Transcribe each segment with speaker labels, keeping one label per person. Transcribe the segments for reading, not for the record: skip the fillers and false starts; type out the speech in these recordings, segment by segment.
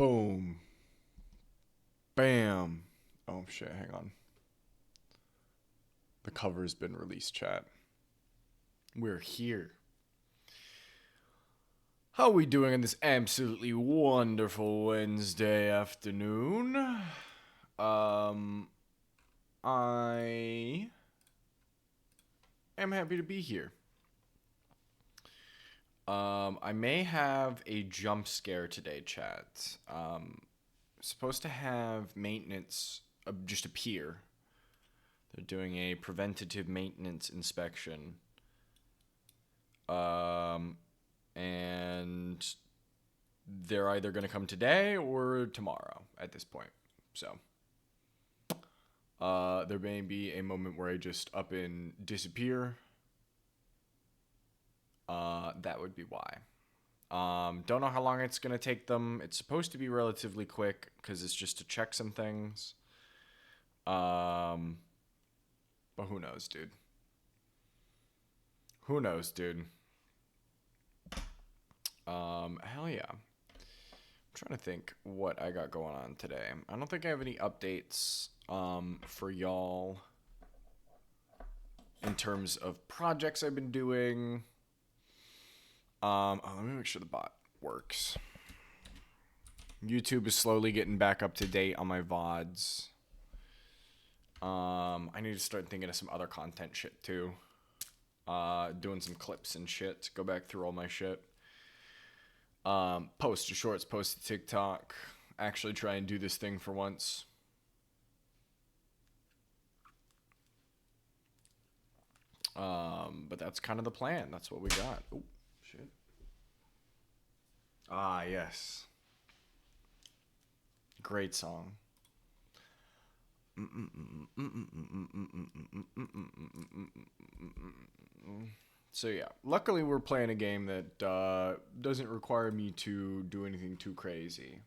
Speaker 1: Boom. Bam. Oh shit, hang on. The cover's been released, chat. We're here. How are we doing on this absolutely wonderful Wednesday afternoon? I am happy to be here. I may have a jump scare today, chat. Supposed to have maintenance just appear. They're doing a preventative maintenance inspection. And they're either going to come today or tomorrow at this point. So, there may be a moment where I just up and disappear. That would be why. Don't know how long it's going to take them. It's supposed to be relatively quick because it's just to check some things. But who knows, dude? Who knows, dude? Hell yeah. I'm trying to think what I got going on today. I don't think I have any updates, for y'all in terms of projects I've been doing. Let me make sure the bot works. YouTube is slowly getting back up to date on my VODs. I need to start thinking of some other content shit too. Doing some clips and shit. Go back through all my shit. Post to shorts, post to TikTok. Actually try and do this thing for once. But that's kind of the plan. That's what we got. Oh, shit. Ah, yes. Great song. So yeah, luckily we're playing a game that doesn't require me to do anything too crazy.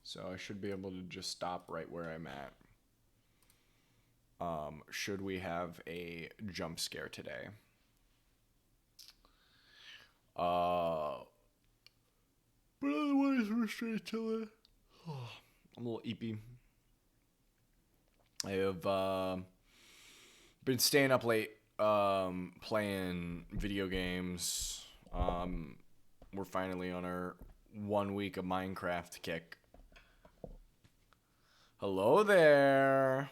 Speaker 1: So I should be able to just stop right where I'm at. Should we have a jump scare today? But otherwise we're straight to it. I'm a little eepy. I have been staying up late playing video games. We're finally on our 1 week of Minecraft kick. Hello there.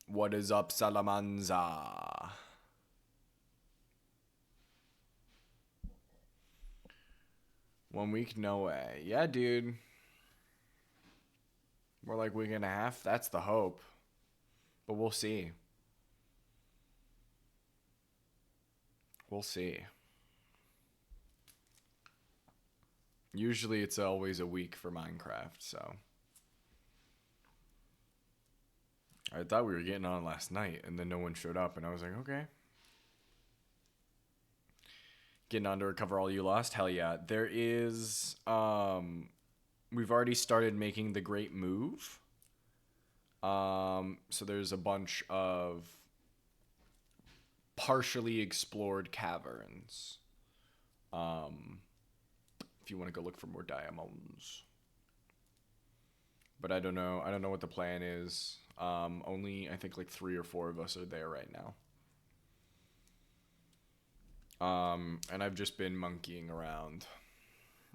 Speaker 1: What is up, Salamanza? One week, no way. Yeah, dude. More like week and a half. That's the hope. But we'll see. We'll see. Usually it's always a week for Minecraft, so. I thought we were getting on last night, and then no one showed up, and I was like, okay. Getting on to recover all you lost? Hell yeah. There is, we've already started making the great move. So there's a bunch of partially explored caverns. If you want to go look for more diamonds. But I don't know. I don't know what the plan is. Only, I think, like 3 or 4 of us are there right now. And I've just been monkeying around.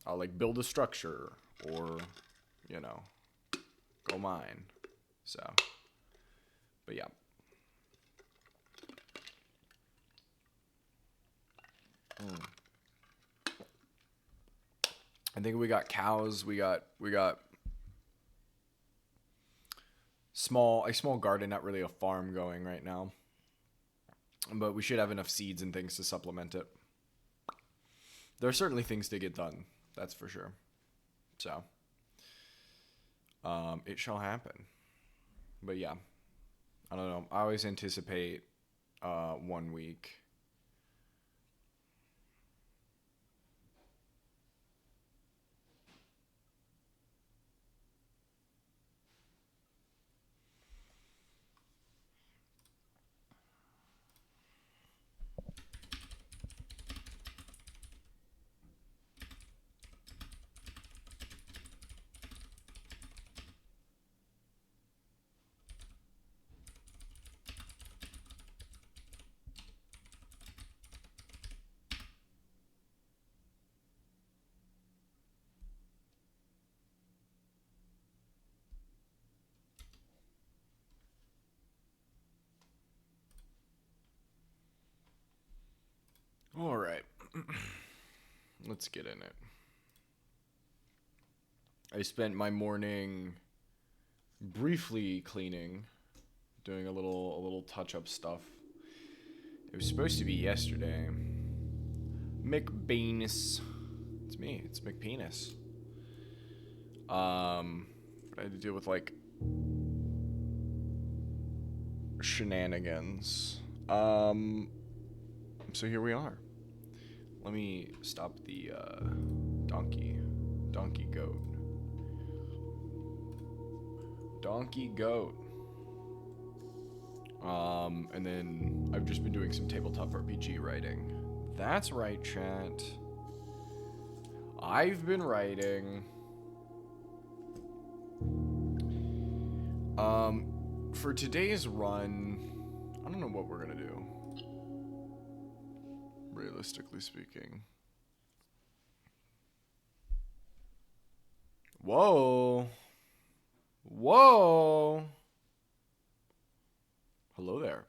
Speaker 1: I'll, like, build a structure or, you know, go mine. So, but yeah. I think we got cows. We got a small garden, not really a farm going right now. But we should have enough seeds and things to supplement it. There are certainly things to get done, that's for sure. So, it shall happen. But yeah, I don't know. I always anticipate 1 week. Let's get in it. I spent my morning briefly cleaning, doing a little touch-up stuff. It was supposed to be yesterday. McBeanis. It's me. It's McPenis. But I had to deal with like shenanigans. So here we are. Let me stop the donkey goat. Donkey goat. And then I've just been doing some tabletop RPG writing. That's right, chat. I've been writing. For today's run, I don't know what we're gonna do. Realistically speaking. Whoa. Whoa. Hello there.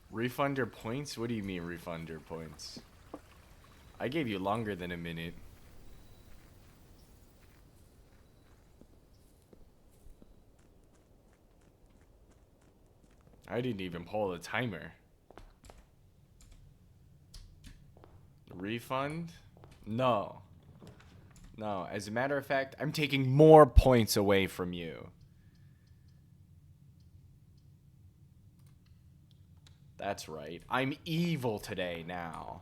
Speaker 1: Refund your points? What do you mean refund your points? I gave you longer than a minute. I didn't even pull the timer. Refund? No. No, as a matter of fact, I'm taking more points away from you. That's right. I'm evil today now.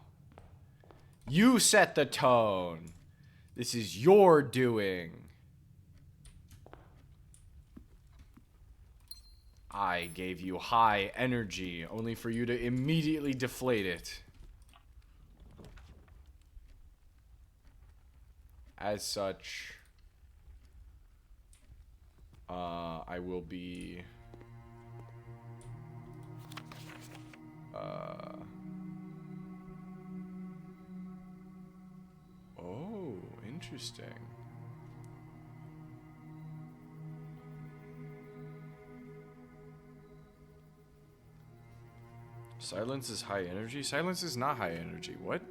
Speaker 1: You set the tone. This is your doing. I gave you high energy, only for you to immediately deflate it. As such, I will be... Oh, interesting. Silence is high energy? Silence is not high energy. What?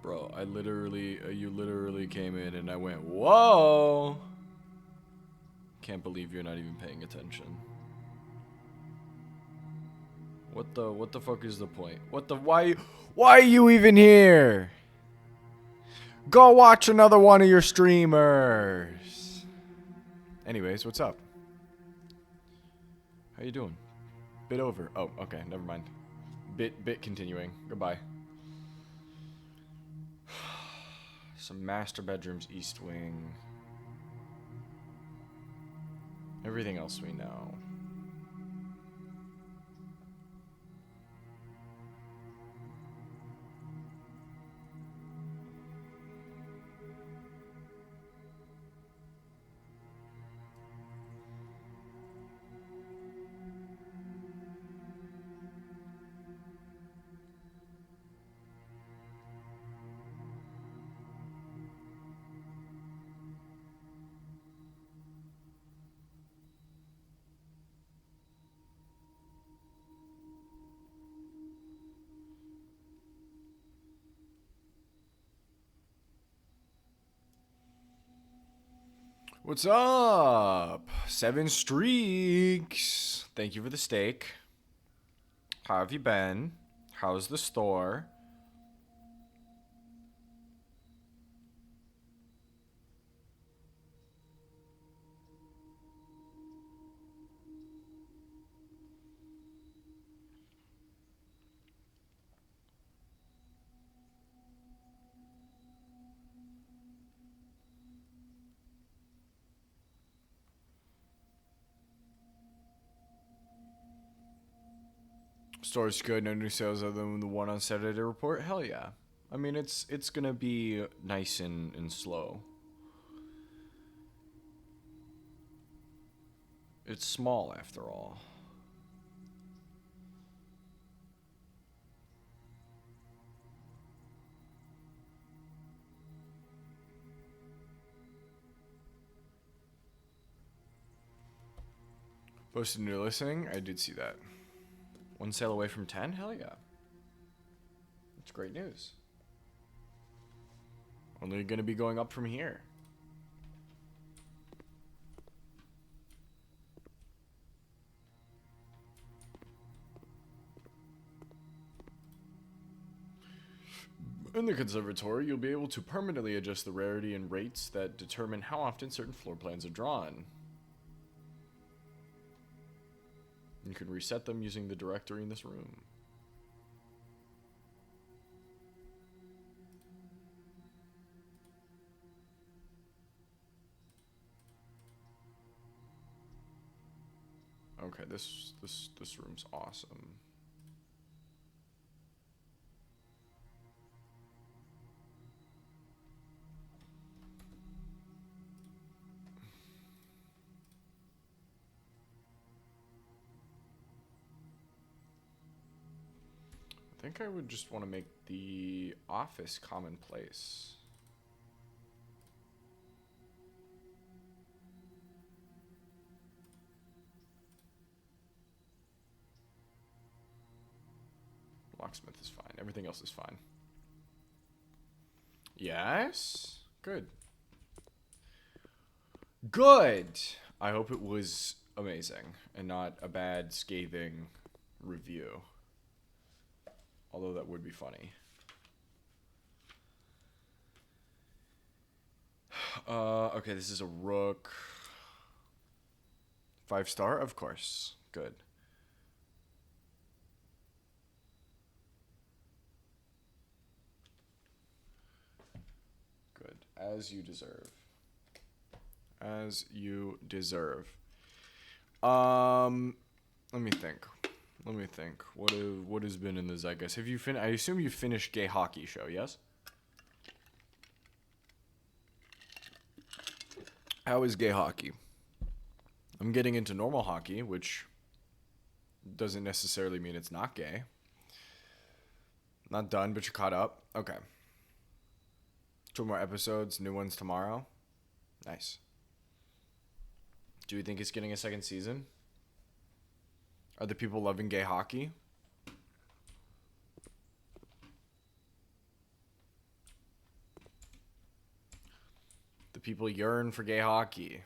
Speaker 1: Bro, I literally, you literally came in and I went, whoa! Can't believe you're not even paying attention. What the fuck is the point? Why are you even here? Go watch another one of your streamers. Anyways, what's up? How you doing? Bit over. Oh, okay, never mind. Bit continuing. Goodbye. Some master bedrooms, east wing. Everything else we know. What's up? 7 streaks. Thank you for the steak. How have you been? How's the store? Store's good. No new sales other than the one on Saturday to report. Hell yeah. I mean, it's gonna be nice and slow. It's small after all. Posted new listing. I did see that. One sale away from 10? Hell yeah. That's great news. Only gonna be going up from here. In the conservatory, you'll be able to permanently adjust the rarity and rates that determine how often certain floor plans are drawn. You can reset them using the directory in this room. Okay, this room's awesome. I think I would just want to make the office commonplace. Locksmith is fine. Everything else is fine. Yes? Good. Good! I hope it was amazing and not a bad, scathing review. Although that would be funny. Okay, this is a rook. 5-star? Of course. Good. Good. As you deserve. As you deserve. Let me think. What has been in the zeitgeist? Have you I assume you finished Gay Hockey Show, yes? How is gay hockey? I'm getting into normal hockey, which doesn't necessarily mean it's not gay. Not done, but you're caught up. Okay. 2 more episodes, new ones tomorrow. Nice. Do you think it's getting a second season? Are the people loving gay hockey? The people yearn for gay hockey.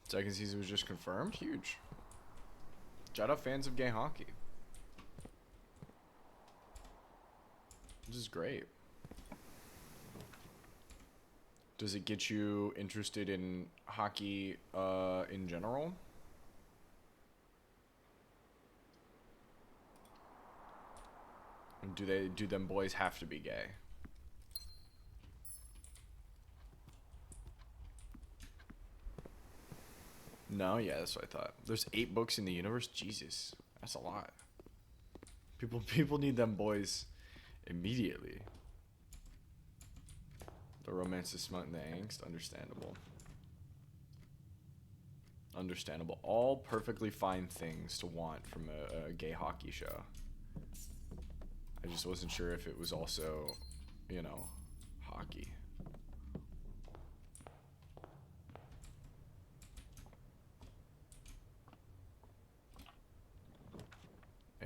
Speaker 1: Second season was just confirmed? Huge. Shout out fans of gay hockey. This is great. Does it get you interested in hockey in general? Do them boys have to be gay? No, yeah, that's what I thought. There's 8 books in the universe. Jesus, that's a lot. People need them boys immediately. The romance is smut and the angst. Understandable. Understandable. All perfectly fine things to want from a gay hockey show. I just wasn't sure if it was also, you know, hockey.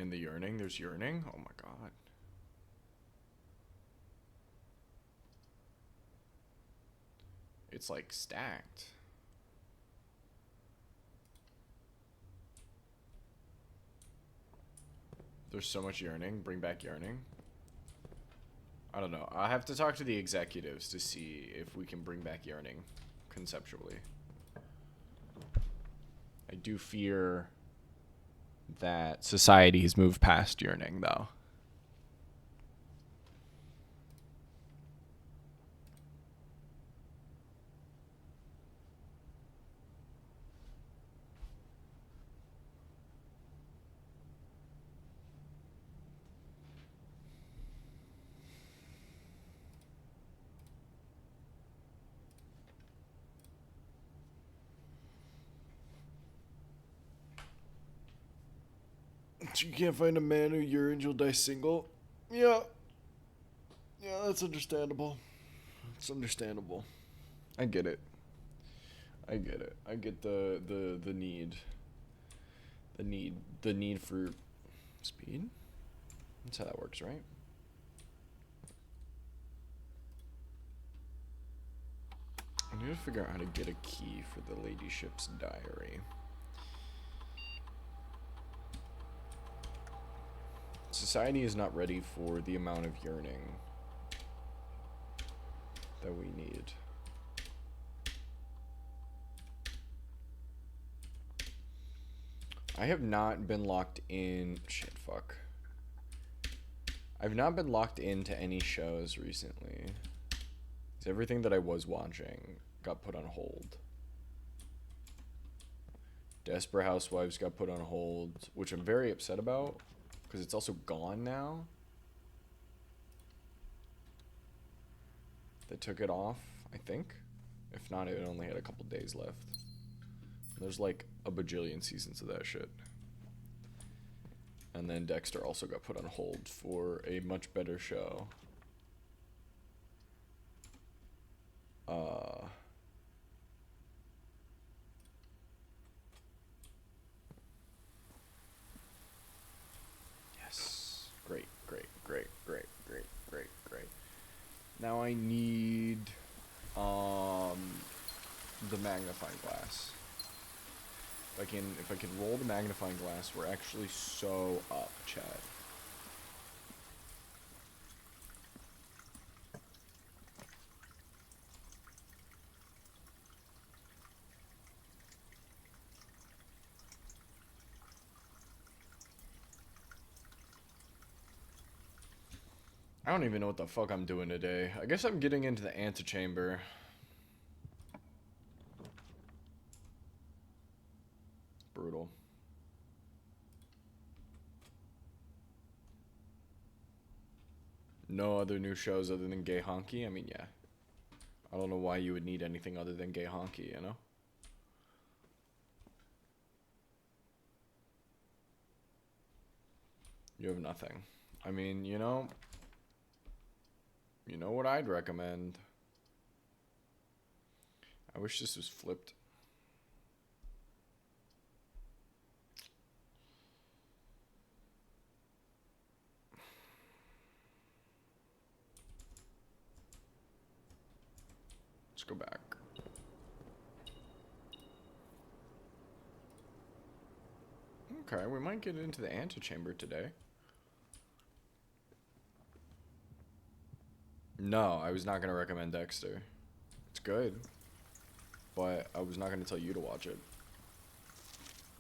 Speaker 1: in the yearning? There's yearning? Oh my god. It's like stacked. There's so much yearning. Bring back yearning. I don't know. I have to talk to the executives to see if we can bring back yearning conceptually. I do fear that society has moved past yearning, though. You can't find a man who yearns, you'll die single. Yeah. Yeah, that's understandable. It's understandable. I get it. I get it. I get the need. The need for speed? That's how that works, right? I need to figure out how to get a key for the ladyship's diary. Society is not ready for the amount of yearning that we need. I have not been locked in. Shit, fuck. I've not been locked into any shows recently. Everything that I was watching got put on hold. Desperate Housewives got put on hold, which I'm very upset about, because it's also gone now. They took it off, I think. If not, it only had a couple days left. There's like a bajillion seasons of that shit. And then Dexter also got put on hold for a much better show. Yes. Great. Now I need the magnifying glass. If I can roll the magnifying glass, we're actually so up, Chad. I don't even know what the fuck I'm doing today. I guess I'm getting into the antechamber. Brutal. No other new shows other than Gay Honky? I mean, yeah. I don't know why you would need anything other than Gay Honky, you know? You have nothing. I mean, you know what I'd recommend? I wish this was flipped. Let's go back. Okay, we might get into the antechamber today. No, I was not going to recommend Dexter. It's good. But I was not going to tell you to watch it.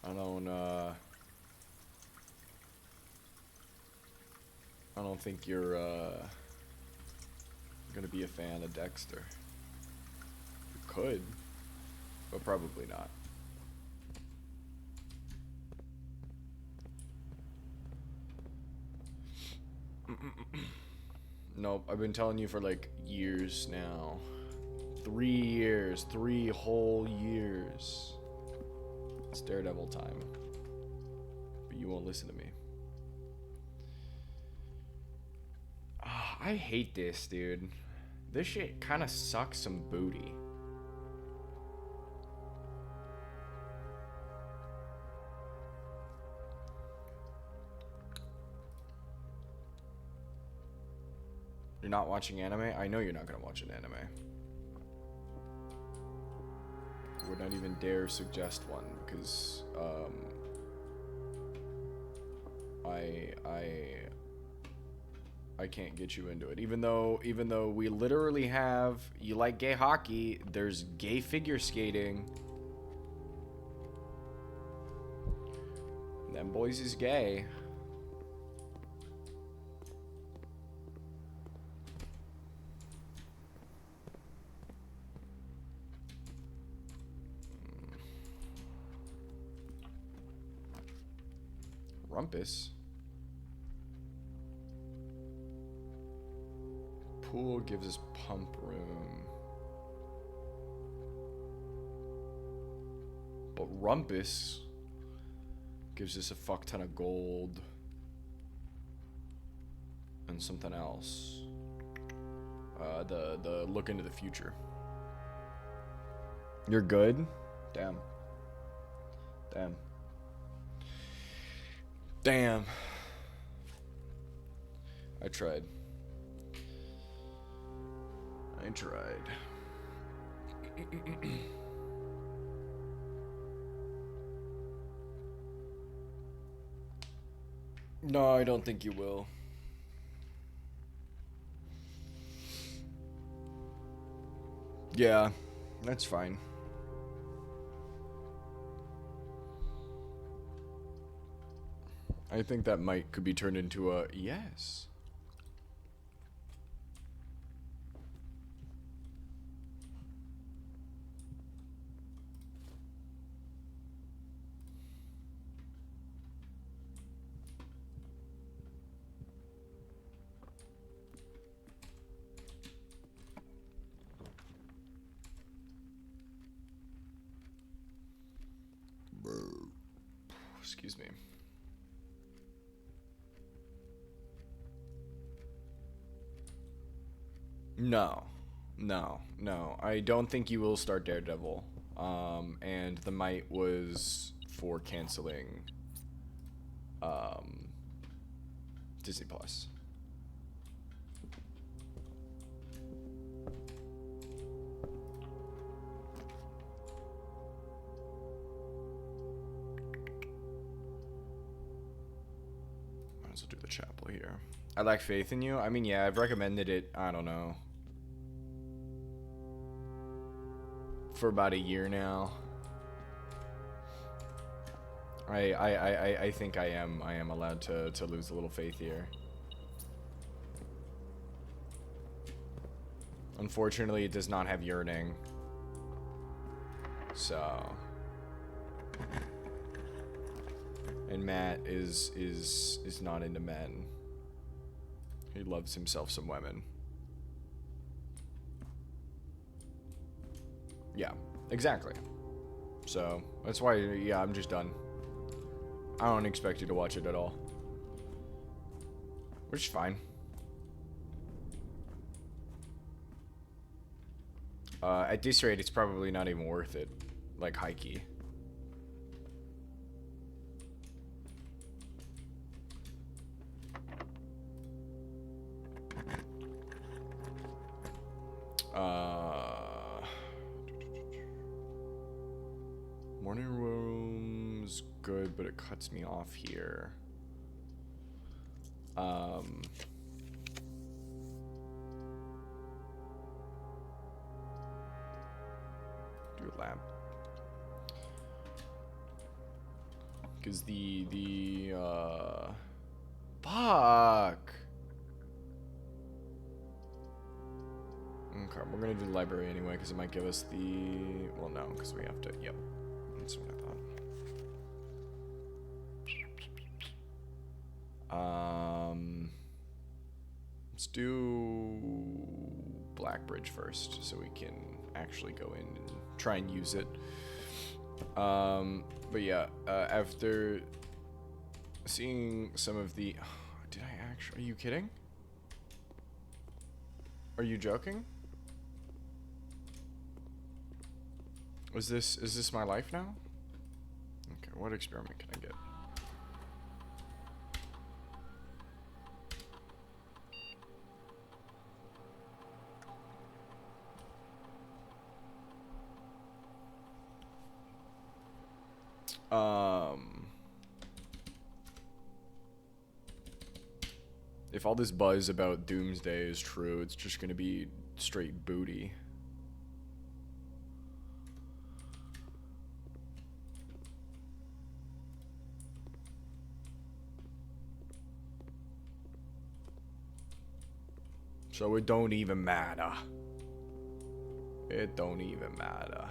Speaker 1: I don't think you're going to be a fan of Dexter. You could, but probably not. Nope, I've been telling you for like years now. 3 years, 3 whole years. It's Daredevil time. But you won't listen to me. I hate this, dude. This shit kind of sucks some booty. You're not watching anime? I know you're not gonna watch an anime. I would not even dare suggest one because I can't get you into it. Even though we literally have, you like gay hockey, there's gay figure skating. Them boys is gay. Rumpus. Pool gives us pump room. But Rumpus gives us a fuck ton of gold. And something else. The look into the future. You're good? Damn. Damn. Damn. I tried. No, I don't think you will. Yeah, that's fine. I think that could be turned into a yes. Excuse me. No. I don't think you will start Daredevil. And the might was for canceling Disney Plus. Might as well do the chapel here. I lack faith in you. I mean, yeah, I've recommended it, I don't know, for about a year now. I think I am allowed to lose a little faith here. Unfortunately, it does not have yearning. So, and Matt is not into men. He loves himself some women. Yeah, exactly. So, that's why, yeah, I'm just done. I don't expect you to watch it at all. Which is fine. At this rate, it's probably not even worth it. Like, high key. Morning room's good, but it cuts me off here. Do a lab. Because fuck. Okay, we're gonna do the library anyway, because it might give us the, well, no, because we have to, yep. That's what I thought. Let's do Blackbridge first, so we can actually go in and try and use it. But yeah, after seeing some of the, did I actually, are you kidding? Are you joking? Is this my life now? Okay, what experiment can I get? If all this buzz about Doomsday is true, it's just gonna be straight booty. So it don't even matter. It don't even matter.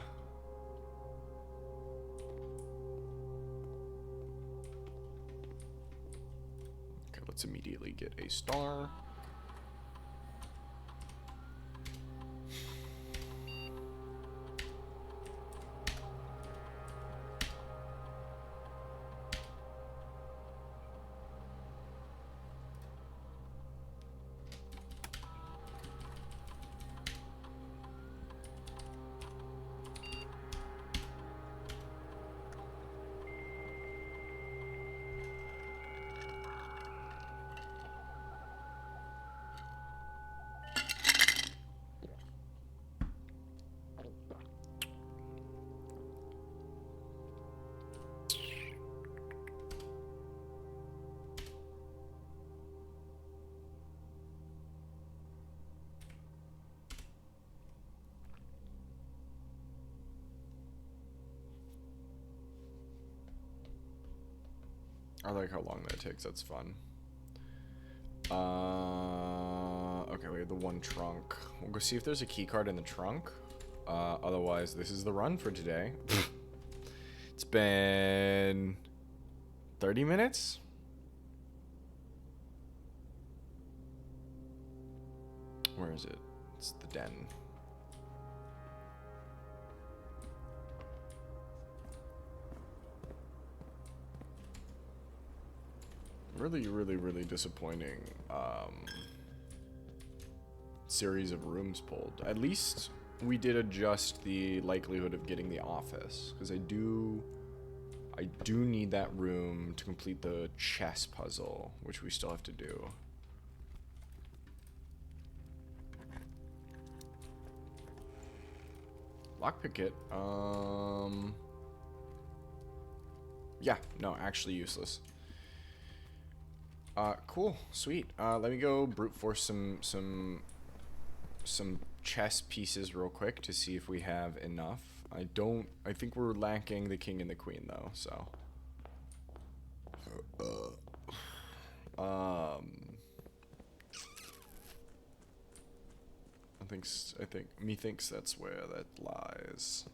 Speaker 1: Okay, let's immediately get a star. I like how long that takes. That's fun. Okay, we have the one trunk. We'll go see if there's a key card in the trunk. Otherwise, this is the run for today. It's been 30 minutes? Where is it? It's the den. Really disappointing series of rooms pulled. At least we did adjust the likelihood of getting the office, because I do need that room to complete the chess puzzle, which we still have to do. Lockpick it. Yeah, no, actually useless. Cool, sweet. Let me go brute force some chess pieces real quick to see if we have enough. I think we're lacking the king and the queen though, so. I think methinks that's where that lies.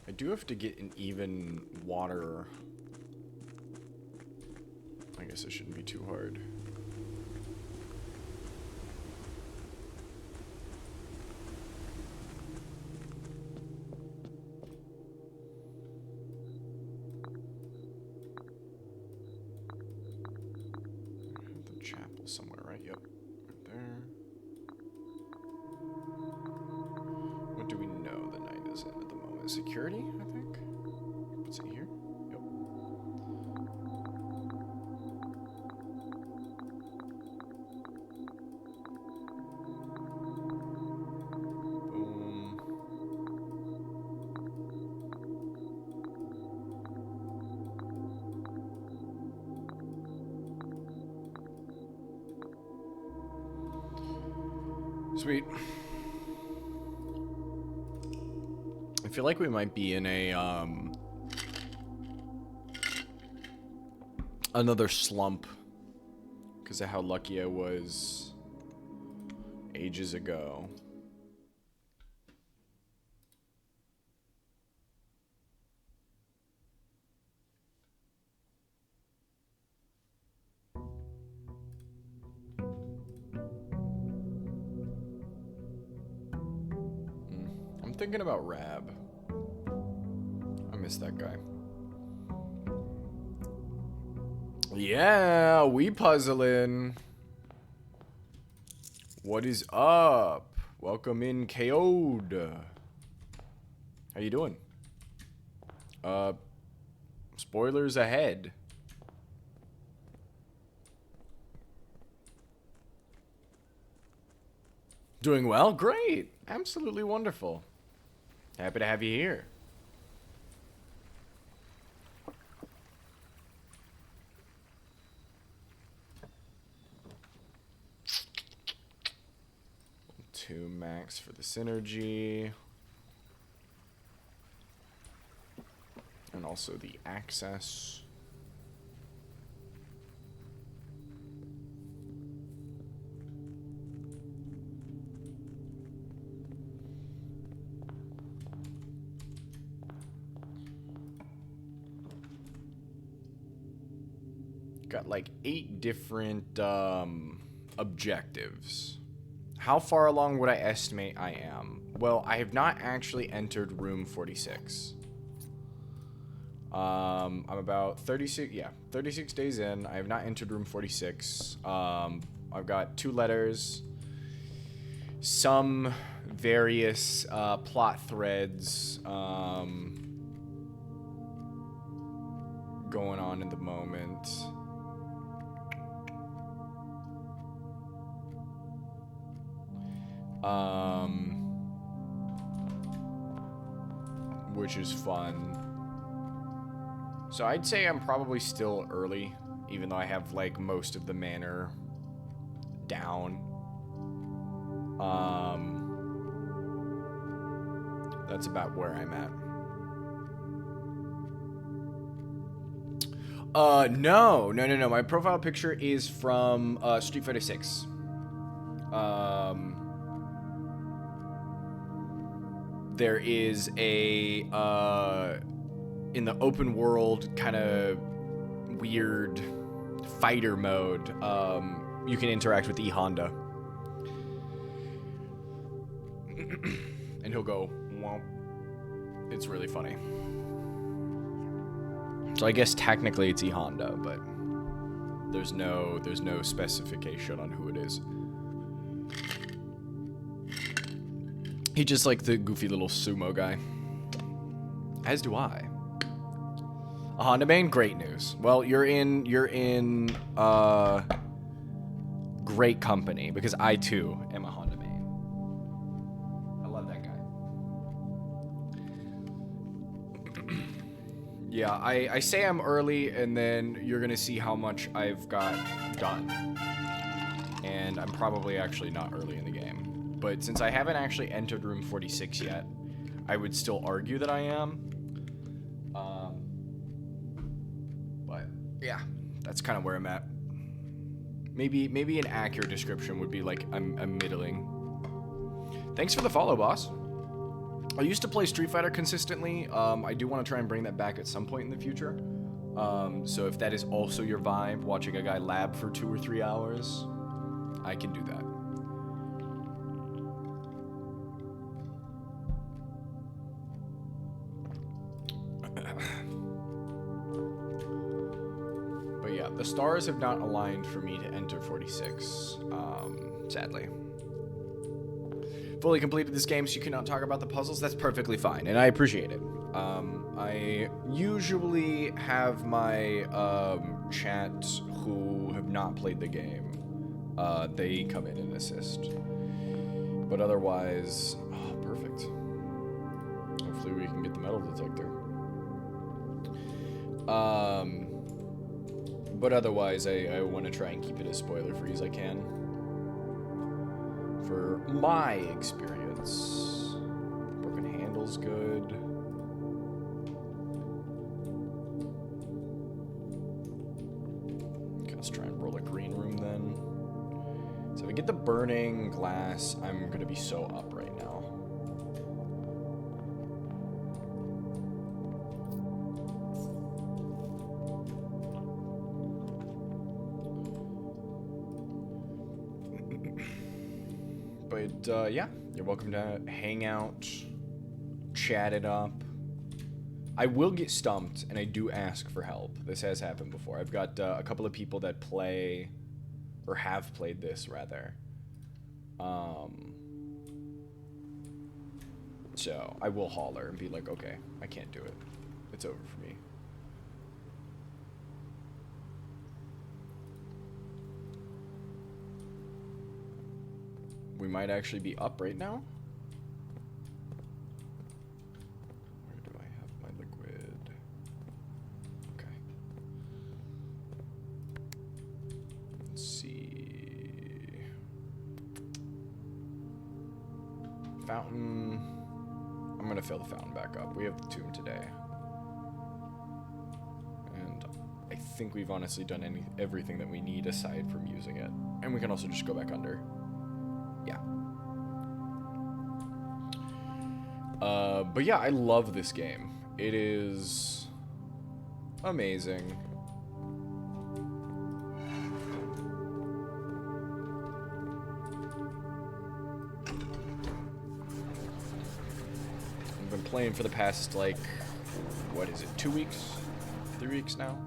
Speaker 1: I do have to get an even water. I guess it shouldn't be too hard. The chapel somewhere, right? Yep. Right there. What do we know the knight is in at the moment? Security, I think? What's it here? Yep. Boom. Sweet. I feel like we might be in a another slump because of how lucky I was ages ago. I'm thinking about Rab. I miss that guy. Yeah, we puzzling. What is up? Welcome in, KO'd. How you doing? Spoilers ahead. Doing well? Great. Absolutely wonderful. Happy to have you here. Two max for the synergy. And also the access. Got like 8 different objectives. How far along would I estimate I am? Well, I have not actually entered room 46. I'm about 36 days in. I have not entered room 46. I've got 2 letters, some various plot threads going on in the moment. Which is fun. So I'd say I'm probably still early, even though I have like most of the manor down. That's about where I'm at. No. My profile picture is from Street Fighter 6. There is a in the open world kind of weird fighter mode. You can interact with E Honda, and he'll go, "Womp." It's really funny. So I guess technically it's E Honda, but there's no specification on who it is. He just like the goofy little sumo guy. As do I. A Honda main, great news. Well, you're in great company because I too am a Honda main. I love that guy. Yeah, I say I'm early, and then you're gonna see how much I've got done. And I'm probably actually not early in the game. But since I haven't actually entered room 46 yet, I would still argue that I am. But yeah, that's kind of where I'm at. Maybe an accurate description would be like I'm middling. Thanks for the follow, boss. I used to play Street Fighter consistently. I do want to try and bring that back at some point in the future. So if that is also your vibe, watching a guy lab for 2 or 3 hours, I can do that. But yeah, the stars have not aligned for me to enter 46, sadly. Fully completed this game, so you cannot talk about the puzzles. That's perfectly fine, and I appreciate it. I usually have my chat who have not played the game. They come in and assist. But otherwise, perfect. Hopefully we can get the metal detector. But otherwise, I want to try and keep it as spoiler-free as I can. For my experience. Broken handle's good. Okay, let's try and roll a green room then. So if I get the burning glass, I'm going to be so up right now. But yeah, you're welcome to hang out, chat it up, I will get stumped, and I do ask for help. This has happened before. I've got a couple of people that play, or have played this, rather. So I will holler and be like, okay, I can't do it. It's over for me. We might actually be up right now. Where do I have my liquid? Okay. Let's see. Fountain. I'm gonna fill the fountain back up. We have the tomb today. And I think we've honestly done everything that we need aside from using it. And we can also just go back under. Yeah. But yeah, I love this game. It is amazing. I've been playing for the past, like, what is it, 2 weeks? 3 weeks now?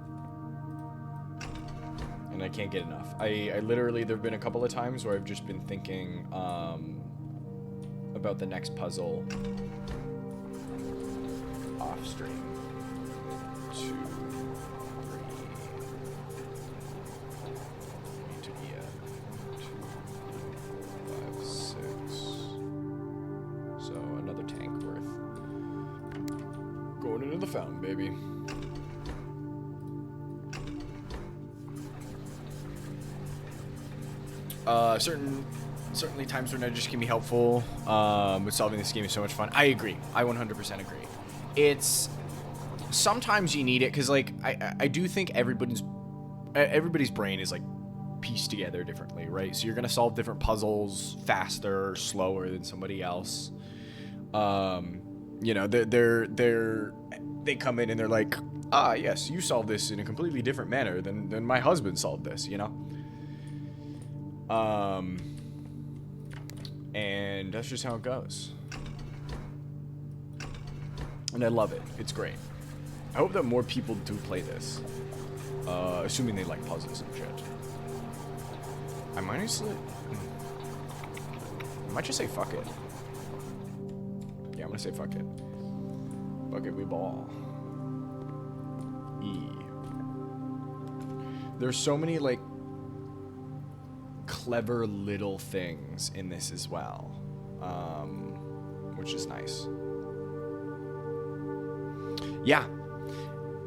Speaker 1: And I can't get enough. I literally, there have been a couple of times where I've just been thinking about the next puzzle off stream. 2, 3. Need to be at 2, 5, 6. So another tank worth. Going into the fountain, baby. Certainly times when nudges can be helpful with solving this game is so much fun. I agree. I 100% agree. It's sometimes you need it because, like, I do think everybody's brain is, like, pieced together differently, right? So you're gonna solve different puzzles faster or slower than somebody else. You know, they come in and they're like, ah, yes, you solved this in a completely different manner than my husband solved this, you know? And that's just how it goes. And I love it. It's great. I hope that more people do play this. Assuming they like puzzles and shit. I might just say fuck it. Yeah, I'm gonna say fuck it. Fuck it, we ball. E. There's so many, like, clever little things in this as well, which is nice. Yeah,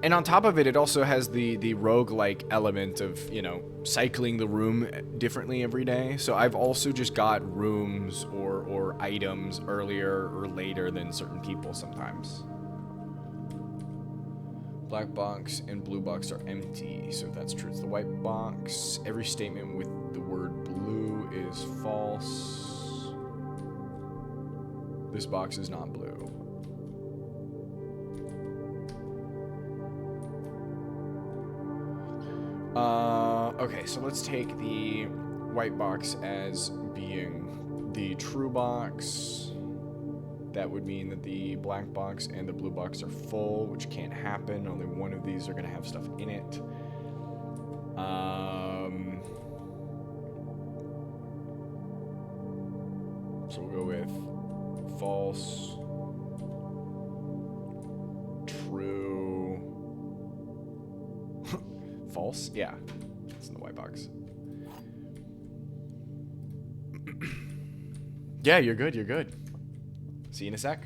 Speaker 1: and on top of it, it also has the roguelike element of, you know, cycling the room differently every day. So I've also just got rooms or items earlier or later than certain people sometimes. Black box and blue box are empty, so if that's true, it's the white box. Every statement with the word blue is false. This box is not blue. Okay, so let's take the white box as being the true box. That would mean that the black box and the blue box are full, which can't happen. Only one of these are going to have stuff in it. So we'll go with false, true, false? Yeah, it's in the white box. Yeah, you're good, you're good. See you in a sec.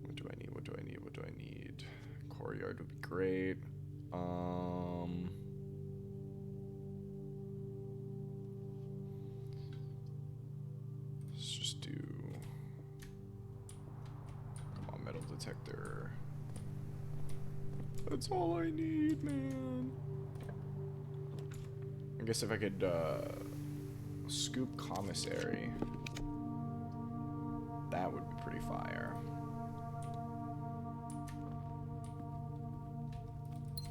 Speaker 1: What do I need? What do I need? What do I need? Courtyard would be great. Let's just do... Come on, metal detector. That's all I need, man. I guess if I could scoop commissary, that would be pretty fire.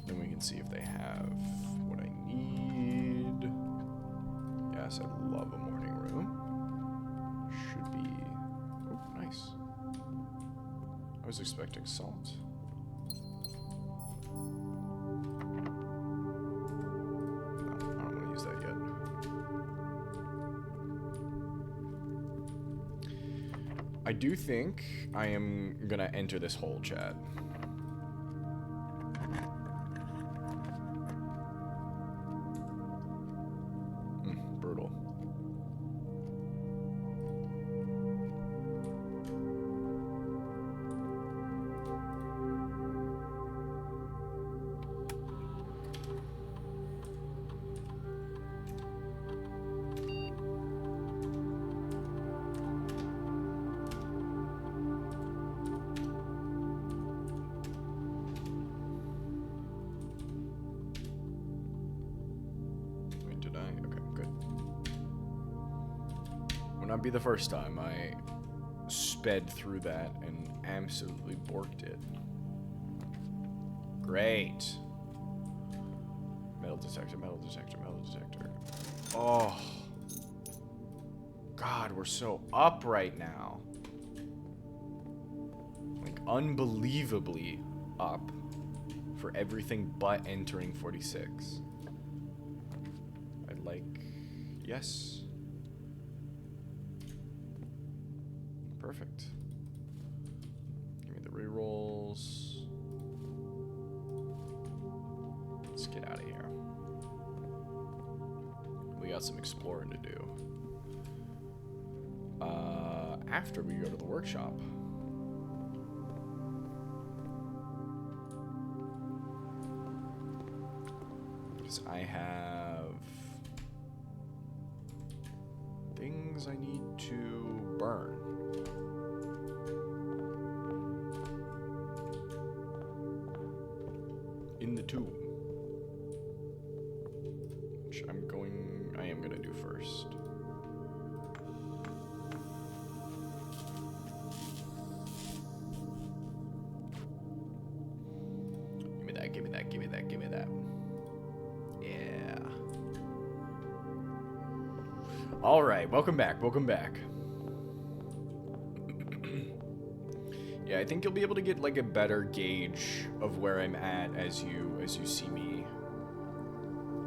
Speaker 1: Then we can see if they have what I need. Yes, I love a morning room. Should be... Oh, nice. I was expecting salt. No, I don't want to use that yet. I do think I am gonna enter this hole, chat. Brutal. Not be the first time I sped through that and absolutely borked it. Great. Metal detector, metal detector, metal detector. Oh. God, we're so up right now. Like, unbelievably up for everything but entering 46. I'd like... Yes. Perfect. Give me the rerolls. Let's get out of here. We got some exploring to do. After we go to the workshop. Because I have things I need to burn. In the tomb, which I am gonna do first. Give me that, give me that, give me that, give me that. Yeah. All right, welcome back, welcome back. Yeah, I think you'll be able to get like a better gauge of where I'm at as you see me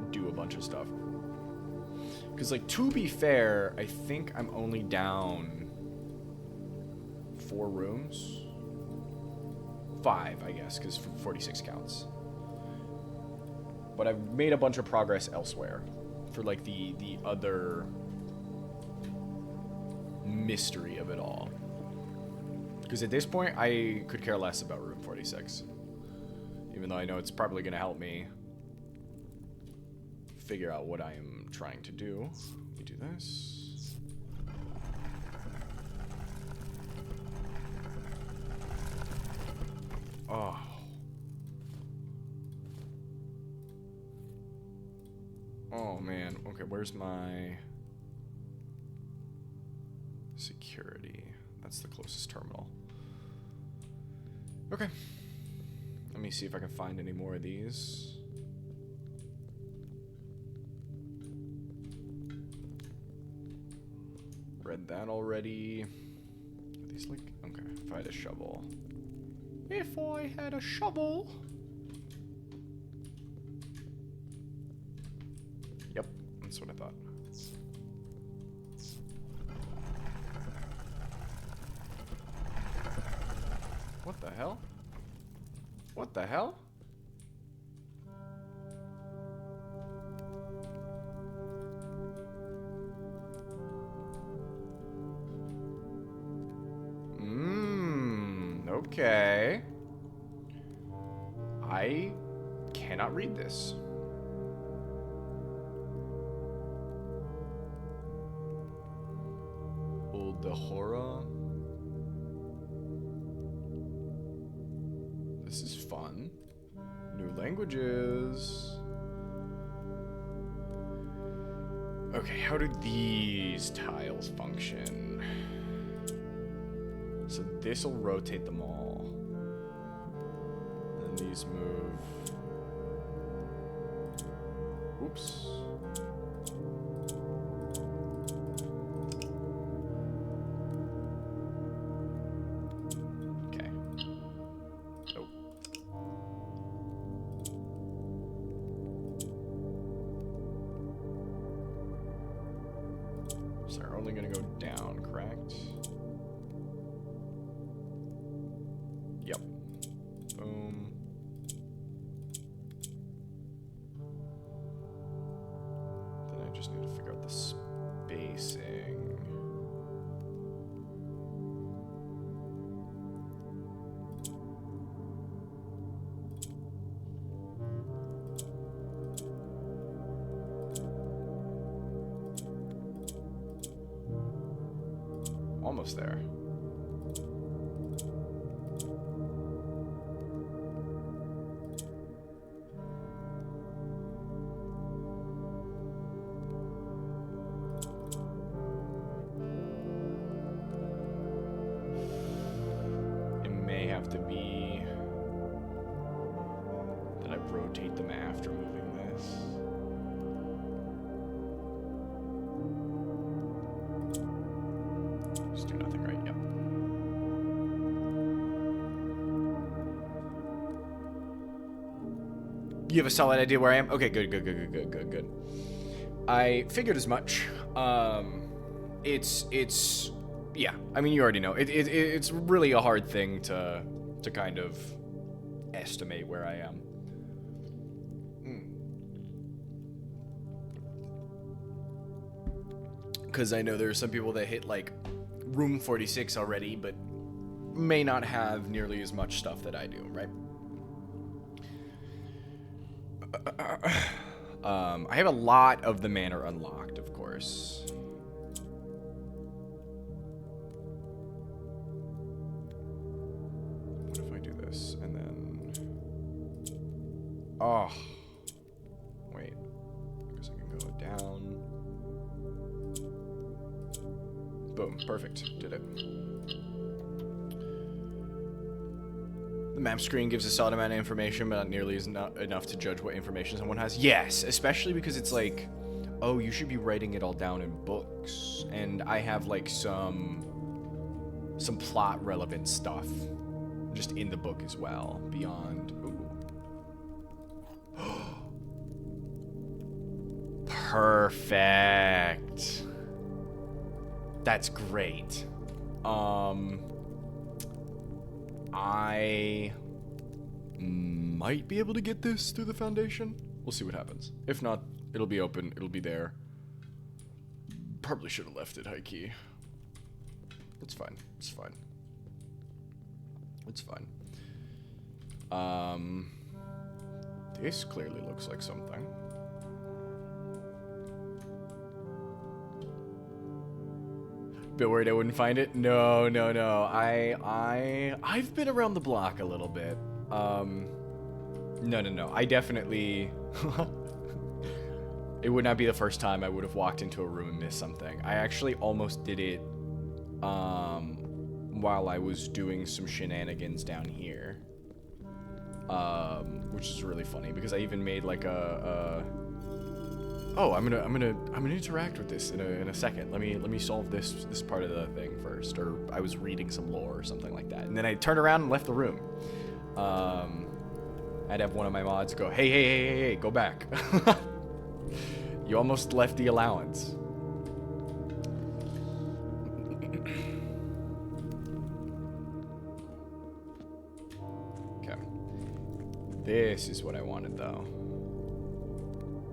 Speaker 1: do a bunch of stuff. Because like, to be fair, I think I'm only down 4 rooms. 5, I guess, because 46 counts. But I've made a bunch of progress elsewhere for like the other mystery of it all. Because at this point, I could care less about room 46. Even though I know it's probably going to help me figure out what I am trying to do. Let me do this. Oh. Oh, man. Okay, where's my security? That's the closest terminal. Okay. Let me see if I can find any more of these. Read that already. Are these like... Okay, if I had a shovel. If I had a shovel. Yep, that's what I thought. What the hell? What the hell? Okay. I cannot read this. Old Dahora. This is fun. New languages. Okay, how do these tiles function? So this'll rotate them all. And these move Oops. Okay. Oh. So they're only gonna go down, correct? Yep. Boom. Then I just need to figure out the spacing. Almost there. It may have to be that I rotate them after moving this. Just do nothing, right? Yep. You have a solid idea where I am? Okay, good. I figured as much. It's yeah. I mean, you already know. It's really a hard thing to kind of estimate where I am. Because I know there are some people that hit like room 46 already, but may not have nearly as much stuff that I do, right? I have a lot of the manor unlocked, of course. What if I do this and then... Oh. Wait. I guess I can go down. Boom. Perfect. Did it. The map screen gives a solid amount of information, but not nearly enough to judge what information someone has. Yes, especially because it's like, oh, you should be writing it all down in books. And I have like some plot relevant stuff just in the book as well, beyond. Ooh. Perfect. That's great. I might be able to get this through the foundation. We'll see what happens. If not, it'll be open. It'll be there. Probably should have left it high key. It's fine. It's fine. It's fine. This clearly looks like something. Bit worried I wouldn't find it. No. I've been around the block a little bit. No. I definitely. It would not be the first time I would have walked into a room and missed something. I actually almost did it while I was doing some shenanigans down here, which is really funny because I even made like oh, I'm gonna interact with this in a second. Let me solve this part of the thing first. Or I was reading some lore or something like that, and then I turned around and left the room. I'd have one of my mods go, hey, go back. You almost left the allowance. Okay. This is what I wanted though.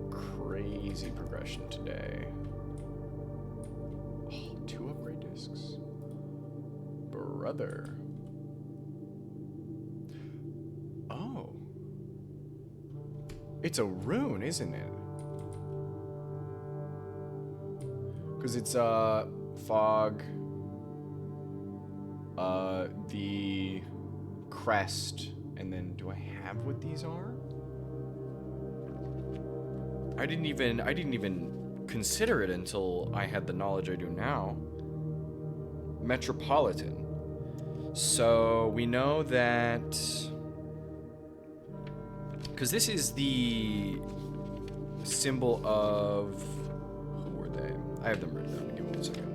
Speaker 1: Crazy progression today. Oh, 2 upgrade discs. Brother. Oh. It's a rune, isn't it? Because it's fog, the crest, and then do I have what these are? I didn't even consider it until I had the knowledge I do now. Metropolitan. So we know that because this is the symbol of... Who were they? I have them written down. Give me 1 second.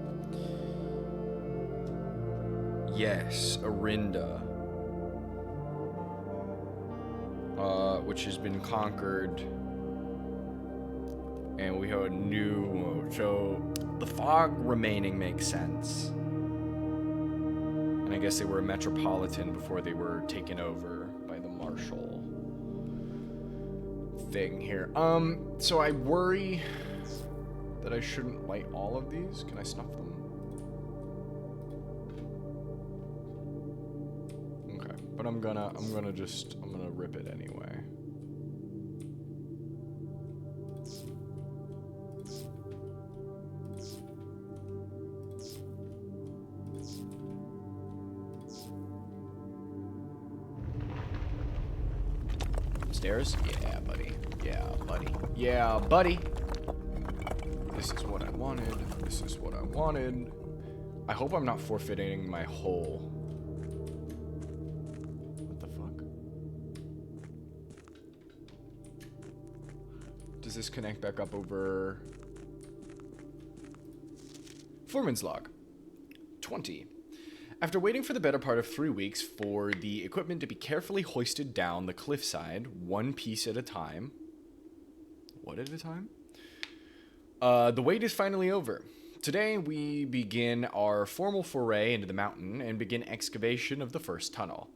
Speaker 1: Yes, Arinda. Which has been conquered. And we have a new... So, the fog remaining makes sense. And I guess they were a metropolitan before they were taken over by the marshal thing here. So I worry that I shouldn't light all of these. Can I snuff them? Okay, but I'm gonna rip it anyway. Stairs? Yeah, buddy. Yeah, buddy. Yeah, buddy. This is what I wanted. This is what I wanted. I hope I'm not forfeiting my hole. What the fuck? Does this connect back up over... Foreman's log. 20. After waiting for the better part of 3 weeks for the equipment to be carefully hoisted down the cliffside, one piece at a time. What at a time? The wait is finally over. Today we begin our formal foray into the mountain and begin excavation of the first tunnel.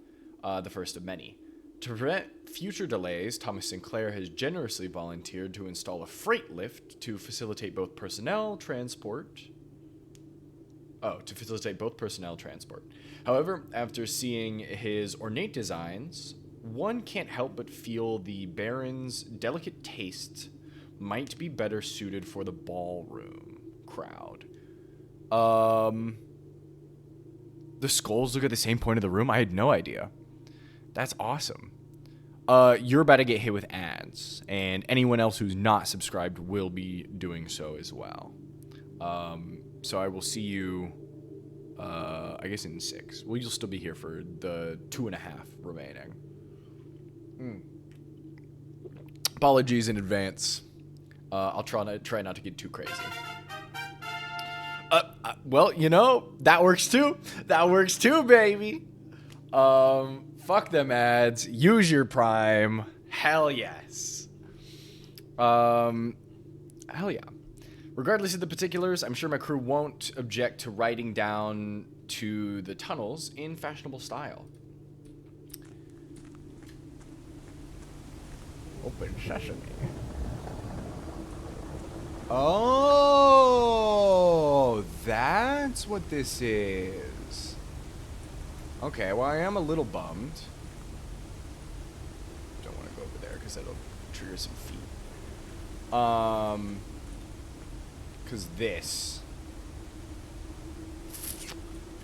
Speaker 1: The first of many. To prevent future delays, Thomas Sinclair has generously volunteered to install a freight lift to facilitate both personnel transport. However, after seeing his ornate designs, one can't help but feel the Baron's delicate taste might be better suited for the ballroom crowd. The skulls look at the same point of the room? I had no idea. That's awesome. You're about to get hit with ads, and anyone else who's not subscribed will be doing so as well. So I will see you, I guess in 6. Well, you'll still be here for the 2.5 remaining. Apologies in advance. I'll try not to get too crazy. Well, you know, that works too. That works too, baby. Fuck them ads. Use your Prime. Hell yes. Hell yeah. Regardless of the particulars, I'm sure my crew won't object to riding down to the tunnels in fashionable style. Open sesame. Oh, that's what this is. Okay, well, I am a little bummed. Don't want to go over there because that'll trigger some feet. Because this.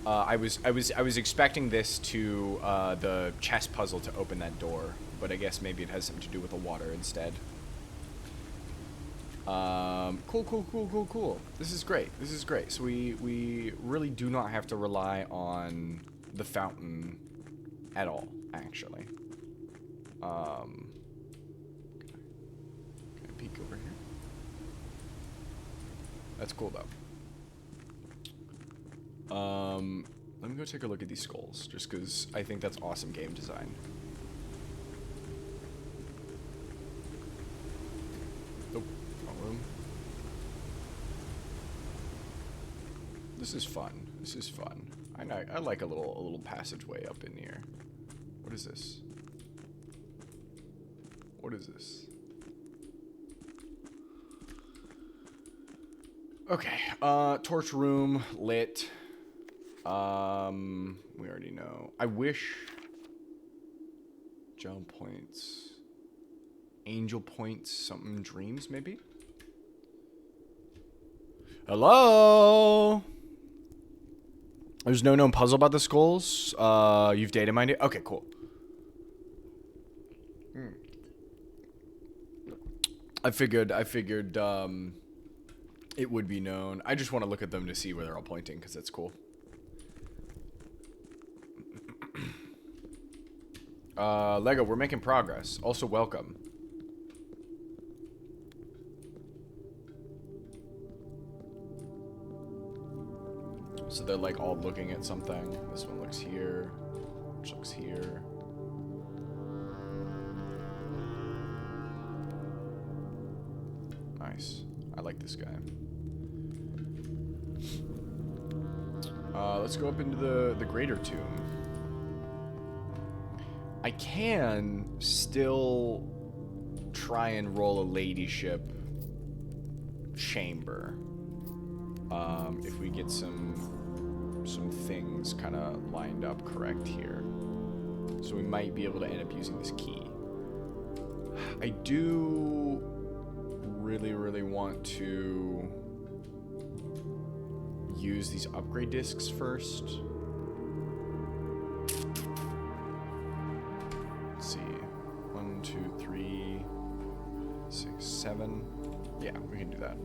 Speaker 1: I was expecting this to the chess puzzle to open that door, but I guess maybe it has something to do with the water instead. Cool. This is great. So we really do not have to rely on the fountain at all, actually. Can I peek over here? That's cool, though. Let me go take a look at these skulls, just because I think that's awesome game design. Oh, wrong room. This is fun. I like a little passageway up in here. What is this? Okay, torch room, lit. We already know. I wish... Jump points. Angel points, something dreams, maybe? Hello? There's no known puzzle about the skulls? You've data mined it? Okay, cool. I figured, it would be known. I just want to look at them to see where they're all pointing, because that's cool. Lego, we're making progress. Also, welcome. So they're like all looking at something. This one looks here, which looks here. Nice. I like this guy. Let's go up into the greater tomb. I can still try and roll a ladyship chamber. If we get some things kind of lined up correct here. So we might be able to end up using this key. I do really want to use these upgrade discs first. Let's see. 1, 2, 3, 6, 7. Yeah, we can do that.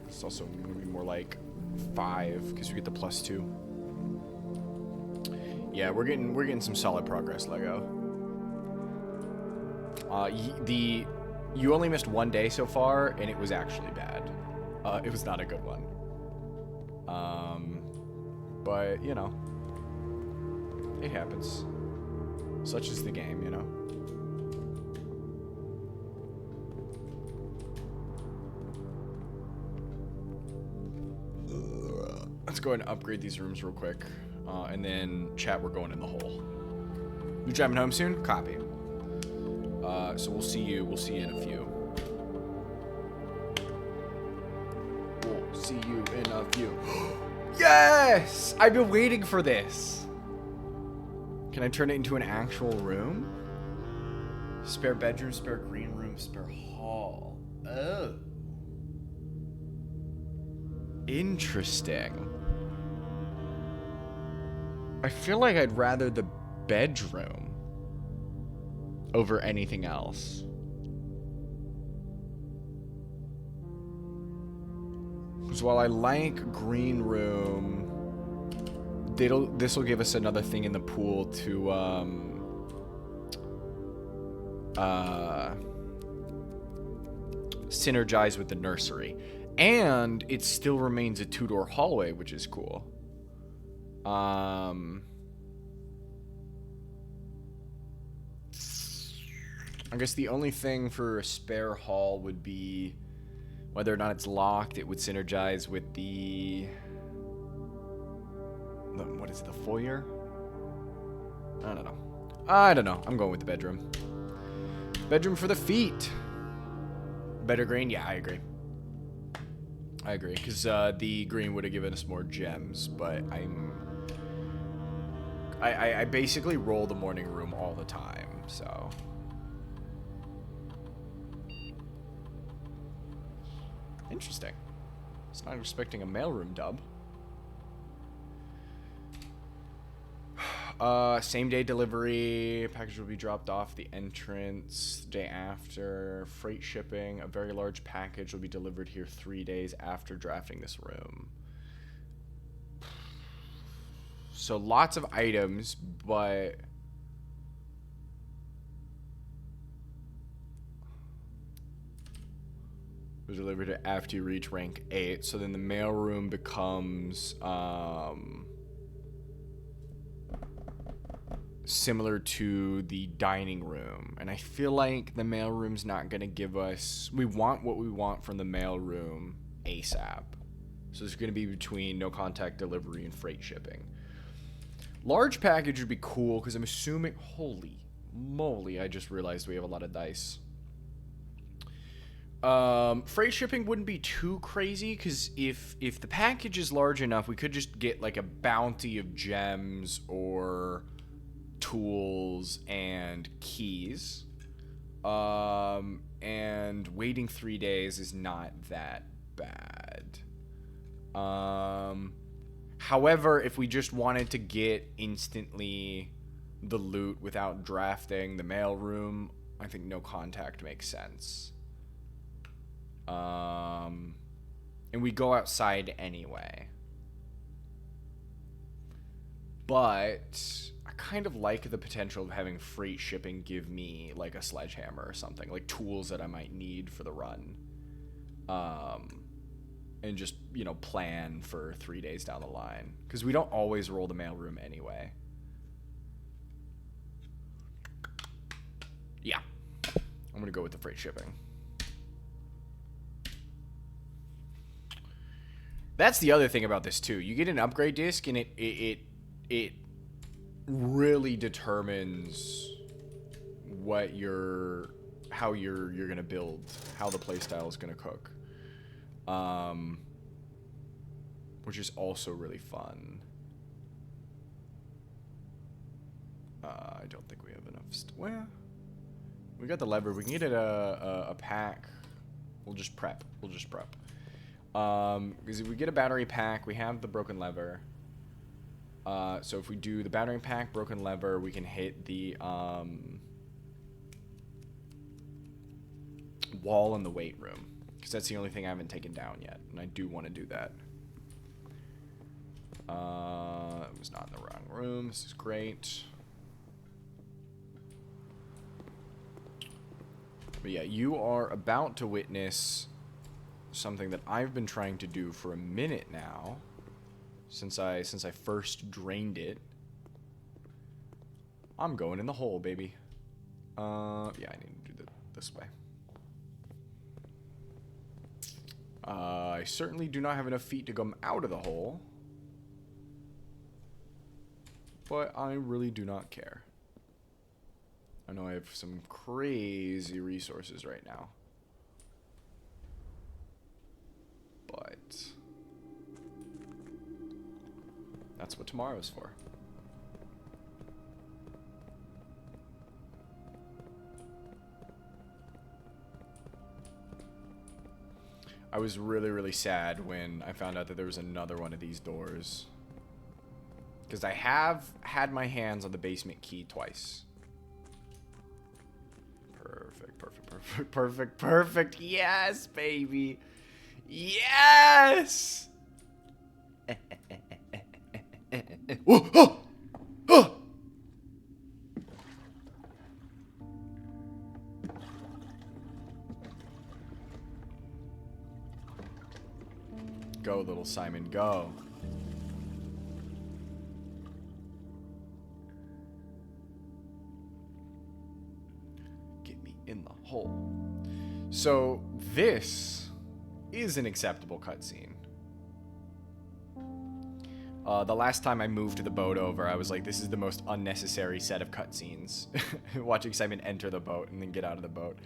Speaker 1: It's also going to be more like 5 because we get the +2. Yeah, we're getting some solid progress, Lego. You only missed 1 day so far, and it was actually bad. It was not a good one. But you know, it happens. Such is the game, you know. Let's go ahead and upgrade these rooms real quick, and then chat. We're going in the hole. You driving home soon? Copy. So we'll see you. We'll see you in a few. We'll see you in a few. Yes! I've been waiting for this. Can I turn it into an actual room? Spare bedroom, spare green room, spare hall. Oh. Interesting. I feel like I'd rather the bedroom over anything else. Because while I like green room, this will give us another thing in the pool to synergize with the nursery. And it still remains a 2-door hallway, which is cool. I guess the only thing for a spare hall would be whether or not it's locked. It would synergize with the what is it, the foyer? I don't know. I'm going with the bedroom. Bedroom for the feet. Better green? Yeah, I agree. Because the green would have given us more gems, but I basically roll the morning room all the time, so. Interesting. I was not expecting a mailroom dub. Same day delivery. Package will be dropped off the entrance day after. Freight shipping. A very large package will be delivered here 3 days after drafting this room. So lots of items, but was delivered after you reach rank 8. So then the mailroom becomes similar to the dining room, and I feel like the mailroom's not gonna give us. We want what we want from the mailroom ASAP. So it's gonna be between no contact delivery and freight shipping. Large package would be cool because I'm assuming. Holy moly! I just realized we have a lot of dice. Freight shipping wouldn't be too crazy because if the package is large enough, we could just get like a bounty of gems or tools and keys. And waiting 3 days is not that bad. However, if we just wanted to get instantly the loot without drafting the mailroom, I think no contact makes sense. And we go outside anyway. But I kind of like the potential of having freight shipping give me like a sledgehammer or something, like tools that I might need for the run. and just, you know, plan for 3 days down the line. Because we don't always roll the mailroom anyway. Yeah. I'm going to go with the freight shipping. That's the other thing about this too. You get an upgrade disc, and it really determines what how you're gonna build, how the playstyle is gonna cook, which is also really fun. I don't think we have enough. Well, we got the lever. We can get it a pack. We'll just prep. Because if we get a battery pack, we have the broken lever. So if we do the battery pack, broken lever, we can hit the wall in the weight room. Because that's the only thing I haven't taken down yet. And I do want to do that. It was not in the wrong room. This is great. But yeah, you are about to witness something that I've been trying to do for a minute now, since I first drained it. I'm going in the hole, baby. Yeah, I need to do this way. I certainly do not have enough feet to come out of the hole, but I really do not care. I know I have some crazy resources right now. But that's what tomorrow's for. I was really, really sad when I found out that there was another one of these doors. Because I have had my hands on the basement key twice. Perfect. Yes, baby. Yes! Go, little Simon, go. Get me in the hole. So, this is an acceptable cutscene. The last time I moved the boat over, I was like, this is the most unnecessary set of cutscenes. Watching Simon enter the boat and then get out of the boat.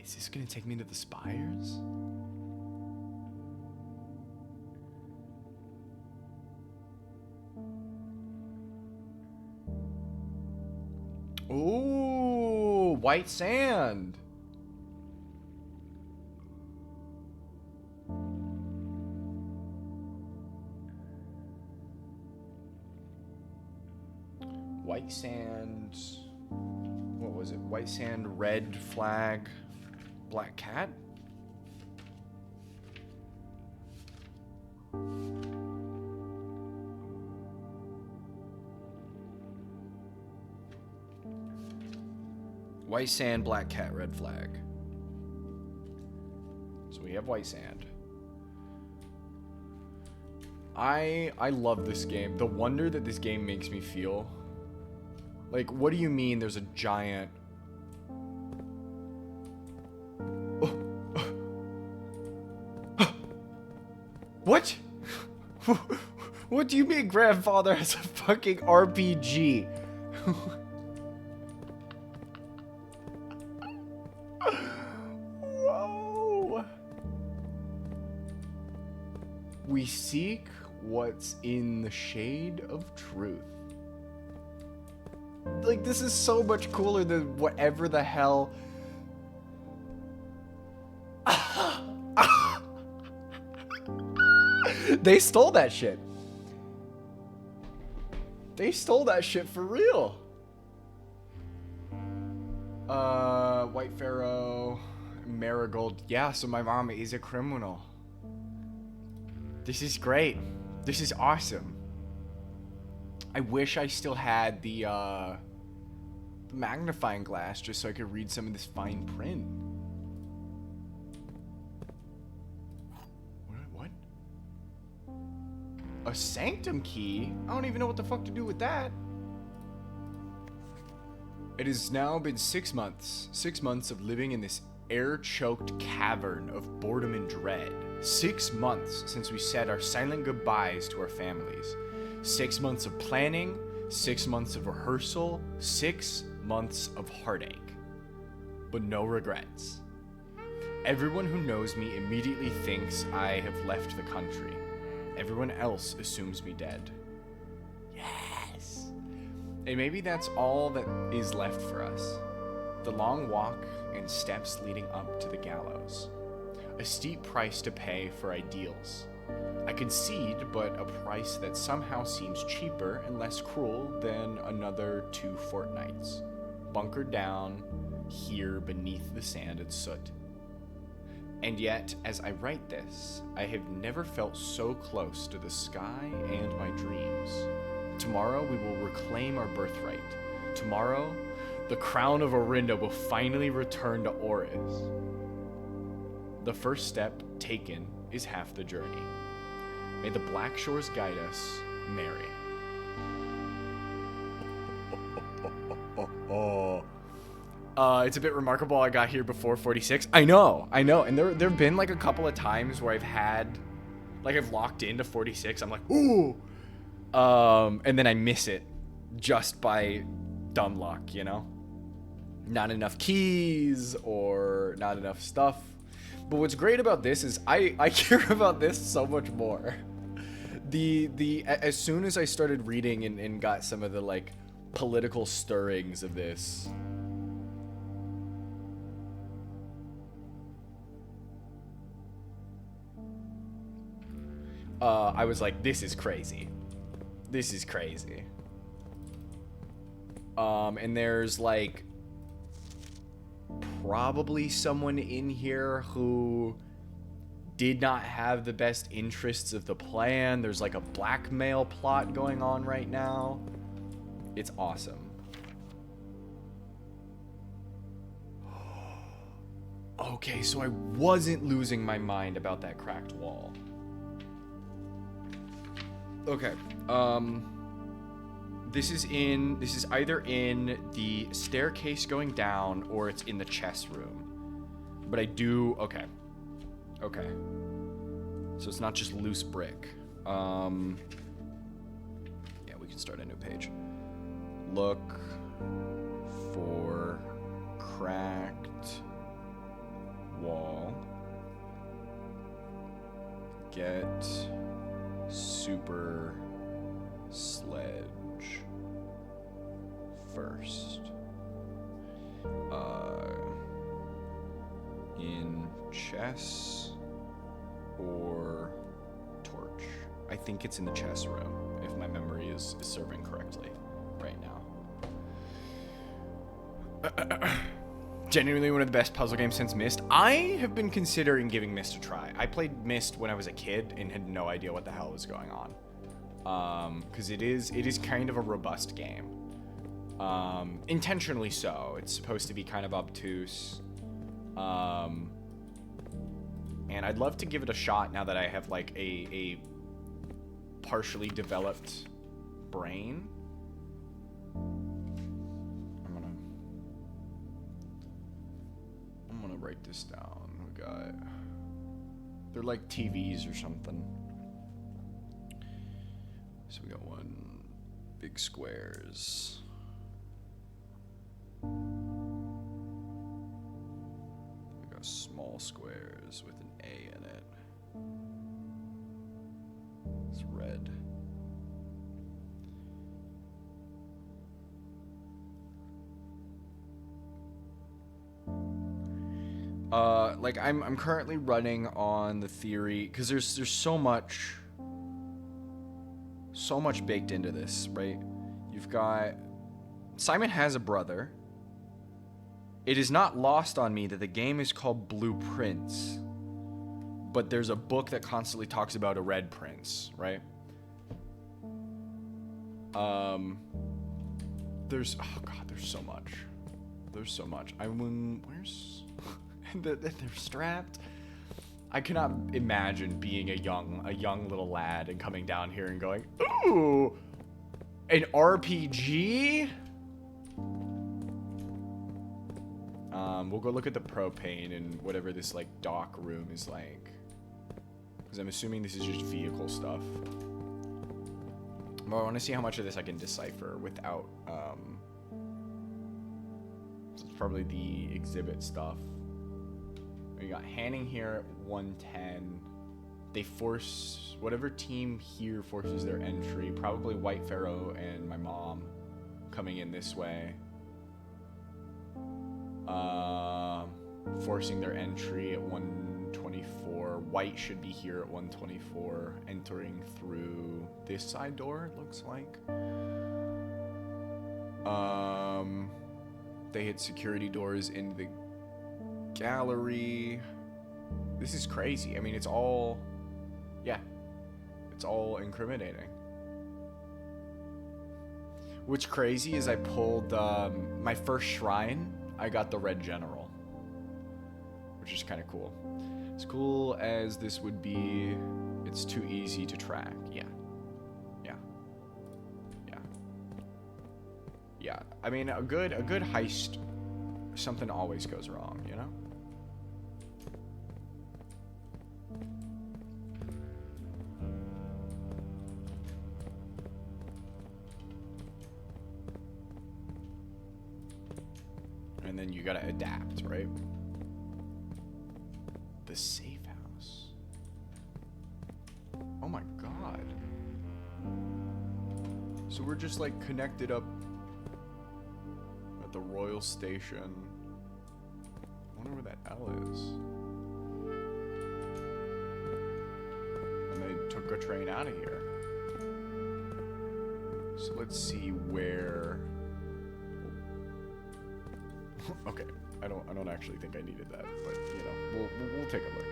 Speaker 1: Is this gonna take me into the spires? Ooh, white sand. White sand. What was it? White sand, red flag, black cat? White sand, black cat, red flag. So we have white sand. I love this game. The wonder that this game makes me feel. Like, what do you mean there's a giant... What? What do you mean grandfather has a fucking RPG? Whoa. We seek what's in the shade of truth. Like, this is so much cooler than whatever the hell. They stole that shit. They stole that shit for real. White Pharaoh, Marigold. Yeah, so my mom is a criminal. This is great. This is awesome. I wish I still had the magnifying glass just so I could read some of this fine print. What? A sanctum key? I don't even know what the fuck to do with that. It has now been 6 months. 6 months of living in this air-choked cavern of boredom and dread. 6 months since we said our silent goodbyes to our families. 6 months of planning. 6 months of rehearsal. 6 months of heartache. But no regrets. Everyone who knows me immediately thinks I have left the country. Everyone else assumes me dead. Yes! And maybe that's all that is left for us. The long walk and steps leading up to the gallows. A steep price to pay for ideals. I concede, but a price that somehow seems cheaper and less cruel than another 2 fortnights. Bunkered down here beneath the sand and soot. And yet, as I write this, I have never felt so close to the sky and my dreams. Tomorrow we will reclaim our birthright. Tomorrow, the crown of Orinda will finally return to Oris. The first step taken is half the journey. May the Black Shores guide us, Mary. It's a bit remarkable I got here before 46. I know. And there have been like a couple of times where I've locked into 46. I'm like, ooh. And then I miss it just by dumb luck, you know? Not enough keys or not enough stuff. But what's great about this is I care about this so much more. As soon as I started reading and got some of the like political stirrings of this, I was like, this is crazy. This is crazy. And there's like probably someone in here who did not have the best interests of the plan. There's like a blackmail plot going on right now. It's awesome. Okay, so I wasn't losing my mind about that cracked wall. Okay, this is either in the staircase going down or it's in the chess room. But okay. So it's not just loose brick. Yeah, we can start a new page. Look for cracked wall. Get super sledge first. In chess or torch? I think it's in the chess room, if my memory is serving correctly right now. Genuinely one of the best puzzle games since Myst. I have been considering giving Myst a try. I played Myst when I was a kid and had no idea what the hell was going on. Because it is kind of a robust game. Intentionally so. It's supposed to be kind of obtuse. And I'd love to give it a shot now that I have like a partially developed brain. I'm gonna write this down. We got, they're like TVs or something. So we got one big squares. We got small squares with an A in it. It's red. Like I'm currently running on the theory because there's so much baked into this, right? You've got Simon has a brother. It is not lost on me that the game is called Blueprints, but there's a book that constantly talks about a red prince, right? There's so much. Where's they're strapped. I cannot imagine being a young little lad and coming down here and going, ooh, an RPG? We'll go look at the propane and whatever this, like, dock room is like. Because I'm assuming this is just vehicle stuff. But I want to see how much of this I can decipher without, so it's probably the exhibit stuff. We got Hanning here at 110. They force, whatever team here forces their entry, probably White Pharaoh and my mom coming in this way. Forcing their entry at 124. White should be here at 124, entering through this side door, it looks like. They hit security doors into the gallery. This is crazy. I mean, it's all, yeah, it's all incriminating. What's crazy is I pulled my first shrine. I got the Red General, which is kind of cool. As cool as this would be, it's too easy to track. Yeah. I mean, a good heist, something always goes wrong, you know? And then you gotta adapt, right? The safe house. Oh my god. So we're just like connected up at the Royal Station. I wonder where that L is. And they took a train out of here. So let's see where. Okay, I don't actually think I needed that, but you know, we'll take a look.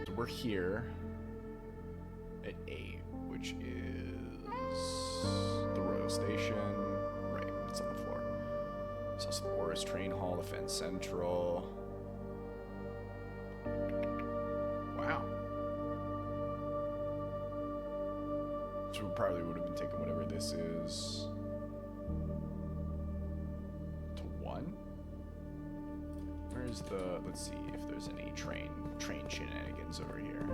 Speaker 1: So we're here at 8, which is the Royal Station. Right, it's on the floor. It's also the Oris Train Hall, Defense Central. Wow. So we probably would have been taking whatever this is. Where's the, let's see if there's any train shenanigans over here.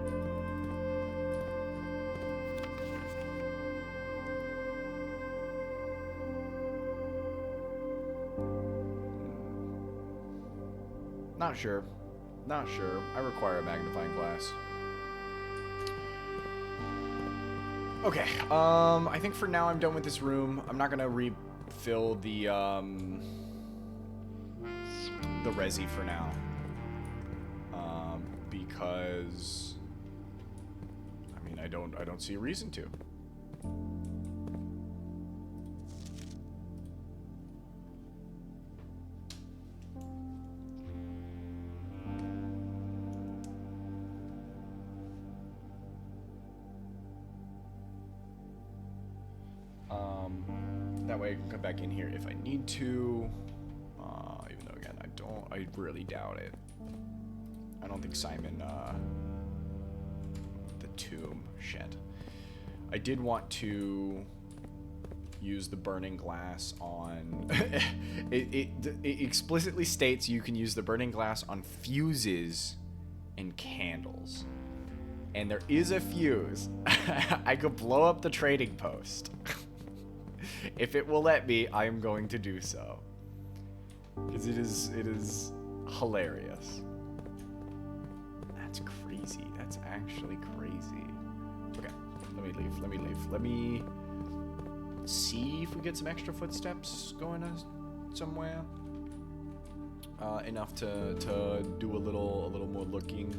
Speaker 1: Not sure. I require a magnifying glass. Okay, I think for now I'm done with this room. I'm not gonna refill the resi for now, because I mean I don't see a reason to. That way I can come back in here if I need to. Even though again I really doubt it. I don't think Simon, the tomb, shit. I did want to use the burning glass on, it explicitly states you can use the burning glass on fuses and candles. And there is a fuse. I could blow up the trading post. If it will let me, I am going to do so. Because it is hilarious. That's crazy. That's actually crazy. Okay, let me leave. Let me see if we get some extra footsteps going somewhere. Enough to do a little more looking.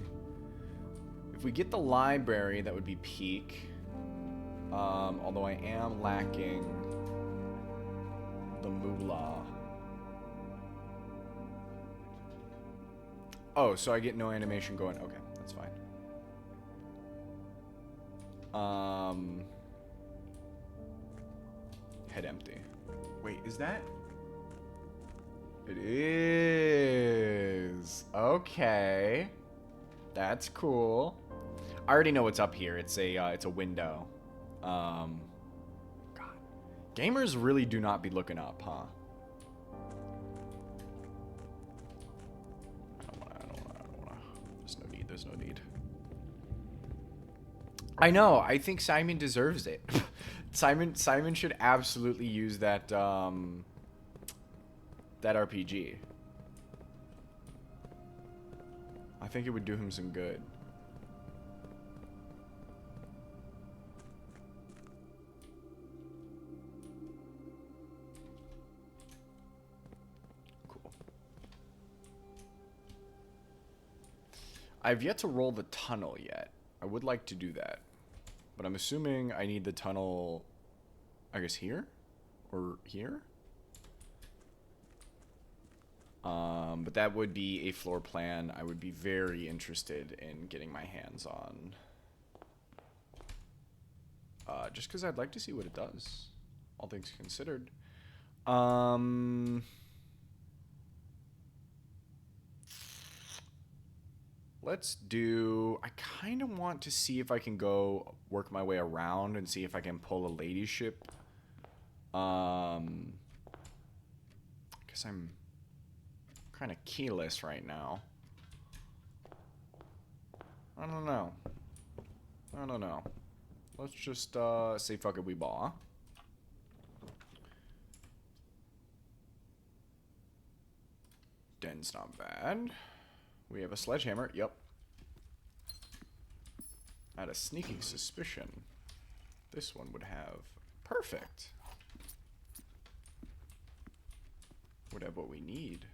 Speaker 1: If we get the library, that would be peak. Although I am lacking the moolah. Oh, so I get no animation going. Okay, that's fine. Head empty. Wait, is that? It is. Okay. That's cool. I already know what's up here. It's a window. God, gamers really do not be looking up, huh? I don't wanna. There's no need. There's no need. I know. I think Simon deserves it. Simon should absolutely use that that RPG. I think it would do him some good. Cool. I've yet to roll the tunnel yet. I would like to do that. But I'm assuming I need the tunnel, I guess here? Or here? But that would be a floor plan I would be very interested in getting my hands on. Just because I'd like to see what it does, all things considered. Let's do... I kind of want to see if I can go work my way around and see if I can pull a ladyship. Because I'm kind of keyless right now. I don't know. Let's just say fuck it, we ball, huh? Den's not bad. We have a sledgehammer. Yep. I had a sneaking suspicion this one would have. Perfect. Would have what we need.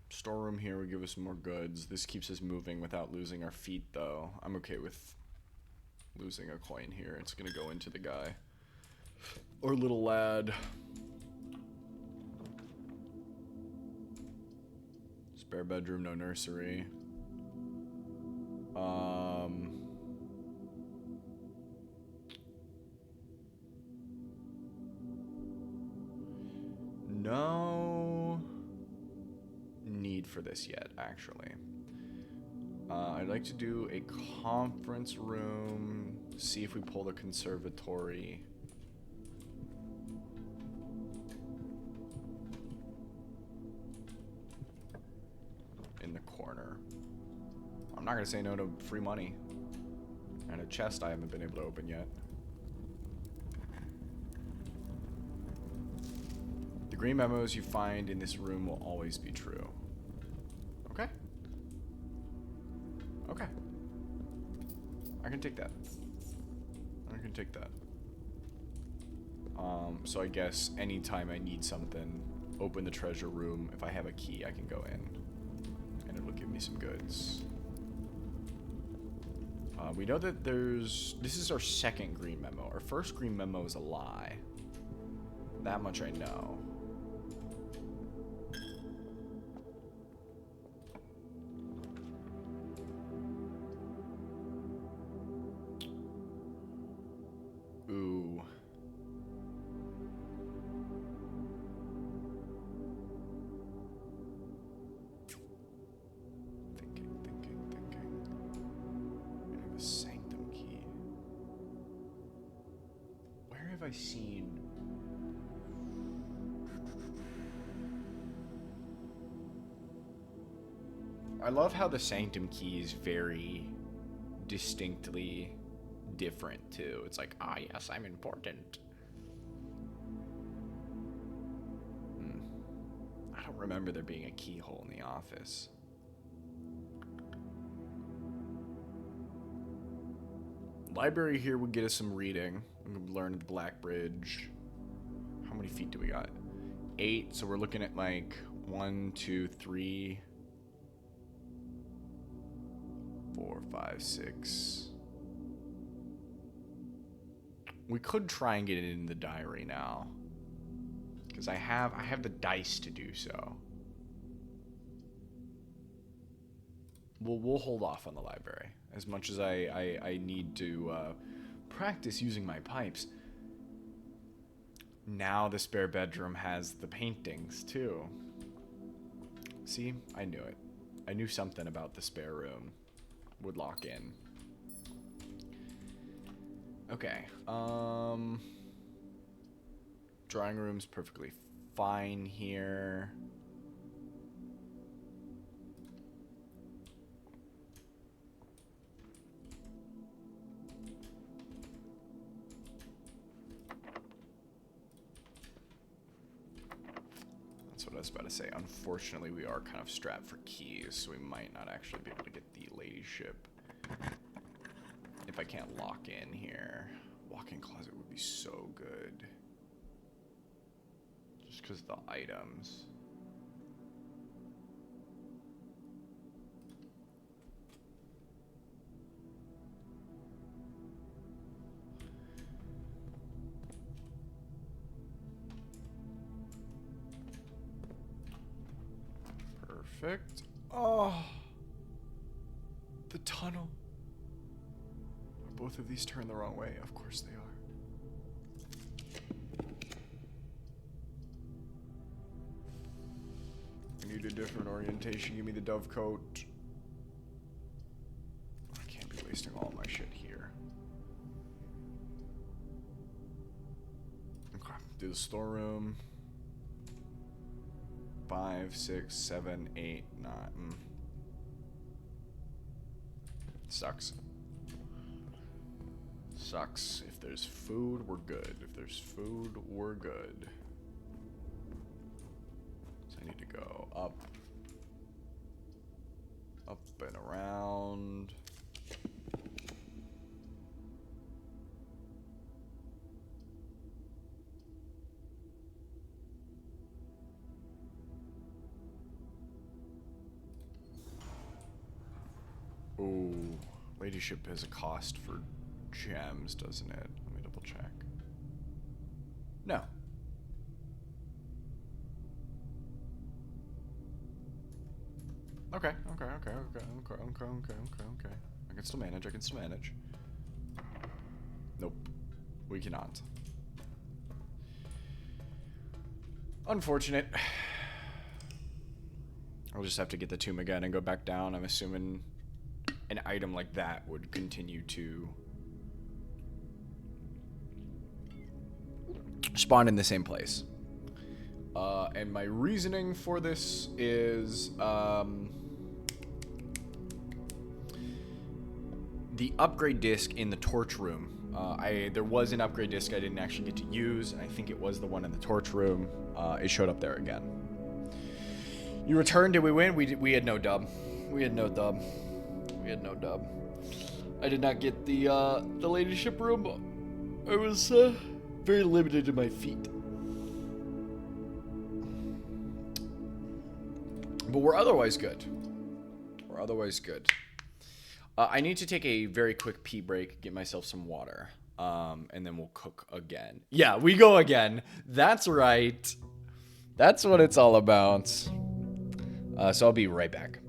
Speaker 1: Storeroom here would give us more goods. This keeps us moving without losing our feet, though. I'm okay with losing a coin here. It's gonna go into the guy. Or little lad. Spare bedroom, no nursery. No need for this yet, actually. I'd like to do a conference room, see if we pull the conservatory. In the corner. I'm not gonna say no to free money. And a chest I haven't been able to open yet. The green memos you find in this room will always be true. Okay. Okay. I can take that. So I guess anytime I need something, open the treasure room. If I have a key, I can go in. And it'll give me some goods. We know that this is our second green memo. Our first green memo is a lie. That much I know. Ooh. Thinking. I have a sanctum key. Where have I seen... I love how the sanctum key is very distinctly different too. It's like, ah, yes, I'm important. I don't remember there being a keyhole in the office. Library here would get us some reading. We could learn Black Bridge. How many feet do we got? 8, so we're looking at like 1, 2, 3, 4, 5, 6. We could try and get it in the diary now. Because I have the dice to do so. We'll hold off on the library. As much as I need to practice using my pipes. Now the spare bedroom has the paintings, too. See? I knew it. I knew something about the spare room would lock in. Okay. Drawing room's perfectly fine here. That's what I was about to say. Unfortunately, we are kind of strapped for keys, so we might not actually be able to get the ladyship if I can't lock in here. Walk-in closet would be so good. Just because of the items. Perfect. Oh, the tunnel. Both of these turn the wrong way. Of course they are. I need a different orientation. Give me the dove coat. I can't be wasting all my shit here. Okay. Do the storeroom. 5, 6, 7, 8, 9. Sucks. Sucks. If there's food, we're good. If there's food, we're good. So I need to go up. Up and around. Ooh, ladyship has a cost for gems, doesn't it? Let me double check. No. Okay. I can still manage. Nope. We cannot. Unfortunate. I'll just have to get the tomb again and go back down. I'm assuming an item like that would continue to spawn in the same place. And my reasoning for this is the upgrade disc in the torch room. There was an upgrade disc I didn't actually get to use. I think it was the one in the torch room. It showed up there again. You returned. Did we win? We had no dub. We had no dub. I did not get the ladyship room. I was very limited in my feet. But we're otherwise good. I need to take a very quick pee break, get myself some water, and then we'll cook again. Yeah, we go again. That's right. That's what it's all about. So I'll be right back.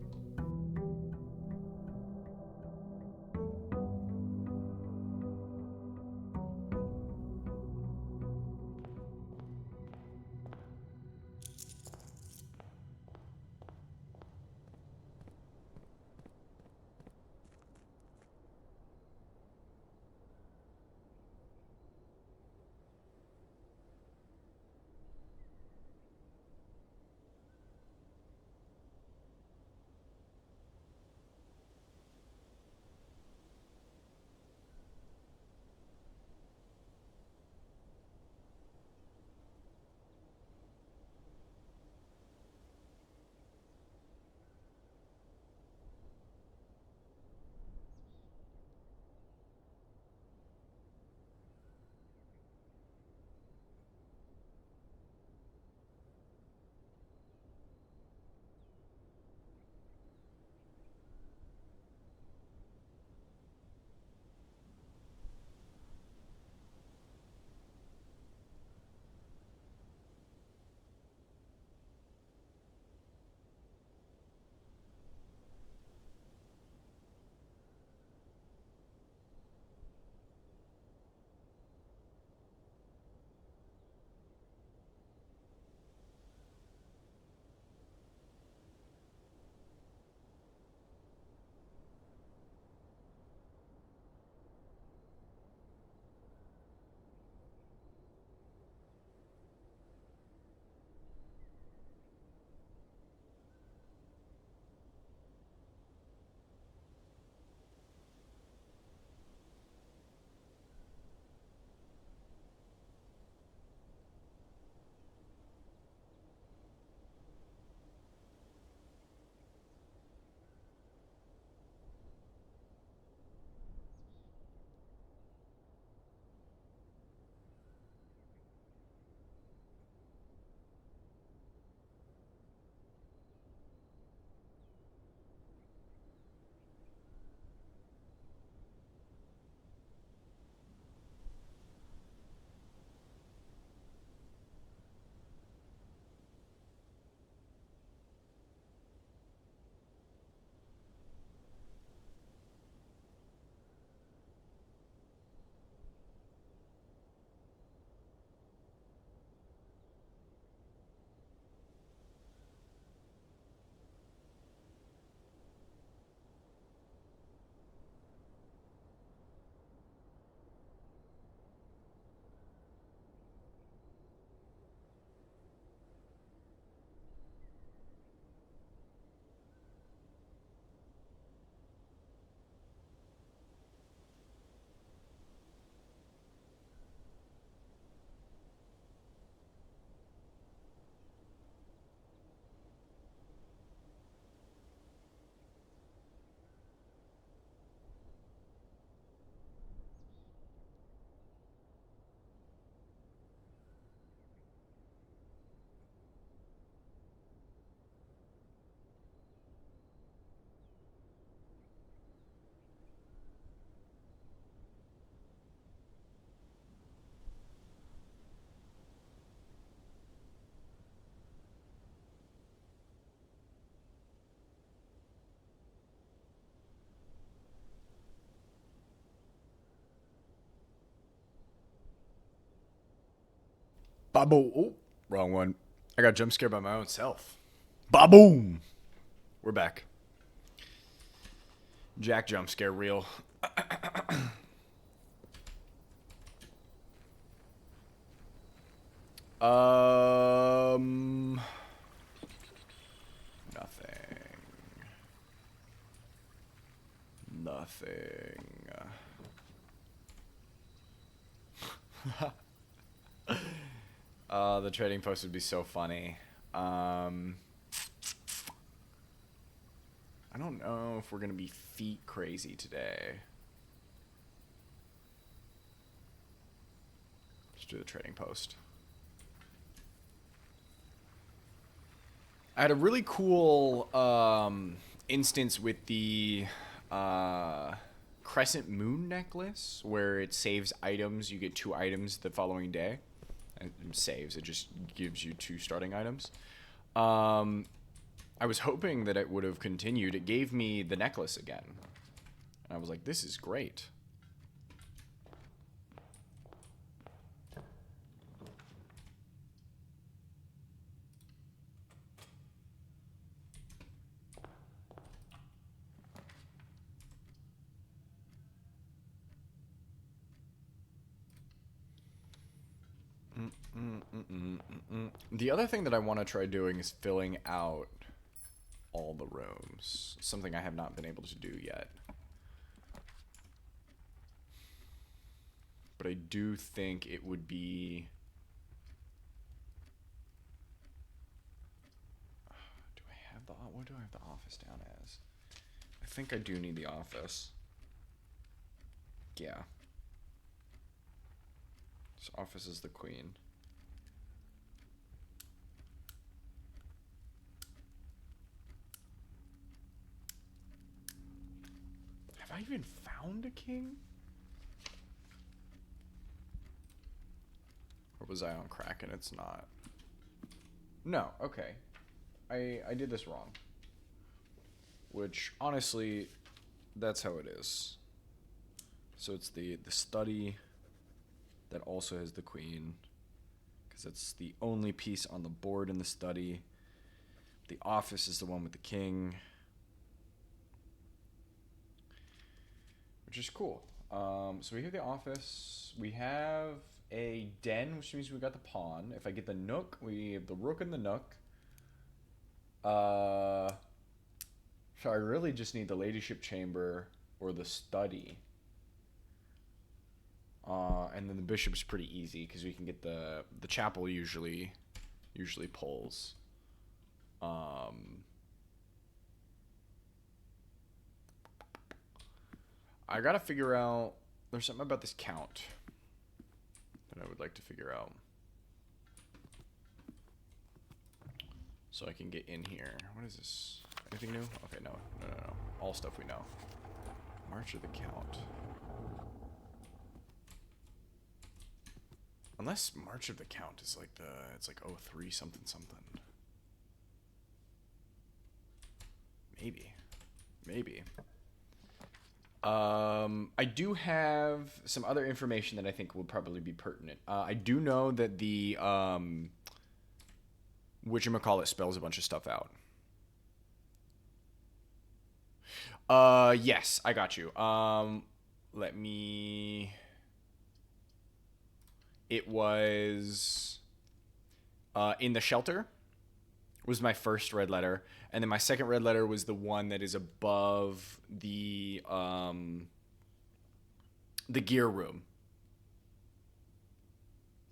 Speaker 1: Baboom. Oh, wrong one. I got jump scared by my own self. Baboom. We're back. Jack jump scare real. Nothing. The trading post would be so funny. I don't know if we're gonna be feet crazy today. Let's do the trading post. I had a really cool instance with the Crescent Moon necklace where it saves items. You get 2 items the following day. It saves. It just gives you 2 starting items. I was hoping that it would have continued. It gave me the necklace again. And I was like, this is great. The other thing that I want to try doing is filling out all the rooms. Something I have not been able to do yet. But I do think it would be... What do I have the office down as? I think I do need the office. Yeah. This office is the queen. Have I even found a king? Or was I on crack and it's not? No, okay. I did this wrong. Which, honestly, that's how it is. So it's the study that also has the queen. Because it's the only piece on the board in the study. The office is the one with the king. Which is cool. So we have the office. We have a den, which means we got the pawn. If I get the nook, we have the rook and the nook. So I really just need the ladyship chamber or the study. And then the bishop's pretty easy because we can get the chapel usually pulls. I gotta figure out. There's something about this count that I would like to figure out. So I can get in here. What is this? Anything new? Okay, no. All stuff we know. March of the Count. Unless March of the Count is like it's like 03 something. Maybe. I do have some other information that I think will probably be pertinent. I do know that the whatchamacallit spells a bunch of stuff out. Yes, I got you. Let me... It was... in the shelter was my first red letter. And then my second red letter was the one that is above the gear room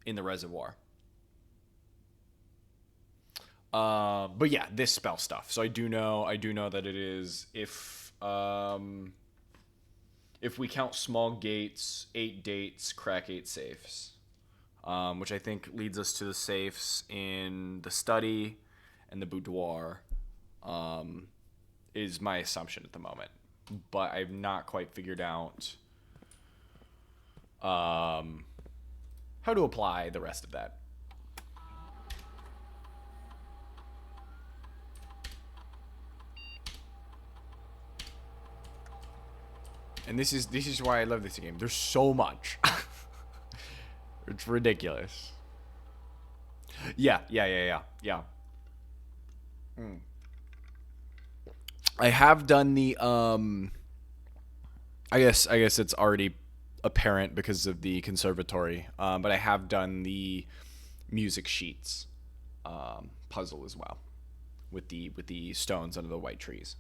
Speaker 1: in the reservoir. But yeah, this spell stuff. So I do know that it is if we count small gates, 8 dates, crack 8 safes. Which I think leads us to the safes in the study and the boudoir. Is my assumption at the moment. But I've not quite figured out how to apply the rest of that. And this is why I love this game. There's so much. It's ridiculous. Yeah. I have done the I guess it's already apparent because of the conservatory. But I have done the music sheets puzzle as well with the stones under the white trees.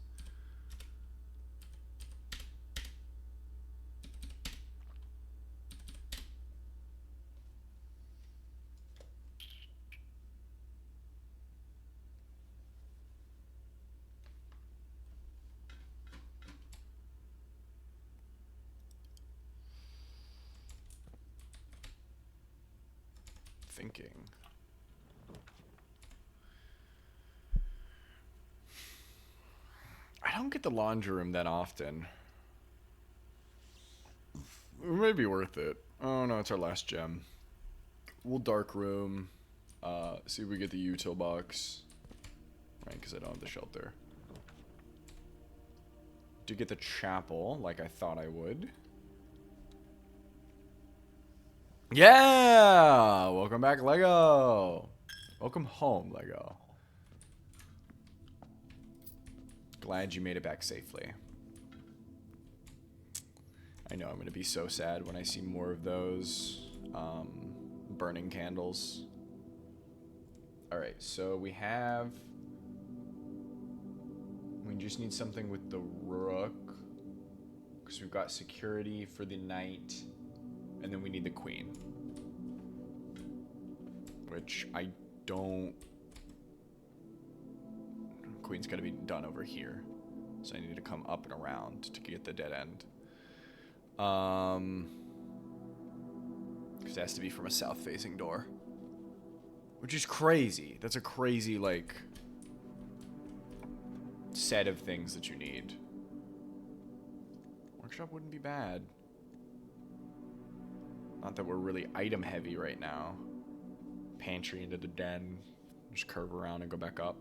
Speaker 1: Thinking. I don't get the laundry room that often. It may be worth it. Oh no, it's our last gem. We'll dark room. See if we get the util box. Right, because I don't have the shelter. Do get the chapel, like I thought I would. Yeah! Welcome back, Lego! Welcome home, Lego. Glad you made it back safely. I know I'm going to be so sad when I see more of those burning candles. Alright, so we just need something with the rook. Because we've got security for the knight. And then we need the queen. Which I don't... Queen's got to be done over here. So I need to come up and around to get the dead end. Because it has to be from a south-facing door. Which is crazy. That's a crazy, like... set of things that you need. Workshop wouldn't be bad. Not that we're really item heavy right now. Pantry into the den. Just curve around and go back up.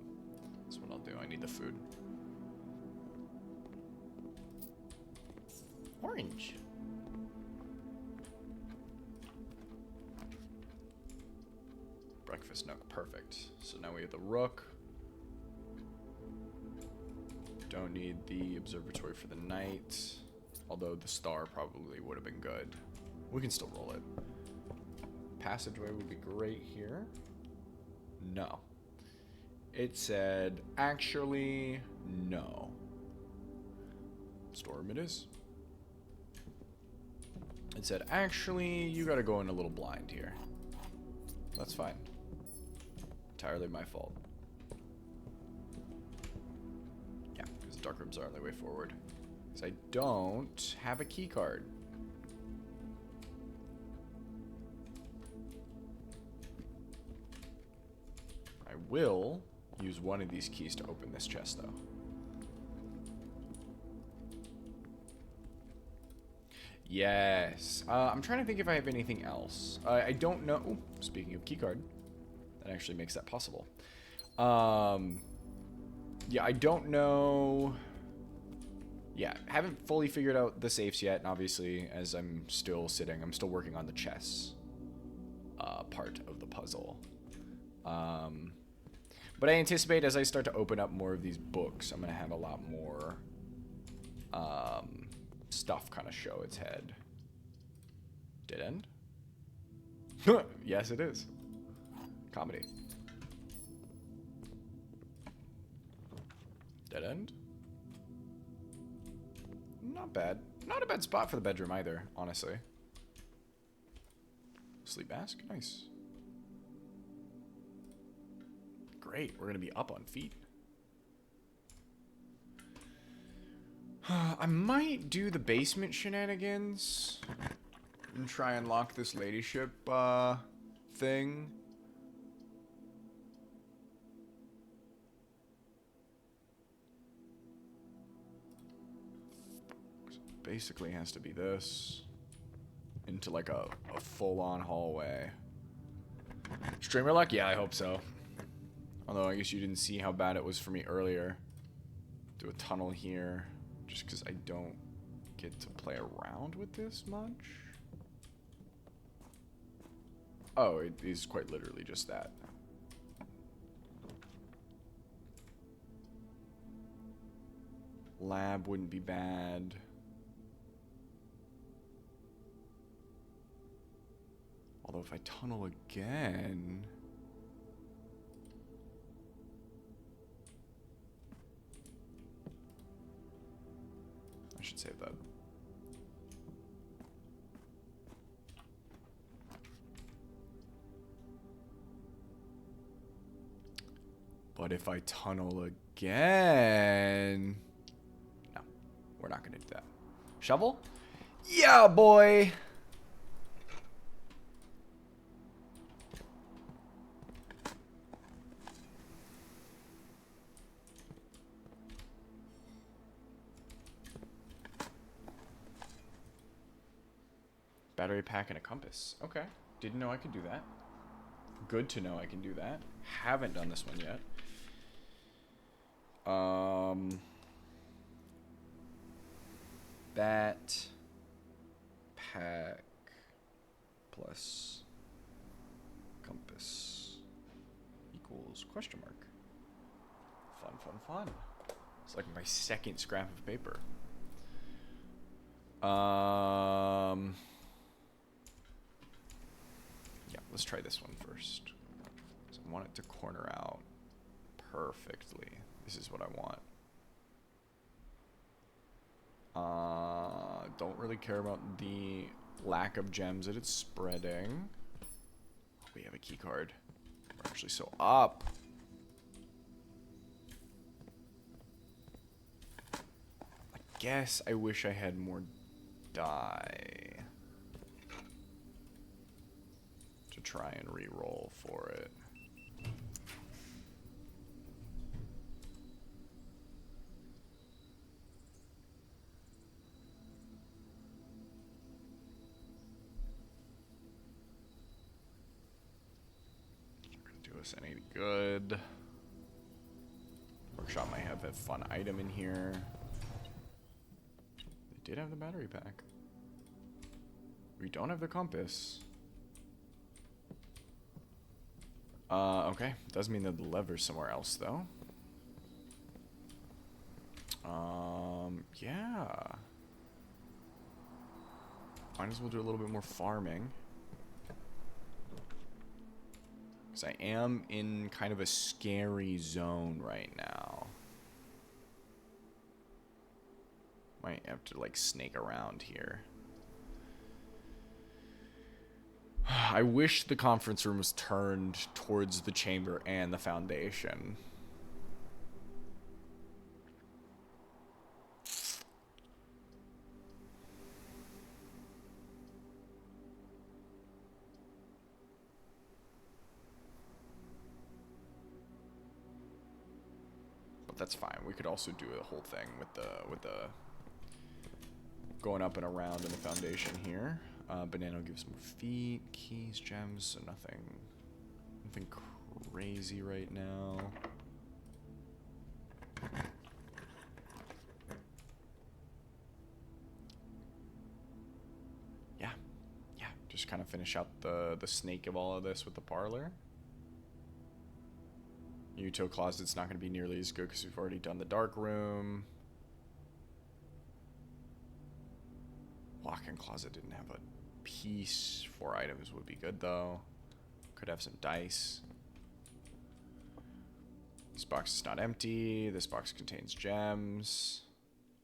Speaker 1: That's what I'll do. I need the food. Orange. Breakfast nook. Perfect. So now we have the rook. Don't need the observatory for the night. Although the star probably would have been good. We can still roll it. Passageway would be great here. No. It said, actually, no. Storeroom it is. It said, actually, you gotta go in a little blind here. That's fine. Entirely my fault. Yeah, because the dark rooms are on their way forward. Because I don't have a key card. I will use one of these keys to open this chest, though. Yes. I'm trying to think if I have anything else. I don't know. Ooh, speaking of keycard, that actually makes that possible. Yeah, I don't know. Yeah, haven't fully figured out the safes yet, and obviously, as I'm still working on the chess part of the puzzle. But I anticipate as I start to open up more of these books, I'm going to have a lot more stuff kind of show its head. Dead end? Yes, it is. Comedy. Dead end? Not bad. Not a bad spot for the bedroom either, honestly. Sleep mask? Nice. Great, we're gonna be up on feet. I might do the basement shenanigans and try and lock this ladyship thing. Basically has to be this into like a full-on hallway. Streamer luck? Yeah, I hope so. Although I guess you didn't see how bad it was for me earlier. Do a tunnel here. Just because I don't get to play around with this much. Oh, it is quite literally just that. Lab wouldn't be bad. Although if I tunnel again... I should save that. But if I tunnel again... No, we're not going to do that. Shovel? Yeah, boy! Battery pack and a compass. Okay. Didn't know I could do that. Good to know I can do that. Haven't done this one yet. Bat pack plus compass equals question mark. Fun, fun, fun. It's like my second scrap of paper. Yeah, let's try this one first. So I want it to corner out perfectly. This is what I want. Don't really care about the lack of gems that it's spreading. Oh, we have a key card. We're actually so up. I guess I wish I had more dye to try and re-roll for it. Any good. Workshop might have a fun item in here. They did have the battery pack. We don't have the compass. Okay. Does mean that the lever's somewhere else, though. Yeah. Might as well do a little bit more farming. Because I am in kind of a scary zone right now. Might have to, like, snake around here. I wish the conference room was turned towards the chamber and the foundation. That's fine. We could also do a whole thing with the going up and around in the foundation here. Banana gives more feet, keys, gems, so nothing crazy right now. Yeah, just kind of finish out the snake of all of this with the parlor. Util closet's not going to be nearly as good because we've already done the dark room. Walk-in closet didn't have a piece. 4 items would be good though. Could have some dice. This box is not empty. This box contains gems.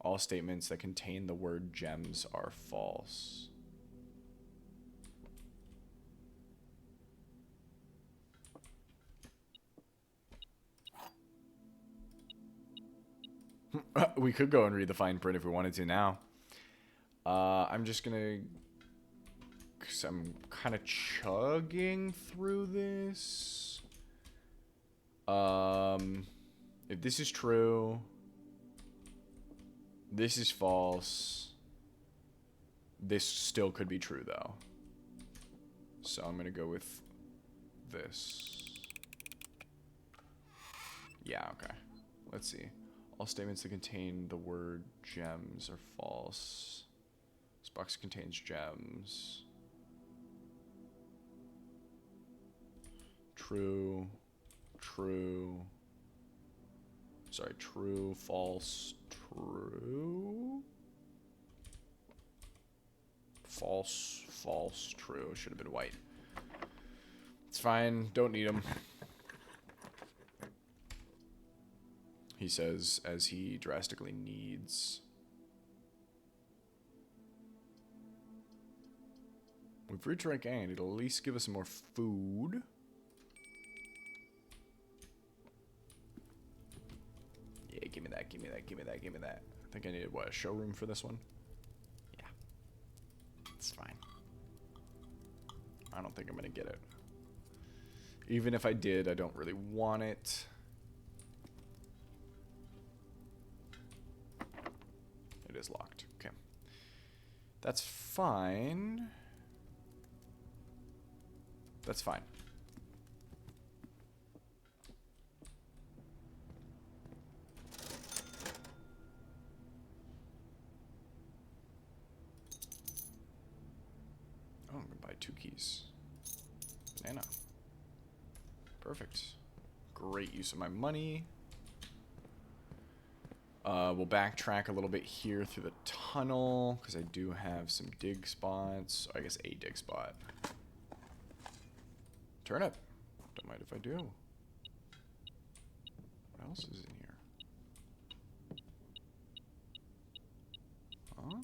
Speaker 1: All statements that contain the word gems are false. We could go and read the fine print if we wanted to now. I'm just gonna... Cause I'm kind of chugging through this. If this is true... This is false. This still could be true, though. So I'm gonna go with this. Yeah, okay. Let's see. All statements that contain the word gems are false. This box contains gems. True. True. sorry, true, false, true. False, false, true. Should have been white. It's fine. Don't need them. He says as he drastically needs. We've reached rank A, and it'll at least give us some more food. Yeah, give me that, give me that, give me that, give me that. I think I needed, what, a showroom for this one? Yeah. It's fine. I don't think I'm going to get it. Even if I did, I don't really want it. It is locked. Okay. That's fine. That's fine. Oh, I'm gonna buy 2 keys. Banana. Perfect. Great use of my money. We'll backtrack a little bit here through the tunnel, because I do have some dig spots. I guess a dig spot. Turnip. Don't mind if I do. What else is in here? Huh?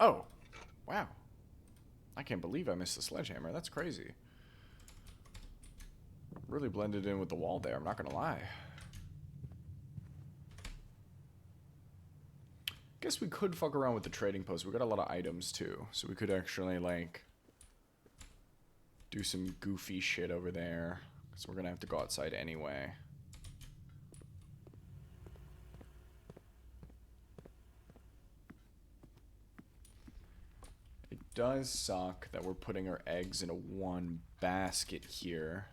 Speaker 1: Oh. Wow. I can't believe I missed the sledgehammer. That's crazy. Really blended in with the wall there, I'm not gonna lie. Guess we could fuck around with the trading post. We got a lot of items too, so we could actually like do some goofy shit over there, because we're gonna have to go outside anyway. It does suck that we're putting our eggs into one basket here.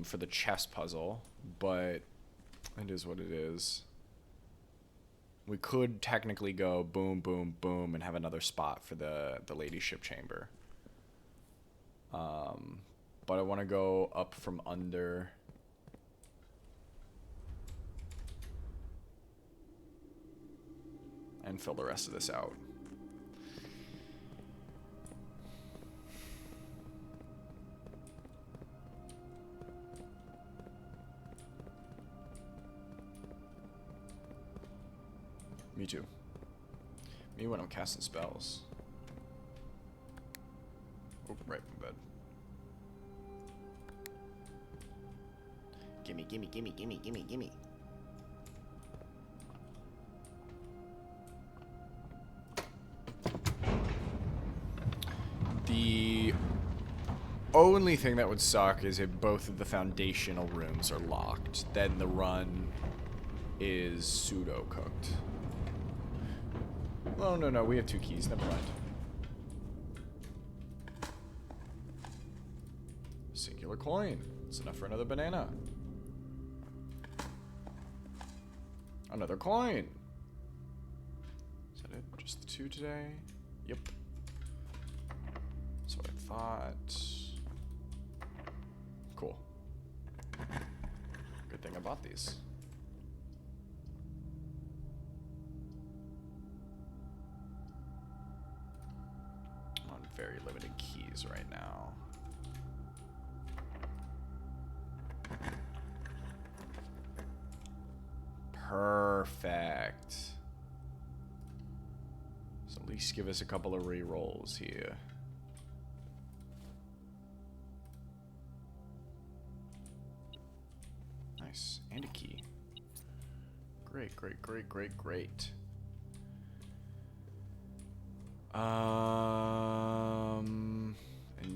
Speaker 1: For the chess puzzle, but it is what it is. We could technically go boom, boom, boom, and have another spot for the ladyship chamber. But I want to go up from under. And fill the rest of this out. Me too. Me when I'm casting spells. Oh, right in bed. Gimme, gimme, gimme, gimme, gimme, gimme. The only thing that would suck is if both of the foundational rooms are locked. Then the run is pseudo-cooked. Oh, no, no, we have 2 keys. Never mind. Singular coin. It's enough for another banana. Another coin. Is that it? Just the 2 today? Yep. That's what I thought. Cool. Good thing I bought these. I'm on very limited keys right now. Perfect. So at least give us a couple of re-rolls here. Nice. And a key. Great, great, great, great, great. And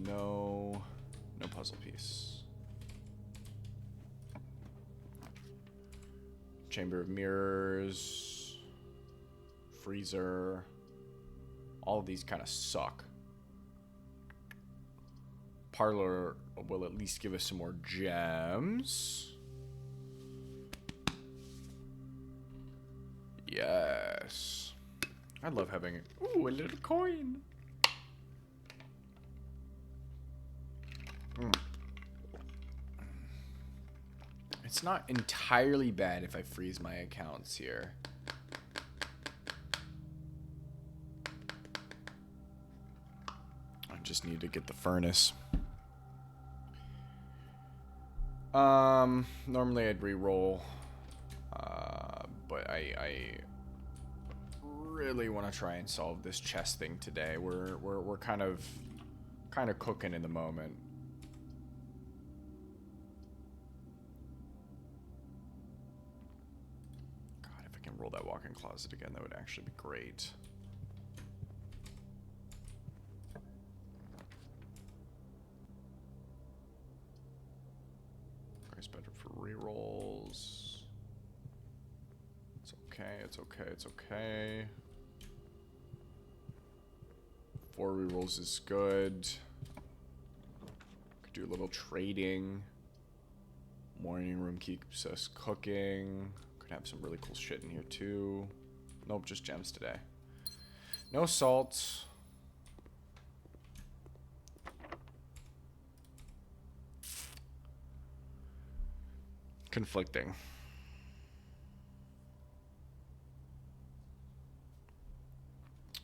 Speaker 1: no puzzle piece. Chamber of Mirrors, Freezer, all of these kind of suck. Parlor will at least give us some more gems. Yes. Yes. I love having it. Ooh, a little coin. It's not entirely bad if I freeze my accounts here. I just need to get the furnace. Normally I'd re-roll. But I really want to try and solve this chest thing today. We're kind of cooking in the moment. God, if I can roll that walk-in closet again, that would actually be great. Price better for re-rolls. It's okay, it's okay, it's okay. 4 rerolls is good. Could do a little trading. Morning room keeps us cooking. Could have some really cool shit in here too. Nope, just gems today. No salt. Conflicting.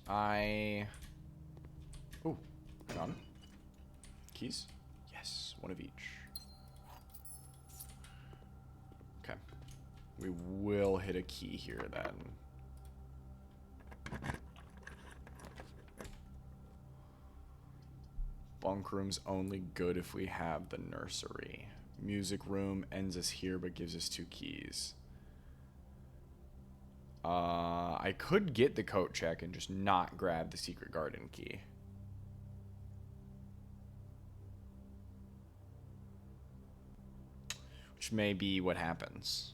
Speaker 1: Oh, hang on. Keys? Yes, one of each. Okay. We will hit a key here then. Bunk room's only good if we have the nursery. Music room ends us here but gives us 2 keys. I could get the coat check and just not grab the secret garden key. Which may be what happens.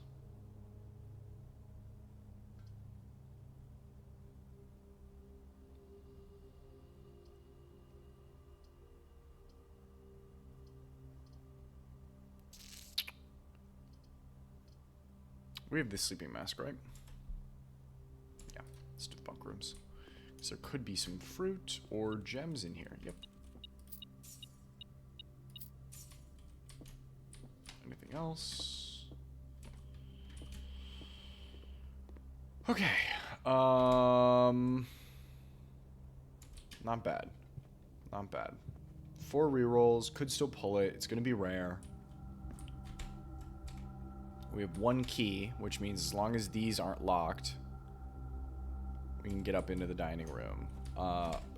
Speaker 1: We have this sleeping mask, right? Yeah, let's do the bunk rooms. So there could be some fruit or gems in here. Yep. Anything else? Okay. Not bad. Not bad. 4 rerolls. Could still pull it. It's going to be rare. We have 1 key, which means as long as these aren't locked, we can get up into the dining room.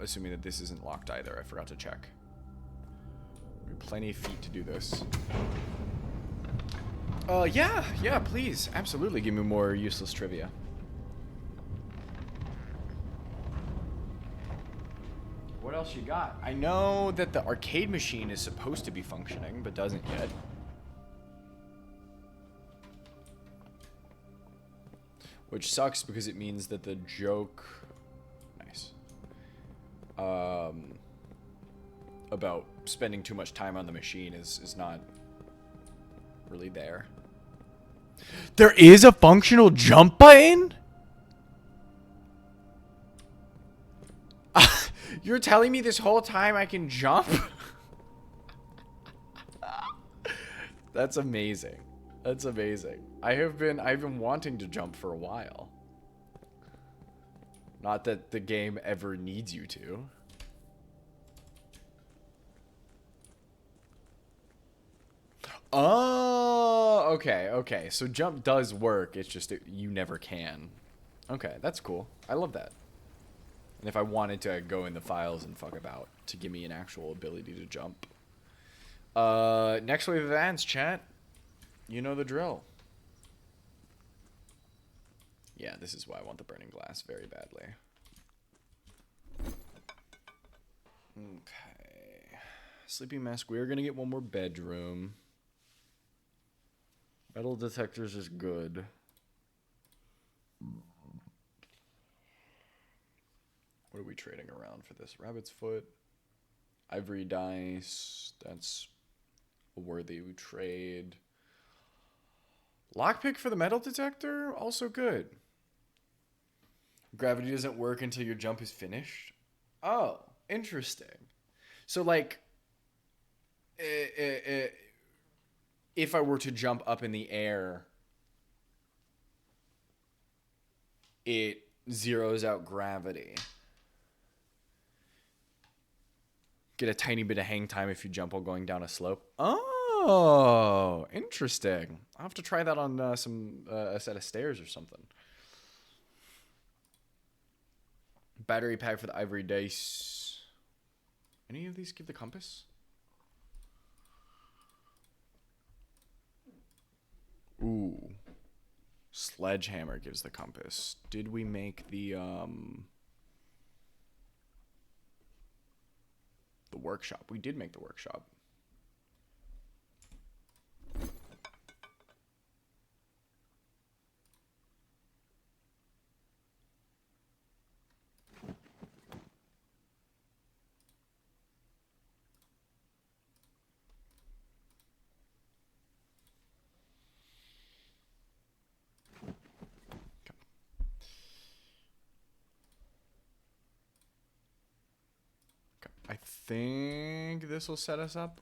Speaker 1: Assuming that this isn't locked either. I forgot to check. We have plenty of feet to do this. Yeah, please. Absolutely give me more useless trivia. What else you got? I know that the arcade machine is supposed to be functioning, but doesn't yet. Which sucks because it means that the joke... Nice. About spending too much time on the machine is not really there. There is a functional jump button? You're telling me this whole time I can jump? That's amazing. That's amazing. I've been wanting to jump for a while. Not that the game ever needs you to. Oh, okay. So jump does work. It's just you never can. Okay, that's cool. I love that. And if I wanted to, I'd go in the files and fuck about to give me an actual ability to jump. Next wave of ads, chat. You know the drill. Yeah, this is why I want the burning glass very badly. Okay. Sleeping mask. We are going to get one more bedroom. Metal detectors is good. What are we trading around for this? Rabbit's foot. Ivory dice. That's a worthy trade. Lockpick for the metal detector? Also good. Gravity doesn't work until your jump is finished? Oh, interesting. So, like, if I were to jump up in the air, it zeroes out gravity. Get a tiny bit of hang time if you jump while going down a slope. Oh, interesting. I'll have to try that on a set of stairs or something. Battery pack for the ivory dice. Any of these give the compass? Ooh. Sledgehammer gives the compass. Did we make the workshop? We did make the workshop. I think this will set us up.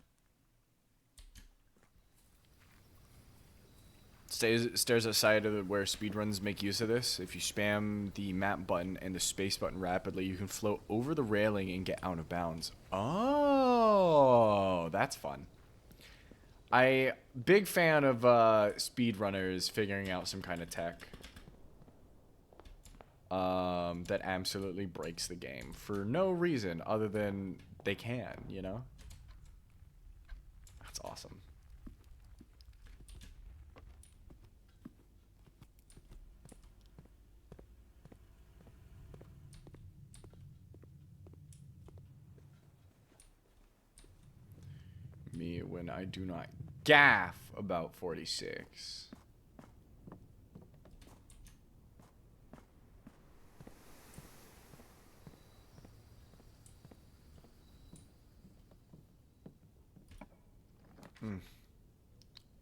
Speaker 1: Stairs outside of where speedruns make use of this. If you spam the map button and the space button rapidly, you can float over the railing and get out of bounds. Oh, that's fun. Big fan of speedrunners figuring out some kind of tech that absolutely breaks the game for no reason other than they can, you know? That's awesome. Me when I do not gaff about 46.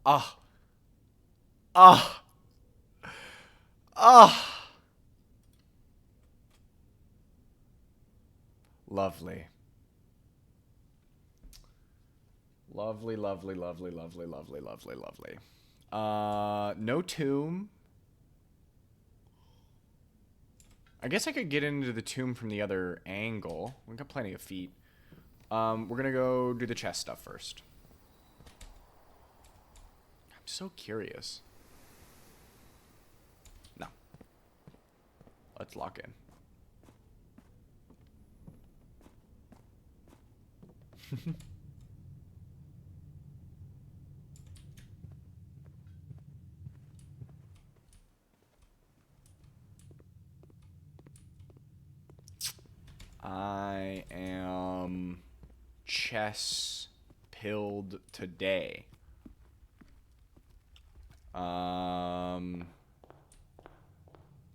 Speaker 1: Ah. Ah. Ah. Lovely. Lovely, lovely, lovely, lovely, lovely, lovely, lovely. No tomb. I guess I could get into the tomb from the other angle. We've got plenty of feet. We're gonna go do the chest stuff first. I'm so curious. No. Let's lock in. I am chess pilled today.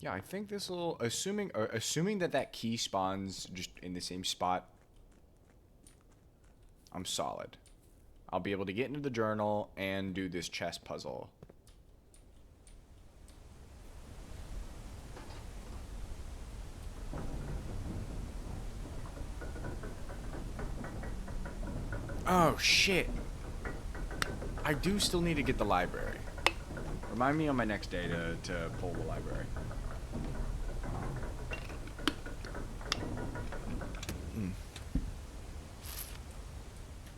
Speaker 1: Yeah, I think this will, assuming that key spawns just in the same spot, I'm solid. I'll be able to get into the journal and do this chess puzzle. Oh, shit. I do still need to get the library. Remind me on my next day to pull the library.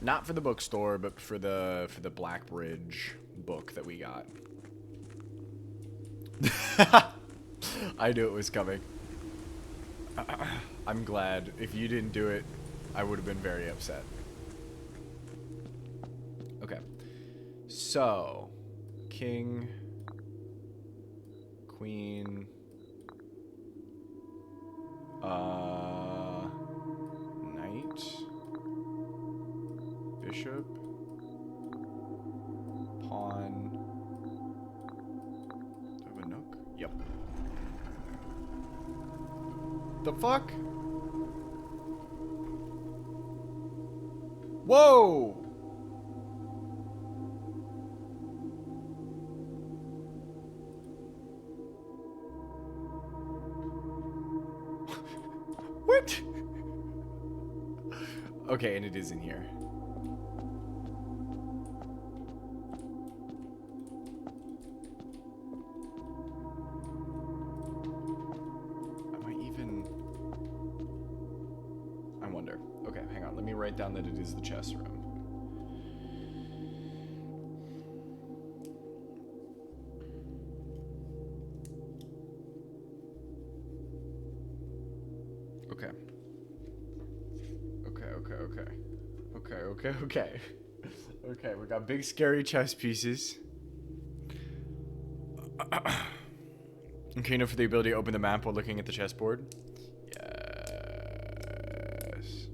Speaker 1: Not for the bookstore, but for the Blackbridge book that we got. I knew it was coming. I'm glad. If you didn't do it, I would have been very upset. Okay. So, king, queen, knight, bishop, pawn. Do I have a nook? Yep. The fuck? Whoa! What? Okay, and it is in here. Am I even... I wonder. Okay, hang on. Let me write down that it is the chess room. Okay. Okay. Okay, we got big scary chess pieces. Okay, enough for the ability to open the map while looking at the chessboard. Yes.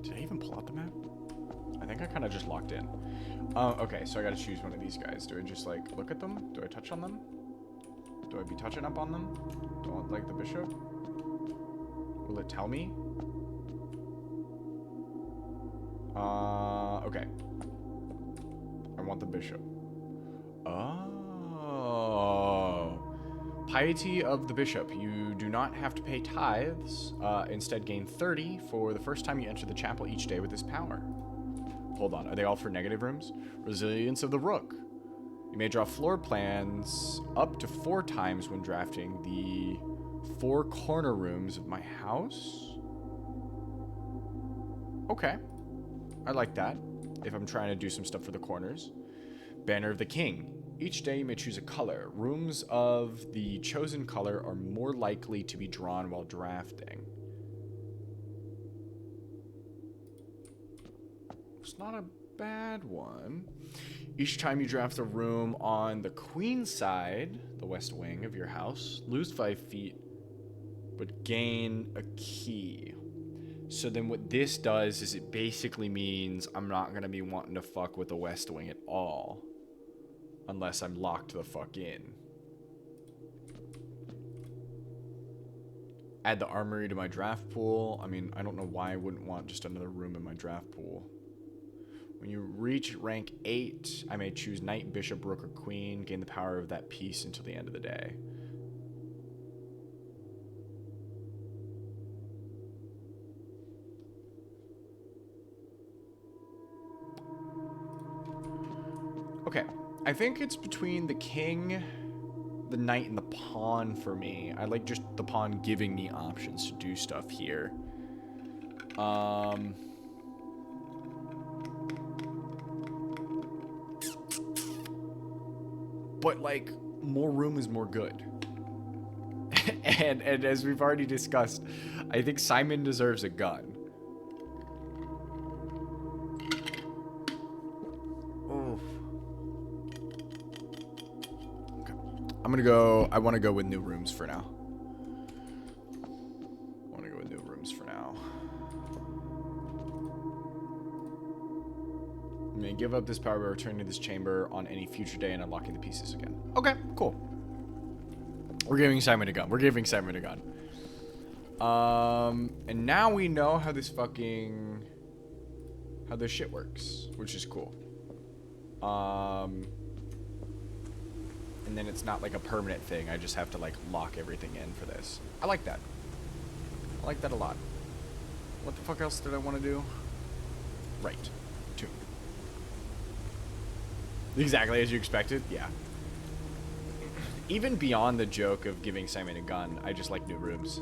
Speaker 1: Did I even pull out the map? I think I kind of just locked in. Okay, so I gotta choose one of these guys. Do I just, like, look at them? Do I touch on them? Do I be touching up on them? Do I want, like, the bishop? Will it tell me? Okay. I want the bishop. Oh. Piety of the bishop. You do not have to pay tithes. Instead, gain 30 for the first time you enter the chapel each day with this power. Hold on. Are they all for negative rooms? Resilience of the rook. You may draw floor plans up to 4 times when drafting the 4 corner rooms of my house. Okay. I like that. If I'm trying to do some stuff for the corners. Banner of the King. Each day you may choose a color. Rooms of the chosen color are more likely to be drawn while drafting. It's not a bad one. Each time you draft a room on the queen side, the west wing of your house, lose 5 feet, but gain a key. So then what this does is it basically means I'm not going to be wanting to fuck with the west wing at all. Unless I'm locked the fuck in. Add the armory to my draft pool. I mean, I don't know why I wouldn't want just another room in my draft pool. When you reach rank 8, I may choose knight, bishop, rook, or queen. Gain the power of that piece until the end of the day. Okay. I think it's between the king, the knight, and the pawn for me. I like just the pawn giving me options to do stuff here. But, like, more room is more good. and as we've already discussed, I think Simon deserves a gun. Oof. Okay. I want to go with new rooms for now. You may give up this power by returning to this chamber on any future day and unlocking the pieces again. Okay, cool. We're giving Simon a gun. And now we know how this shit works, which is cool. And then it's not like a permanent thing. I just have to, like, lock everything in for this. I like that. I like that a lot. What the fuck else did I want to do? Right. Tomb. Exactly as you expected? Yeah. Even beyond the joke of giving Simon a gun, I just like new rooms.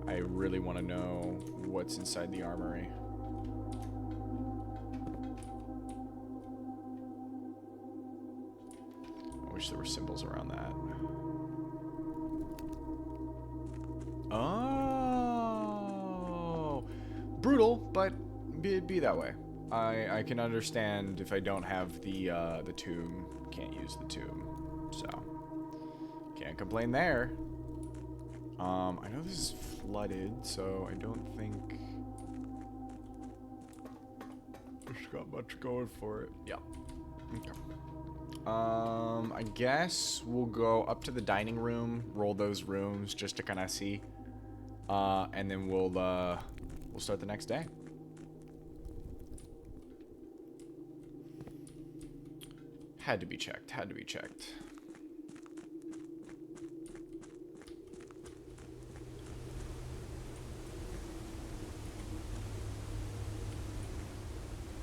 Speaker 1: I really want to know what's inside the armory. I wish there were symbols around that. Oh! Brutal, but be that way. I can understand if I don't have the tomb, can't use the tomb, so can't complain there. I know this is flooded, so I don't think it's got much going for it. Yeah. Okay. I guess we'll go up to the dining room, roll those rooms just to kind of see, and then we'll start the next day. Had to be checked. Had to be checked.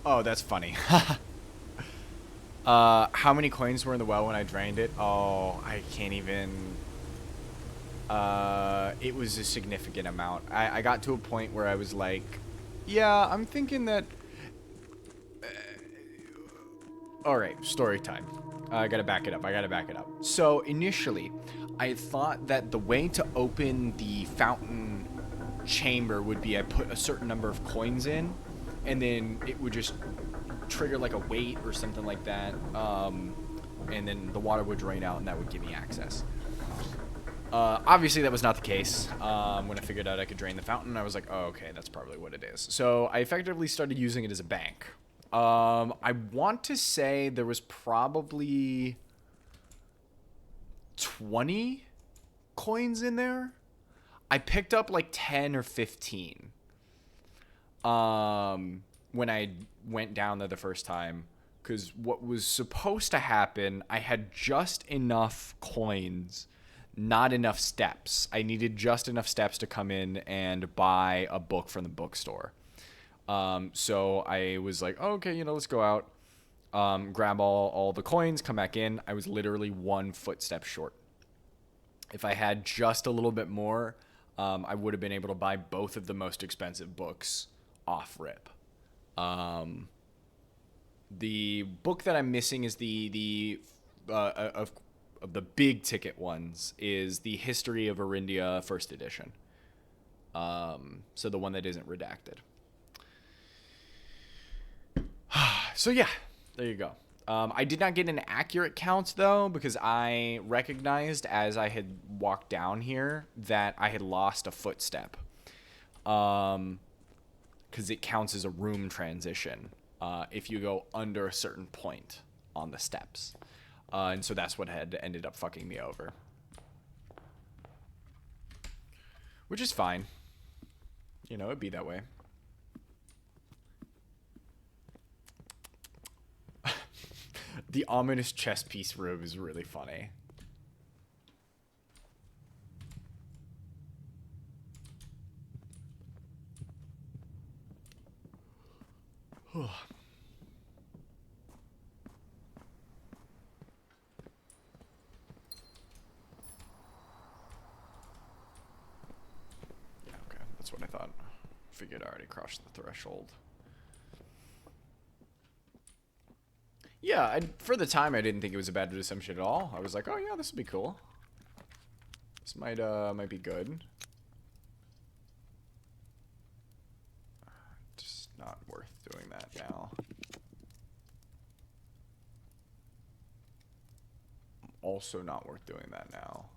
Speaker 1: Oh, that's funny. How many coins were in the well when I drained it? Oh, I can't even... It was a significant amount. I got to a point where I was like, yeah, I'm thinking that... Alright, story time. I gotta back it up. So, initially, I thought that the way to open the fountain chamber would be I put a certain number of coins in, and then it would just trigger like a weight or something like that, and then the water would drain out and that would give me access. Obviously that was not the case. When I figured out I could drain the fountain, I was like, oh, okay, that's probably what it is. So I effectively started using it as a bank. I want to say there was probably 20 coins in there. I picked up like 10 or 15 when I went down there the first time, because what was supposed to happen, I had just enough coins, not enough steps. I needed just enough steps to come in and buy a book from the bookstore. So I was like, oh, okay, let's go out, grab all the coins, come back in. I was literally 1 footstep short. If I had just a little bit more, I would have been able to buy both of the most expensive books off rip. The book that I'm missing is of the big ticket ones is the History of Arindia First Edition. So the one that isn't redacted. So yeah, there you go. I did not get an accurate count though, because I recognized as I had walked down here that I had lost a footstep. Because it counts as a room transition if you go under a certain point on the steps. And so that's what had ended up fucking me over. Which is fine. It'd be that way. The ominous chess piece room is really funny. Yeah, okay, that's what I thought. Figured I already crossed the threshold. Yeah, for the time, I didn't think it was a bad assumption at all. I was like, oh yeah, this would be cool. This might be good. Just not worth doing that now. Also not worth doing that now.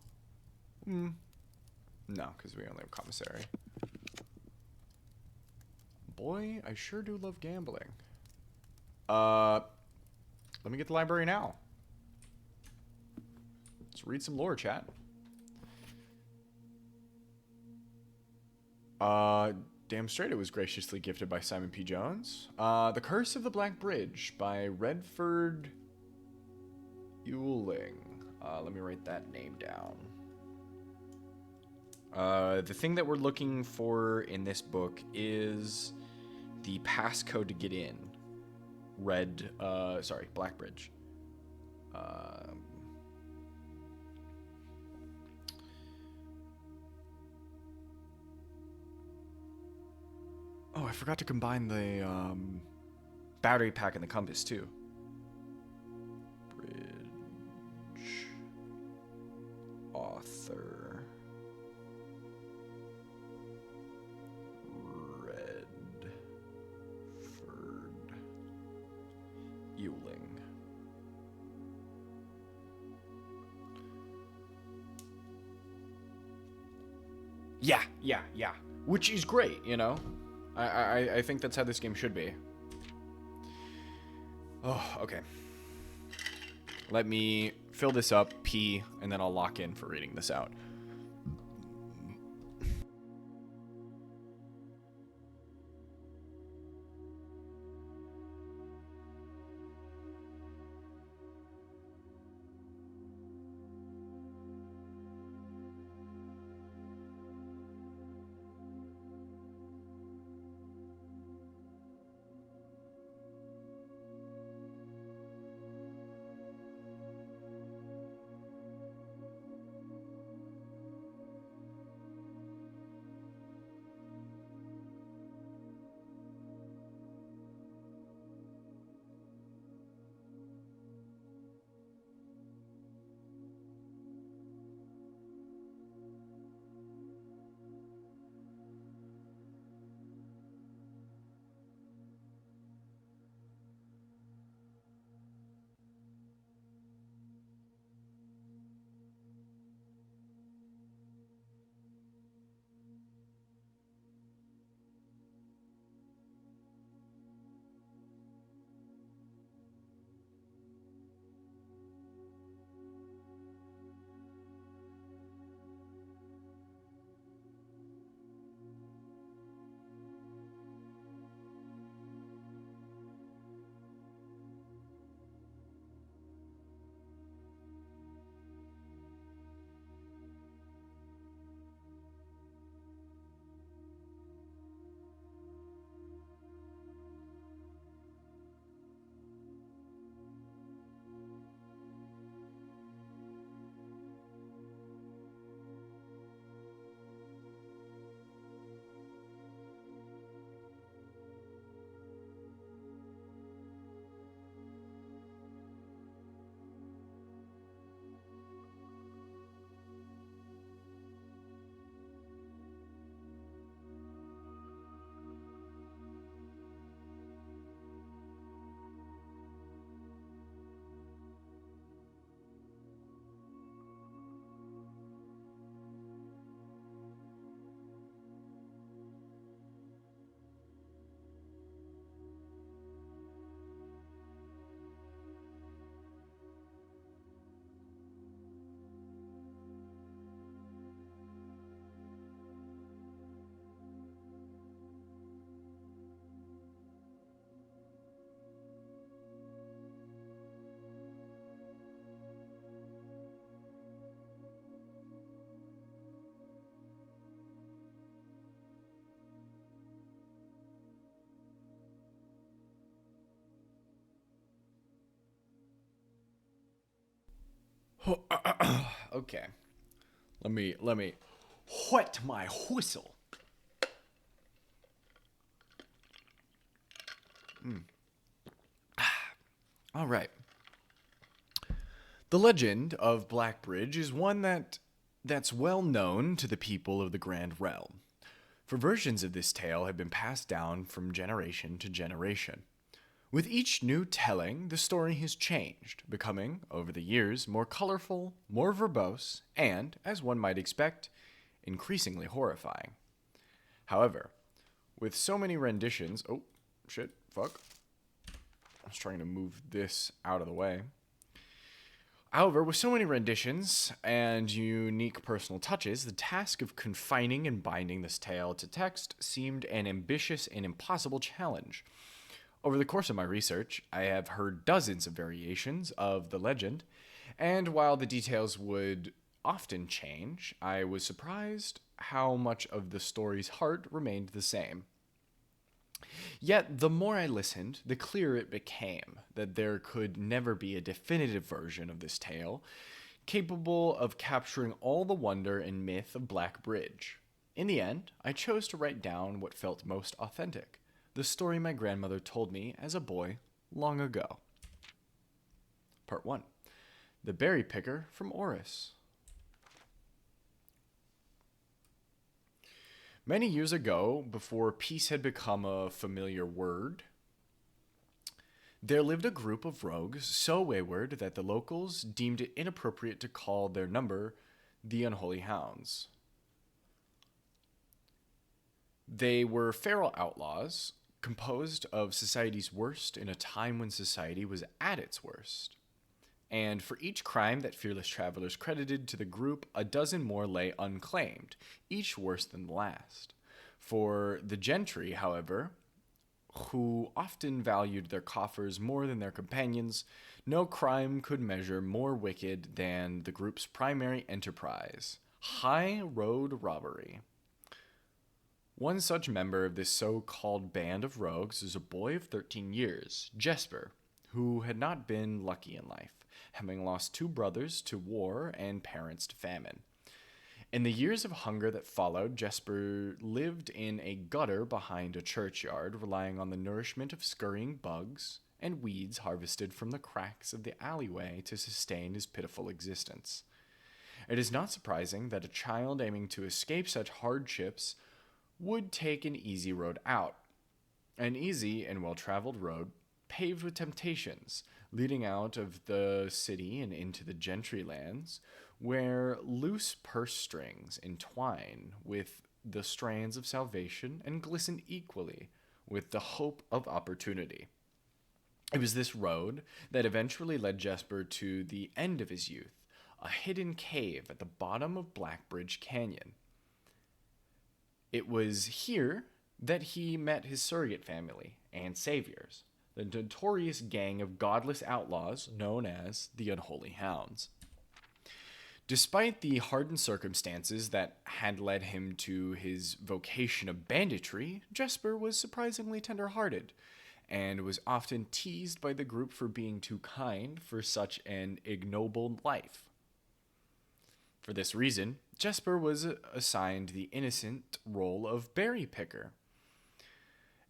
Speaker 1: No, because we only have commissary. Boy, I sure do love gambling. Let me get the library now. Let's read some lore, chat. Damn straight it was graciously gifted by Simon P. Jones. The Curse of the Black Bridge by Redford Ewing. Let me write that name down. The thing that we're looking for in this book is the passcode to get in. Black Bridge. Oh, I forgot to combine the battery pack and the compass too. Bridge. Author. Redford Ewing. Yeah. Which is great, I think that's how this game should be. Oh, okay. Let me fill this up, pee, and then I'll lock in for reading this out. Okay. Let me wet my whistle. All right. The legend of Blackbridge is one that's well known to the people of the Grand Realm, for versions of this tale have been passed down from generation to generation. With each new telling, the story has changed, becoming, over the years, more colorful, more verbose, and, as one might expect, increasingly horrifying. However, with so many renditions. Oh, shit, fuck. I was trying to move this out of the way. However, with so many renditions and unique personal touches, the task of confining and binding this tale to text seemed an ambitious and impossible challenge. Over the course of my research, I have heard dozens of variations of the legend, and while the details would often change, I was surprised how much of the story's heart remained the same. Yet, the more I listened, the clearer it became that there could never be a definitive version of this tale capable of capturing all the wonder and myth of Black Bridge. In the end, I chose to write down what felt most authentic, the story my grandmother told me as a boy long ago. Part 1. The Berry Picker from Oris. Many years ago, before peace had become a familiar word, there lived a group of rogues so wayward that the locals deemed it inappropriate to call their number the Unholy Hounds. They were feral outlaws, composed of society's worst in a time when society was at its worst. And for each crime that fearless travelers credited to the group, a dozen more lay unclaimed, each worse than the last. For the gentry, however, who often valued their coffers more than their companions, no crime could measure more wicked than the group's primary enterprise, high road robbery. One such member of this so-called band of rogues is a boy of 13 years, Jesper, who had not been lucky in life, having lost two brothers to war and parents to famine. In the years of hunger that followed, Jesper lived in a gutter behind a churchyard, relying on the nourishment of scurrying bugs and weeds harvested from the cracks of the alleyway to sustain his pitiful existence. It is not surprising that a child aiming to escape such hardships would take an easy road out. An easy and well-traveled road paved with temptations, leading out of the city and into the gentry lands, where loose purse strings entwine with the strands of salvation and glisten equally with the hope of opportunity. It was this road that eventually led Jesper to the end of his youth, a hidden cave at the bottom of Blackbridge Canyon. It was here that he met his surrogate family and saviors, the notorious gang of godless outlaws known as the Unholy Hounds. Despite the hardened circumstances that had led him to his vocation of banditry, Jesper was surprisingly tender-hearted, and was often teased by the group for being too kind for such an ignoble life. For this reason, Jesper was assigned the innocent role of berry picker.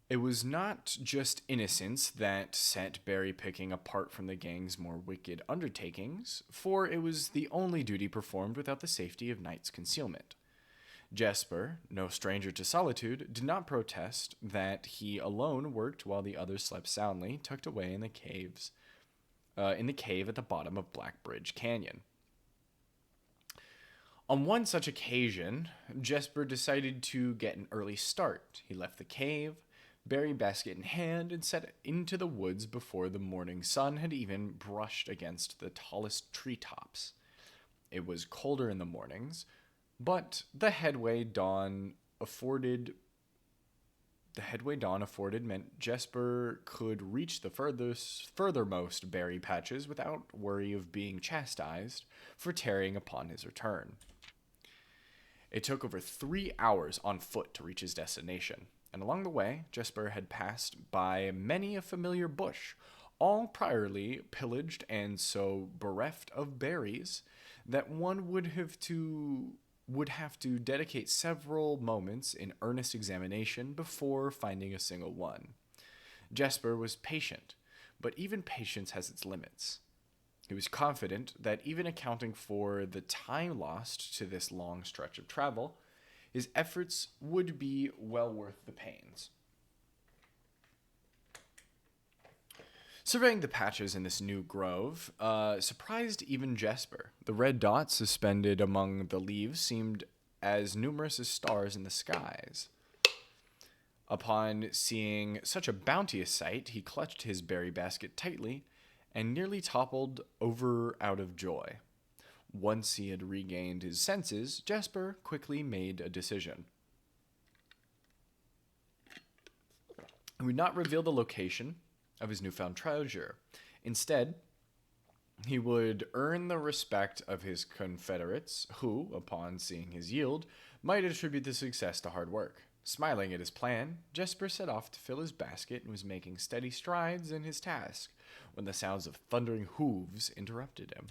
Speaker 1: It was not just innocence that set berry picking apart from the gang's more wicked undertakings, for it was the only duty performed without the safety of night's concealment. Jesper, no stranger to solitude, did not protest that he alone worked while the others slept soundly, tucked away in the cave at the bottom of Blackbridge Canyon. On one such occasion, Jesper decided to get an early start. He left the cave, berry basket in hand, and set into the woods before the morning sun had even brushed against the tallest treetops. It was colder in the mornings, but the headway dawn afforded meant Jesper could reach the furthermost berry patches without worry of being chastised for tarrying upon his return. It took over 3 hours on foot to reach his destination, and along the way, Jesper had passed by many a familiar bush, all priorly pillaged and so bereft of berries that one would have to dedicate several moments in earnest examination before finding a single one. Jesper was patient, but even patience has its limits. He was confident that even accounting for the time lost to this long stretch of travel, his efforts would be well worth the pains. Surveying the patches in this new grove surprised even Jesper. The red dots suspended among the leaves seemed as numerous as stars in the skies. Upon seeing such a bounteous sight, he clutched his berry basket tightly and nearly toppled over out of joy. Once he had regained his senses, Jesper quickly made a decision. He would not reveal the location of his newfound treasure. Instead, he would earn the respect of his confederates, who, upon seeing his yield, might attribute the success to hard work. Smiling at his plan, Jesper set off to fill his basket and was making steady strides in his task when the sounds of thundering hooves interrupted him.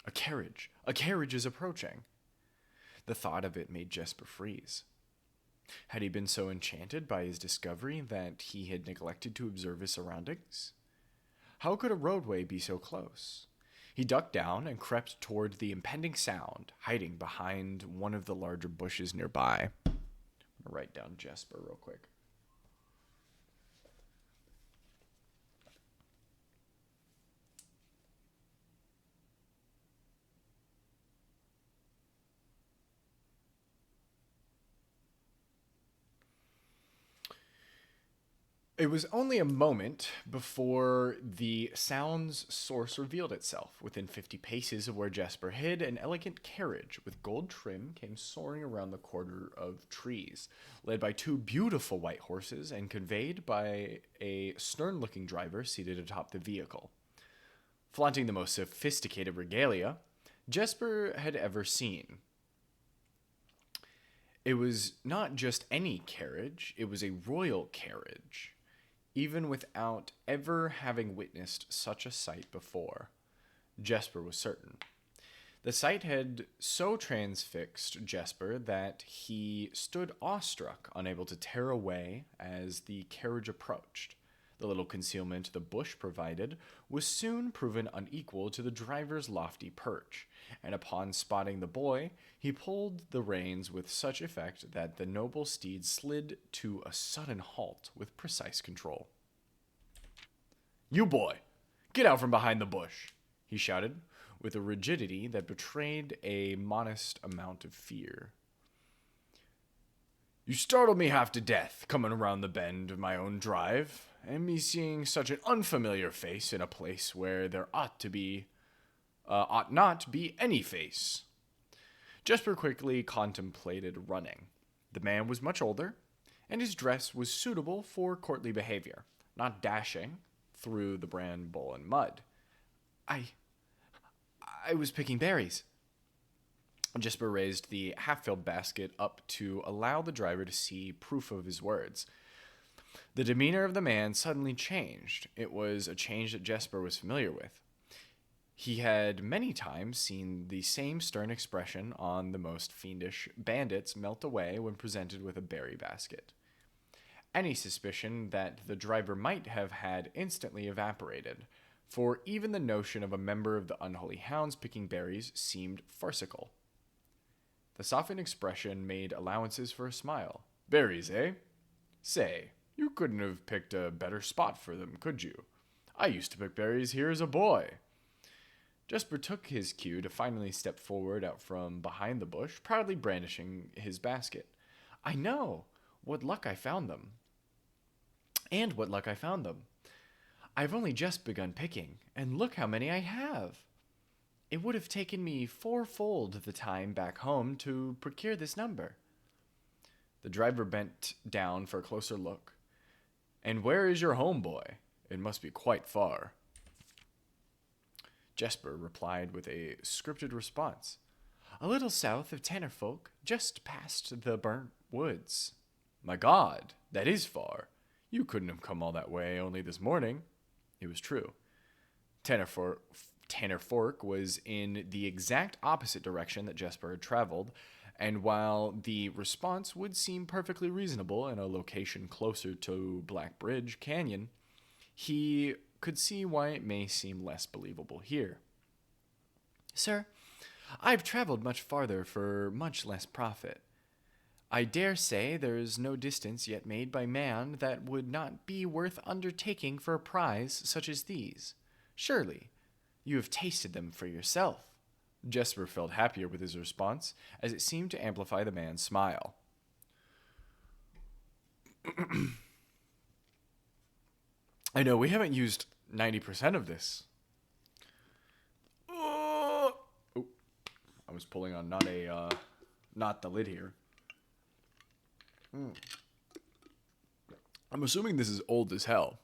Speaker 1: A carriage! A carriage is approaching! The thought of it made Jesper freeze. Had he been so enchanted by his discovery that he had neglected to observe his surroundings? How could a roadway be so close? He ducked down and crept toward the impending sound, hiding behind one of the larger bushes nearby. I'm going to write down Jesper real quick. It was only a moment before the sound's source revealed itself. Within 50 paces of where Jesper hid, an elegant carriage with gold trim came soaring around the corner of trees, led by two beautiful white horses and conveyed by a stern-looking driver seated atop the vehicle. Flaunting the most sophisticated regalia Jesper had ever seen. It was not just any carriage, it was a royal carriage. Even without ever having witnessed such a sight before, Jesper was certain. The sight had so transfixed Jesper that he stood awestruck, unable to tear away as the carriage approached. The little concealment the bush provided was soon proven unequal to the driver's lofty perch, and upon spotting the boy, he pulled the reins with such effect that the noble steed slid to a sudden halt with precise control. "You boy, get out from behind the bush," he shouted, with a rigidity that betrayed a modest amount of fear. "You startled me half to death, coming around the bend of my own drive, and me seeing such an unfamiliar face in a place where there ought not be any face." Jesper quickly contemplated running. The man was much older, and his dress was suitable for courtly behavior, not dashing through the bramble and mud. I was picking berries." Jesper raised the half-filled basket up to allow the driver to see proof of his words. The demeanor of the man suddenly changed. It was a change that Jesper was familiar with. He had many times seen the same stern expression on the most fiendish bandits melt away when presented with a berry basket. Any suspicion that the driver might have had instantly evaporated, for even the notion of a member of the unholy hounds picking berries seemed farcical. The softened expression made allowances for a smile. "Berries, eh? Say, you couldn't have picked a better spot for them, could you? I used to pick berries here as a boy." Jesper took his cue to finally step forward out from behind the bush, proudly brandishing his basket. "I know. What luck I found them." "And what luck I found them. I've only just begun picking, and look how many I have. It would have taken me fourfold the time back home to procure this number." The driver bent down for a closer look. "And where is your home, boy? It must be quite far." Jesper replied with a scripted response. "A little south of Tennerfolk, just past the burnt woods." "My God, that is far. You couldn't have come all that way only this morning." It was true. Tanner Fork was in the exact opposite direction that Jesper had traveled, and while the response would seem perfectly reasonable in a location closer to Black Bridge Canyon, he could see why it may seem less believable here. Sir, I've traveled much farther for much less profit. I dare say there is no distance yet made by man that would not be worth undertaking for a prize such as these. Surely, you have tasted them for yourself. Jesper felt happier with his response, as it seemed to amplify the man's smile. I know, we haven't used 90% of this. Oh, I was pulling on not the lid here. I'm assuming this is old as hell.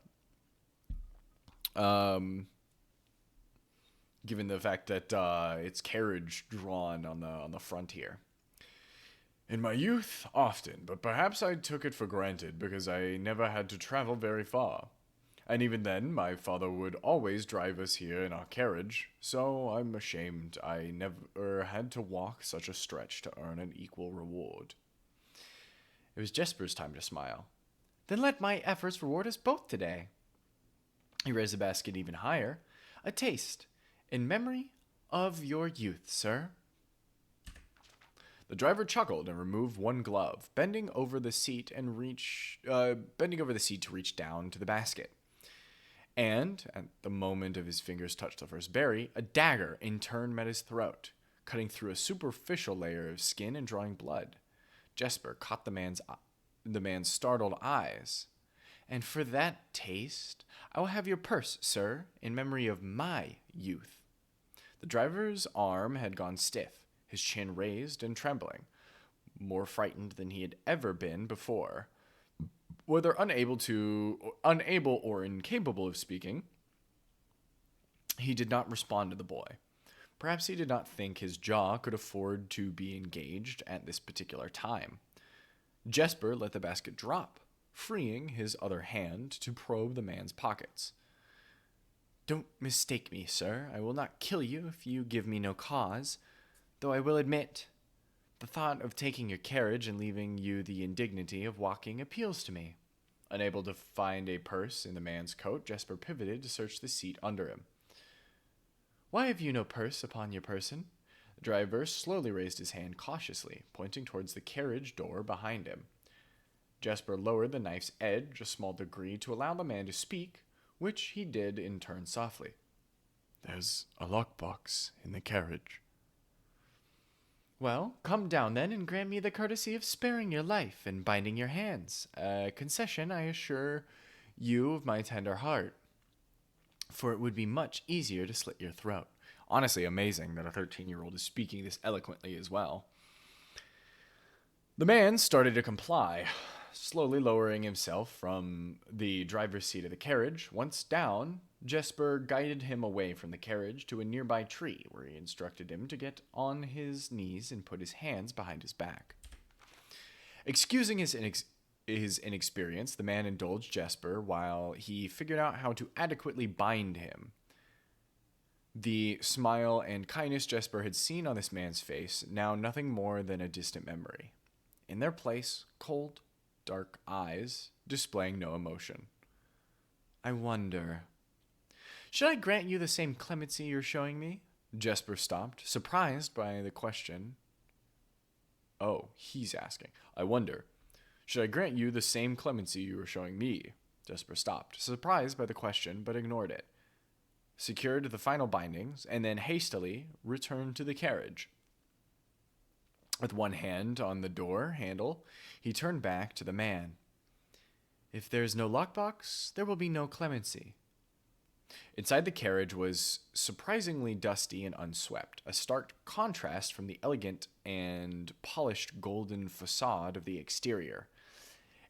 Speaker 1: Given the fact that it's carriage drawn on the front here. In my youth, often, but perhaps I took it for granted because I never had to travel very far. And even then, my father would always drive us here in our carriage, so I'm ashamed I never had to walk such a stretch to earn an equal reward. It was Jesper's time to smile. Then let my efforts reward us both today. He raised the basket even higher. A taste, in memory of your youth, sir. The driver chuckled and removed one glove, bending over the seat to reach down to the basket. And, at the moment of his fingers touched the first berry, a dagger in turn met his throat, cutting through a superficial layer of skin and drawing blood. Jesper caught the man's startled eyes. And for that taste, I will have your purse, sir, in memory of my youth. The driver's arm had gone stiff, his chin raised and trembling, more frightened than he had ever been before. Whether unable or incapable of speaking, he did not respond to the boy. Perhaps he did not think his jaw could afford to be engaged at this particular time. Jesper let the basket drop, freeing his other hand to probe the man's pockets. Don't mistake me, sir. I will not kill you if you give me no cause, though I will admit, the thought of taking your carriage and leaving you the indignity of walking appeals to me. Unable to find a purse in the man's coat, Jesper pivoted to search the seat under him. Why have you no purse upon your person? The driver slowly raised his hand cautiously, pointing towards the carriage door behind him. Jesper lowered the knife's edge a small degree to allow the man to speak, which he did in turn softly. There's a lockbox in the carriage. Well, come down then and grant me the courtesy of sparing your life and binding your hands. A concession, I assure you, of my tender heart. For it would be much easier to slit your throat. Honestly, amazing that a 13-year-old is speaking this eloquently as well. The man started to comply, slowly lowering himself from the driver's seat of the carriage. Once down, Jesper guided him away from the carriage to a nearby tree, where he instructed him to get on his knees and put his hands behind his back. Excusing his inexperience, the man indulged Jesper while he figured out how to adequately bind him. The smile and kindness Jesper had seen on this man's face, now nothing more than a distant memory. In their place, cold, dark eyes, displaying no emotion. I wonder... Should I grant you the same clemency you're showing me? Jesper stopped, surprised by the question. Oh, he's asking. I wonder. Should I grant you the same clemency you were showing me? Jesper stopped, surprised by the question, but ignored it. Secured the final bindings, and then hastily returned to the carriage. With one hand on the door handle, he turned back to the man. If there's no lockbox, there will be no clemency. Inside the carriage was surprisingly dusty and unswept, a stark contrast from the elegant and polished golden facade of the exterior.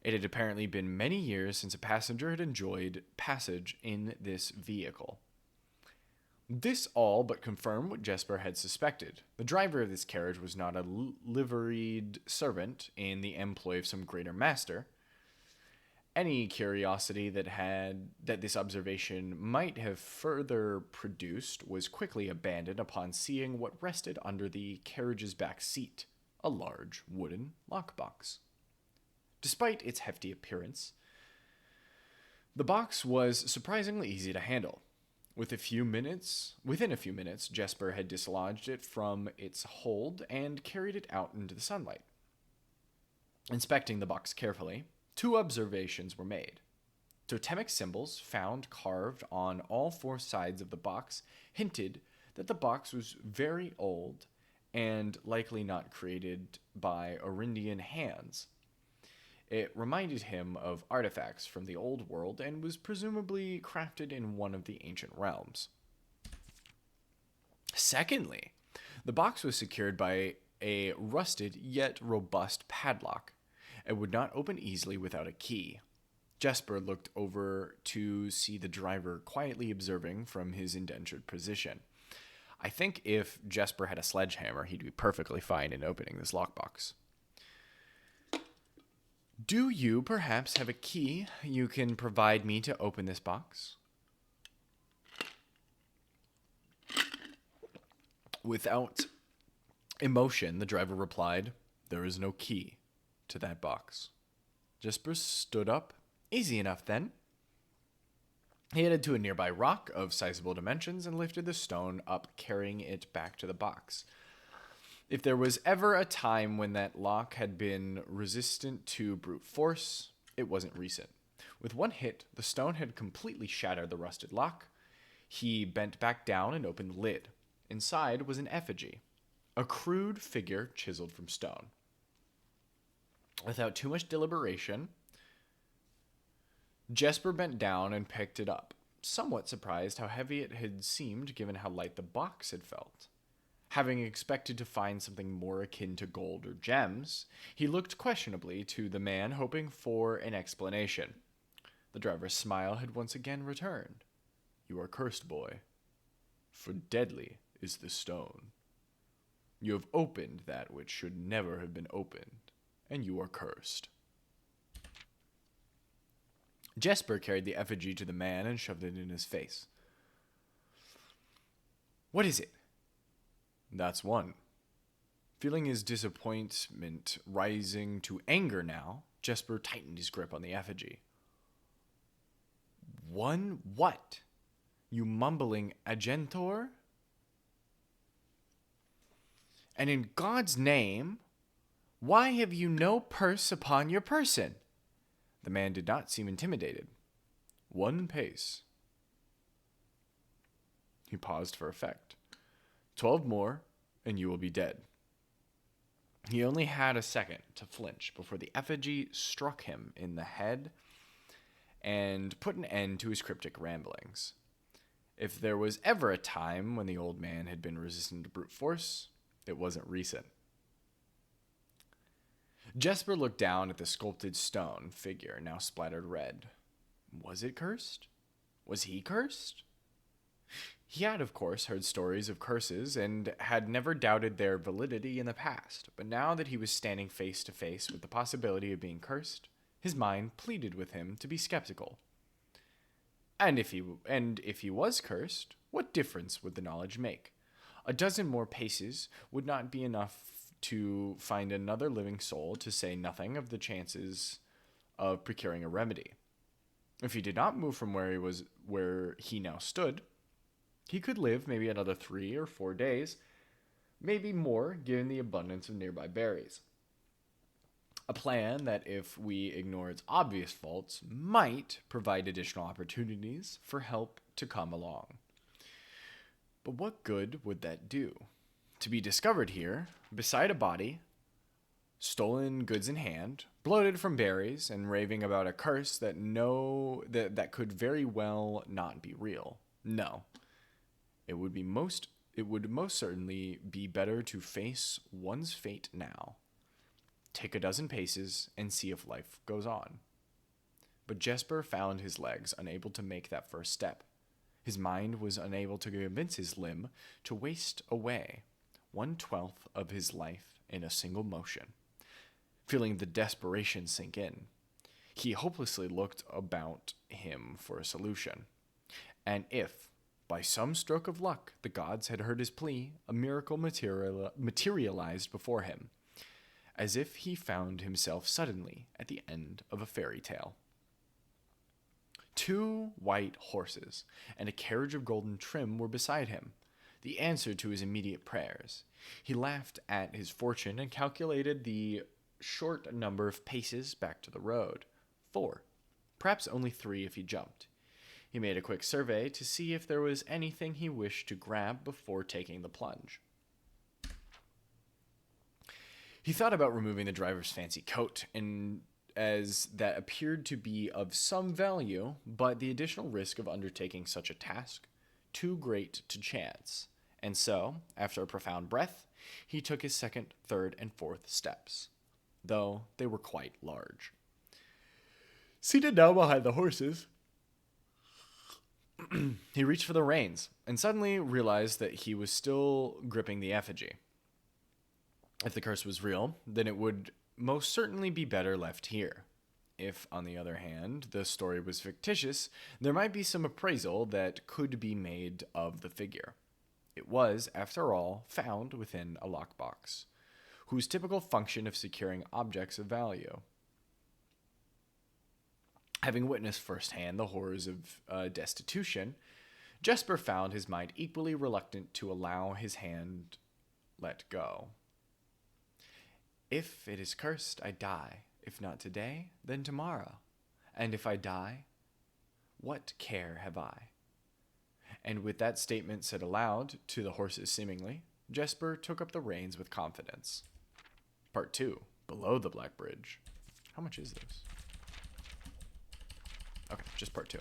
Speaker 1: It had apparently been many years since a passenger had enjoyed passage in this vehicle. This all but confirmed what Jesper had suspected. The driver of this carriage was not a liveried servant in the employ of some greater master. Any curiosity that this observation might have further produced was quickly abandoned upon seeing what rested under the carriage's back seat, a large wooden lockbox. Despite its hefty appearance, the box was surprisingly easy to handle. Within a few minutes, Jesper had dislodged it from its hold and carried it out into the sunlight. Inspecting the box carefully, 2 observations were made. Totemic symbols found carved on all 4 sides of the box hinted that the box was very old and likely not created by Arindian hands. It reminded him of artifacts from the old world and was presumably crafted in one of the ancient realms. Secondly, the box was secured by a rusted yet robust padlock. It would not open easily without a key. Jesper looked over to see the driver quietly observing from his indentured position. I think if Jesper had a sledgehammer, he'd be perfectly fine in opening this lockbox. Do you perhaps have a key you can provide me to open this box? Without emotion, the driver replied, "There is no key to that box." Jesper stood up. Easy enough then. He headed to a nearby rock of sizable dimensions and lifted the stone up, carrying it back to the box. If there was ever a time when that lock had been resistant to brute force, it wasn't recent. With one hit, the stone had completely shattered the rusted lock. He bent back down and opened the lid. Inside was an effigy, a crude figure chiseled from stone. Without too much deliberation, Jesper bent down and picked it up, somewhat surprised how heavy it had seemed given how light the box had felt. Having expected to find something more akin to gold or gems, he looked questionably to the man, hoping for an explanation. The driver's smile had once again returned. "You are cursed, boy, for deadly is the stone. You have opened that which should never have been opened, and you are cursed." Jesper carried the effigy to the man and shoved it in his face. "What is it?" "That's one." Feeling his disappointment rising to anger now, Jesper tightened his grip on the effigy. "One what? You mumbling agentor? And in God's name, why have you no purse upon your person?" The man did not seem intimidated. "1 pace." He paused for effect. 12 more, and you will be dead." He only had a second to flinch before the effigy struck him in the head and put an end to his cryptic ramblings. If there was ever a time when the old man had been resistant to brute force, it wasn't recent. Jesper looked down at the sculpted stone figure, now splattered red. Was it cursed? Was he cursed? He had, of course, heard stories of curses and had never doubted their validity in the past, but now that he was standing face to face with the possibility of being cursed, his mind pleaded with him to be skeptical. And if he was cursed, what difference would the knowledge make? A dozen more paces would not be enough to find another living soul, to say nothing of the chances of procuring a remedy. If he did not move from where he now stood, he could live maybe another 3 or 4 days, maybe more given the abundance of nearby berries. A plan that, if we ignore its obvious faults, might provide additional opportunities for help to come along. But what good would that do? To be discovered here, beside a body, stolen goods in hand, bloated from berries, and raving about a curse that could very well not be real. No. It would most certainly be better to face one's fate now. Take a dozen paces and see if life goes on. But Jesper found his legs unable to make that first step. His mind was unable to convince his limb to waste away 1/12 of his life in a single motion. Feeling the desperation sink in, He hopelessly looked about him for a solution. And if, by some stroke of luck, the gods had heard his plea, a miracle materialized before him, as if he found himself suddenly at the end of a fairy tale. 2 white horses and a carriage of golden trim were beside him, the answer to his immediate prayers. He laughed at his fortune and calculated the short number of paces back to the road. 4. Perhaps only 3 if he jumped. He made a quick survey to see if there was anything he wished to grab before taking the plunge. He thought about removing the driver's fancy coat, and as that appeared to be of some value, but the additional risk of undertaking such a task too great to chance. And so, after a profound breath, he took his second, third, and fourth steps, though they were quite large. Seated now behind the horses, he reached for the reins and suddenly realized that he was still gripping the effigy. If the curse was real, then it would most certainly be better left here. If, on the other hand, the story was fictitious, there might be some appraisal that could be made of the figure. It was, after all, found within a lockbox, whose typical function of securing objects of value. Having witnessed firsthand the horrors of destitution, Jesper found his mind equally reluctant to allow his hand let go. If it is cursed, I die. If not today, then tomorrow. And if I die, what care have I? And with that statement said aloud, to the horses seemingly, Jesper took up the reins with confidence. Part 2, Below the Black Bridge. How much is this? Okay, just part 2.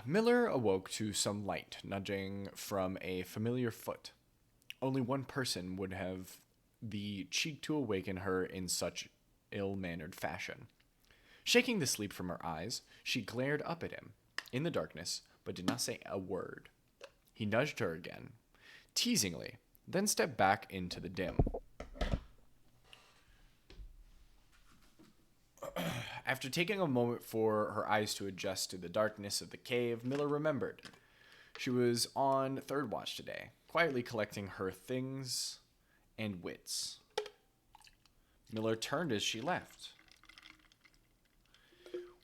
Speaker 1: Miller awoke to some light nudging from a familiar foot. Only one person would have the cheek to awaken her in such ill-mannered fashion. Shaking the sleep from her eyes, she glared up at him, in the darkness, but did not say a word. He nudged her again, teasingly, then stepped back into the dim. After taking a moment for her eyes to adjust to the darkness of the cave, Miller remembered. She was on third watch today, quietly collecting her things and wits. Miller turned as she left,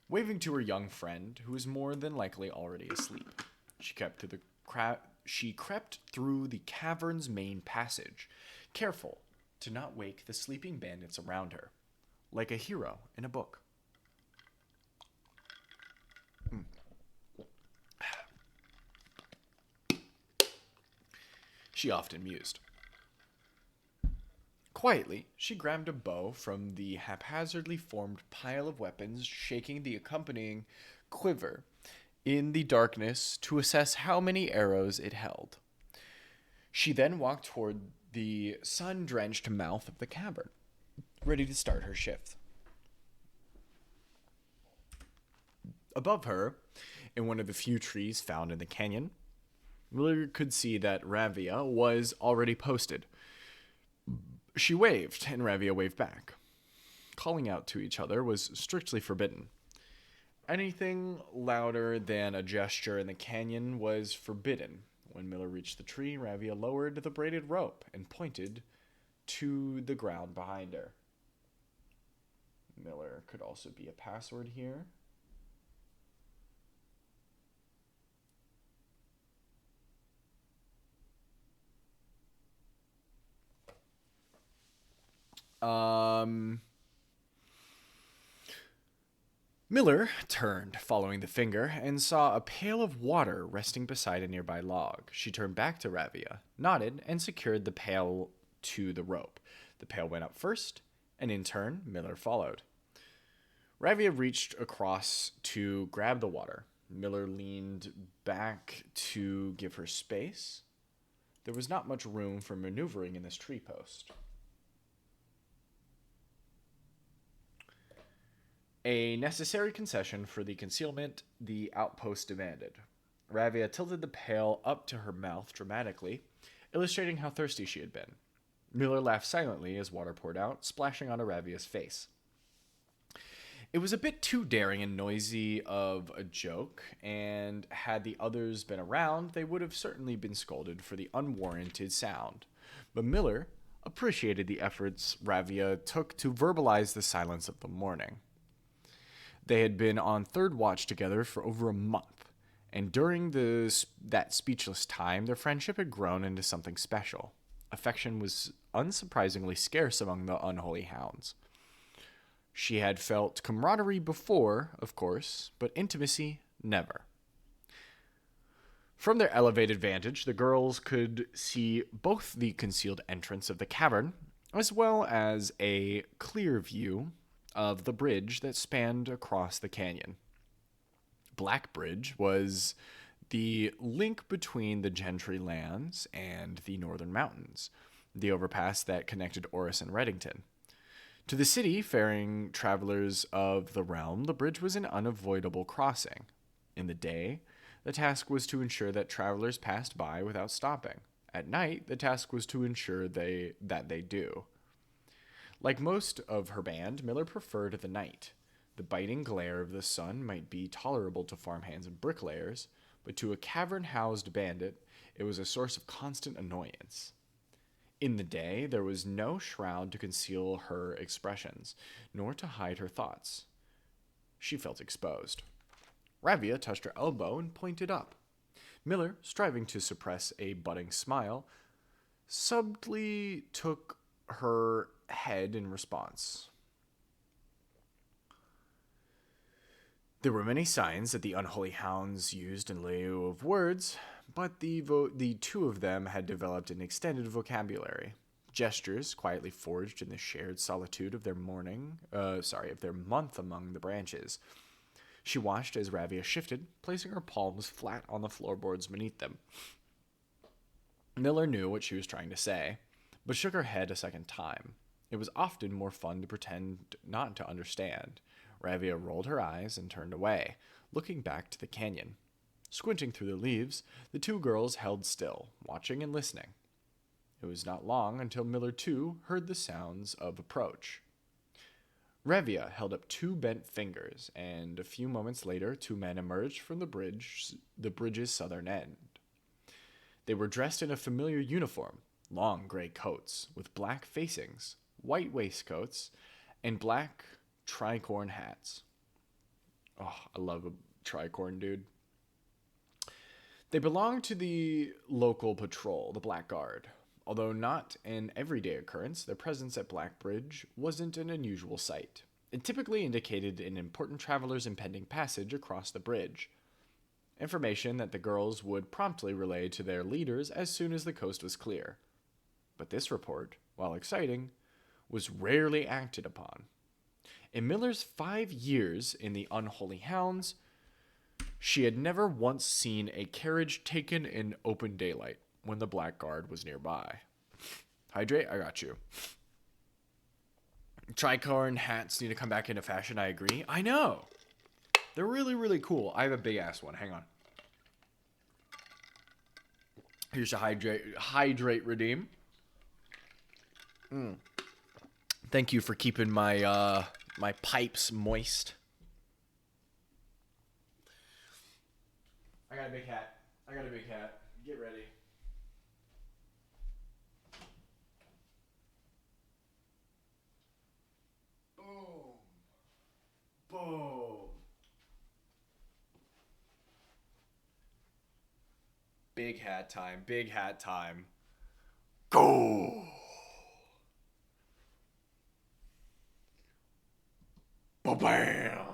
Speaker 1: waving to her young friend, who was more than likely already asleep. She crept through the cavern's main passage, careful to not wake the sleeping bandits around her, like a hero in a book. She often mused. Quietly, she grabbed a bow from the haphazardly formed pile of weapons, shaking the accompanying quiver in the darkness to assess how many arrows it held. She then walked toward the sun-drenched mouth of the cavern, ready to start her shift. Above her, in one of the few trees found in the canyon, Miller could see that Ravia was already posted. She waved, and Ravia waved back. Calling out to each other was strictly forbidden. Anything louder than a gesture in the canyon was forbidden. When Miller reached the tree, Ravia lowered the braided rope and pointed to the ground behind her. Miller could also be a password here. Miller turned, following the finger, and saw a pail of water resting beside a nearby log. She turned back to Ravia, nodded, and secured the pail to the rope. The pail went up first, and in turn, Miller followed. Ravia reached across to grab the water. Miller leaned back to give her space. There was not much room for maneuvering in this tree post. A necessary concession for the concealment the outpost demanded. Ravia tilted the pail up to her mouth dramatically, illustrating how thirsty she had been. Miller laughed silently as water poured out, splashing onto Ravia's face. It was a bit too daring and noisy of a joke, and had the others been around, they would have certainly been scolded for the unwarranted sound. But Miller appreciated the efforts Ravia took to verbalize the silence of the morning. They had been on third watch together for over a month, and during that speechless time, their friendship had grown into something special. Affection was unsurprisingly scarce among the unholy hounds. She had felt camaraderie before, of course, but intimacy never. From their elevated vantage, the girls could see both the concealed entrance of the cavern, as well as a clear view of the bridge that spanned across the canyon. Black Bridge was the link between the Gentry lands and the northern mountains, the overpass that connected Orris and Reddington. To the city-faring travelers of the realm, the bridge was an unavoidable crossing. In the day, the task was to ensure that travelers passed by without stopping. At night, the task was to ensure that they do. Like most of her band, Miller preferred the night. The biting glare of the sun might be tolerable to farmhands and bricklayers, but to a cavern-housed bandit, it was a source of constant annoyance. In the day, there was no shroud to conceal her expressions, nor to hide her thoughts. She felt exposed. Ravia touched her elbow and pointed up. Miller, striving to suppress a budding smile, subtly took her head in response. There were many signs that the unholy hounds used in lieu of words, but the two of them had developed an extended vocabulary. Gestures quietly forged in the shared solitude of their month among the branches. She watched as Ravia shifted, placing her palms flat on the floorboards beneath them. Miller knew what she was trying to say, but shook her head a second time. It was often more fun to pretend not to understand. Ravia rolled her eyes and turned away, looking back to the canyon. Squinting through the leaves, the two girls held still, watching and listening. It was not long until Miller, too, heard the sounds of approach. Ravia held up two bent fingers, and a few moments later, two men emerged from the bridge's southern end. They were dressed in a familiar uniform, long gray coats with black facings, white waistcoats, and black tricorn hats. Oh, I love a tricorn, dude. They belonged to the local patrol, the Black Guard. Although not an everyday occurrence, their presence at Black Bridge wasn't an unusual sight. It typically indicated an important traveler's impending passage across the bridge, information that the girls would promptly relay to their leaders as soon as the coast was clear. But this report, while exciting, was rarely acted upon. In Miller's 5 years in the Unholy Hounds, she had never once seen a carriage taken in open daylight when the Black Guard was nearby. Hydrate, I got you. Tricorn hats need to come back into fashion, I agree. I know. They're really, really cool. I have a big-ass one. Hang on. Here's your hydrate redeem. Thank you for keeping my my pipes moist. I got a big hat. Get ready. Boom. Boom. Big hat time. Go. Ba-bam.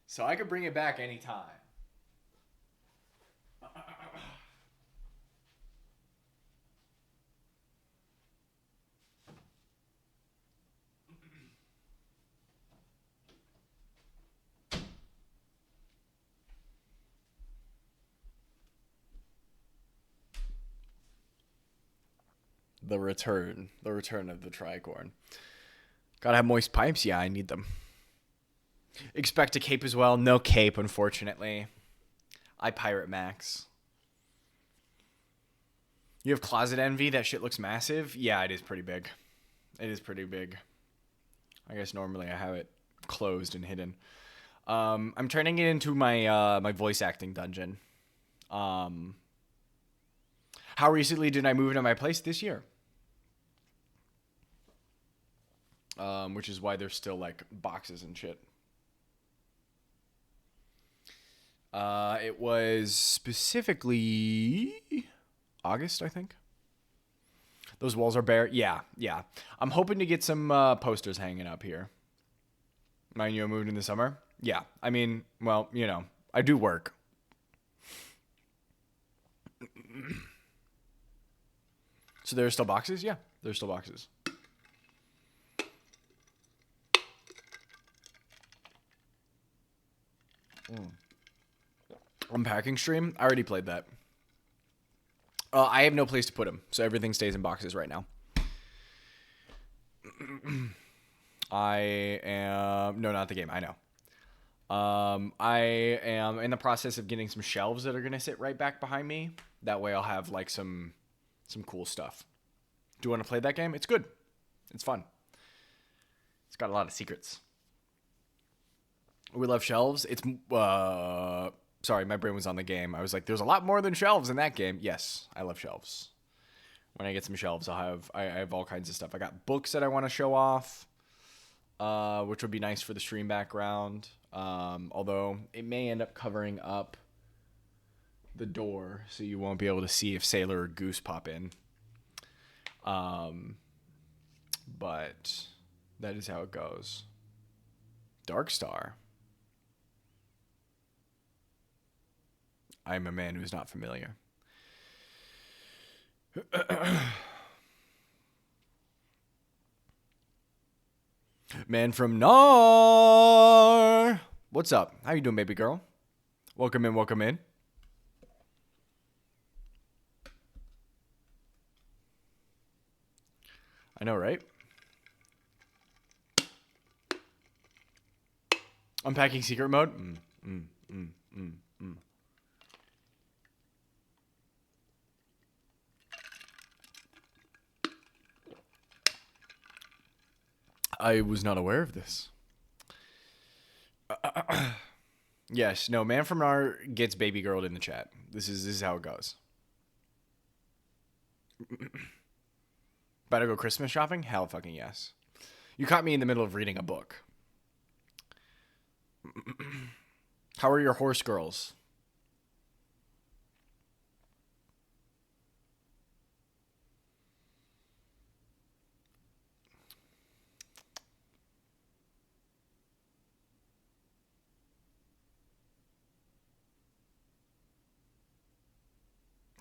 Speaker 1: So I could bring it back anytime. The return of the tricorn. Gotta have moist pipes. Yeah, I need them. Expect a cape as well. No cape, unfortunately. I pirate Max. You have closet envy? That shit looks massive. Yeah, it is pretty big. It is pretty big. I guess normally I have it closed and hidden. I'm turning it into my my voice acting dungeon. How recently did I move into my place? This year. Which is why there's still like boxes and shit. It was specifically August, I think. Those walls are bare. Yeah, yeah. I'm hoping to get some posters hanging up here. Mind you, I moved in the summer. Yeah, I mean, well, you know, I do work. So there's still boxes? Yeah, there's still boxes. Unpacking stream? I already played that. I have no place to put them, so everything stays in boxes right now. I am... No, not the game. I know. I am in the process of getting some shelves that are going to sit right back behind me. That way I'll have, like, some cool stuff. Do you want to play that game? It's good. It's fun. It's got a lot of secrets. We love shelves. It's... Sorry, my brain was on the game. I was like, there's a lot more than shelves in that game. Yes, I love shelves. When I get some shelves, I have all kinds of stuff. I got books that I want to show off, which would be nice for the stream background. Although it may end up covering up the door, so you won't be able to see if Sailor or Goose pop in. But that is how it goes. Dark Star. I am a man who is not familiar. Man from Nar. What's up? How you doing, baby girl? Welcome in, welcome in. I know, right? Unpacking secret mode? I was not aware of this. Yes, no, Man from Nar gets baby girled in the chat. This is how it goes. About to go Christmas shopping? Hell fucking yes. You caught me in the middle of reading a book. How are your horse girls?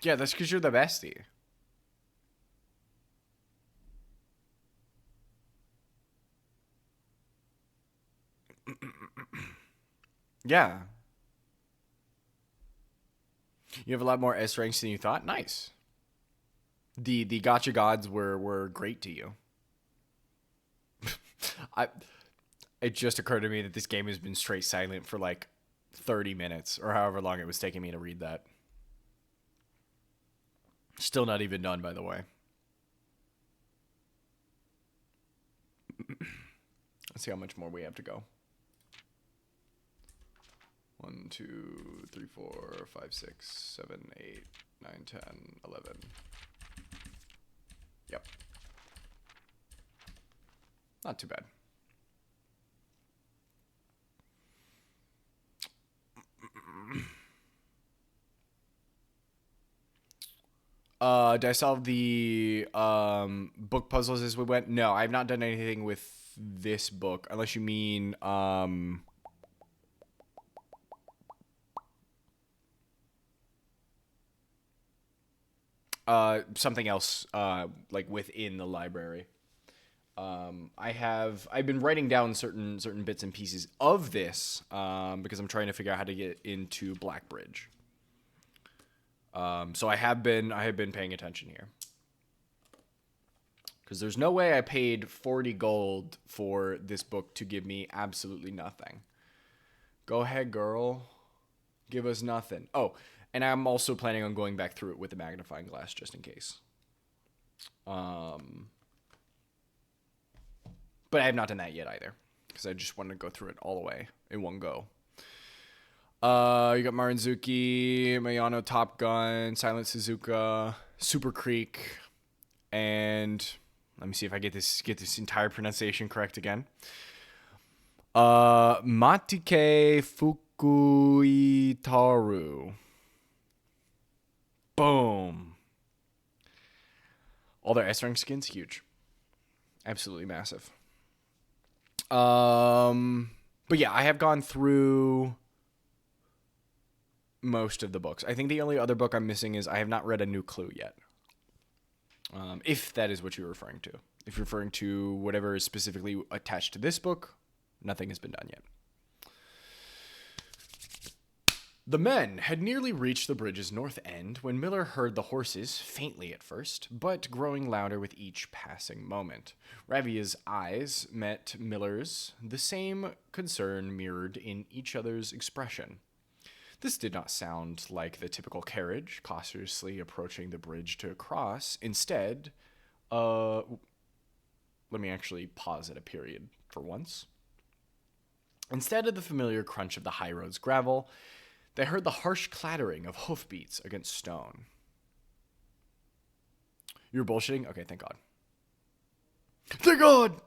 Speaker 1: Yeah, that's because you're the bestie. Yeah. You have a lot more S ranks than you thought. Nice. The gotcha gods were great to you. It just occurred to me that this game has been straight silent for like 30 minutes or however long it was taking me to read that. Still not even done, by the way. Let's see how much more we have to go. 1, 2, 3, 4, 5, 6, 7, 8, 9, 10, 11. Yep. Not too bad. Did I solve the book puzzles as we went? No, I've not done anything with this book, unless you mean something else like within the library. I've been writing down certain bits and pieces of this because I'm trying to figure out how to get into Blackbridge. So I have been paying attention here. Because there's no way I paid 40 gold for this book to give me absolutely nothing. Go ahead, girl. Give us nothing. Oh, and I'm also planning on going back through it with a magnifying glass just in case. But I have not done that yet either, because I just wanted to go through it all the way in one go. You got Marinzuki, Mayano Top Gun, Silent Suzuka, Super Creek, and let me see if I get this entire pronunciation correct again. Matike Fukuitaru. Boom. All their S-rank skins, huge. Absolutely massive. But yeah, I have gone through most of the books. I think the only other book I'm missing is I have not read A New Clue yet. If that is what you're referring to. If you're referring to whatever is specifically attached to this book, nothing has been done yet. The men had nearly reached the bridge's north end when Miller heard the horses, faintly at first, but growing louder with each passing moment. Ravia's eyes met Miller's, the same concern mirrored in each other's expression. This did not sound like the typical carriage, cautiously approaching the bridge to cross. Instead, let me actually pause at a period for once. Instead of the familiar crunch of the high road's gravel, they heard the harsh clattering of hoofbeats against stone. You're bullshitting? Okay, thank God. Thank God!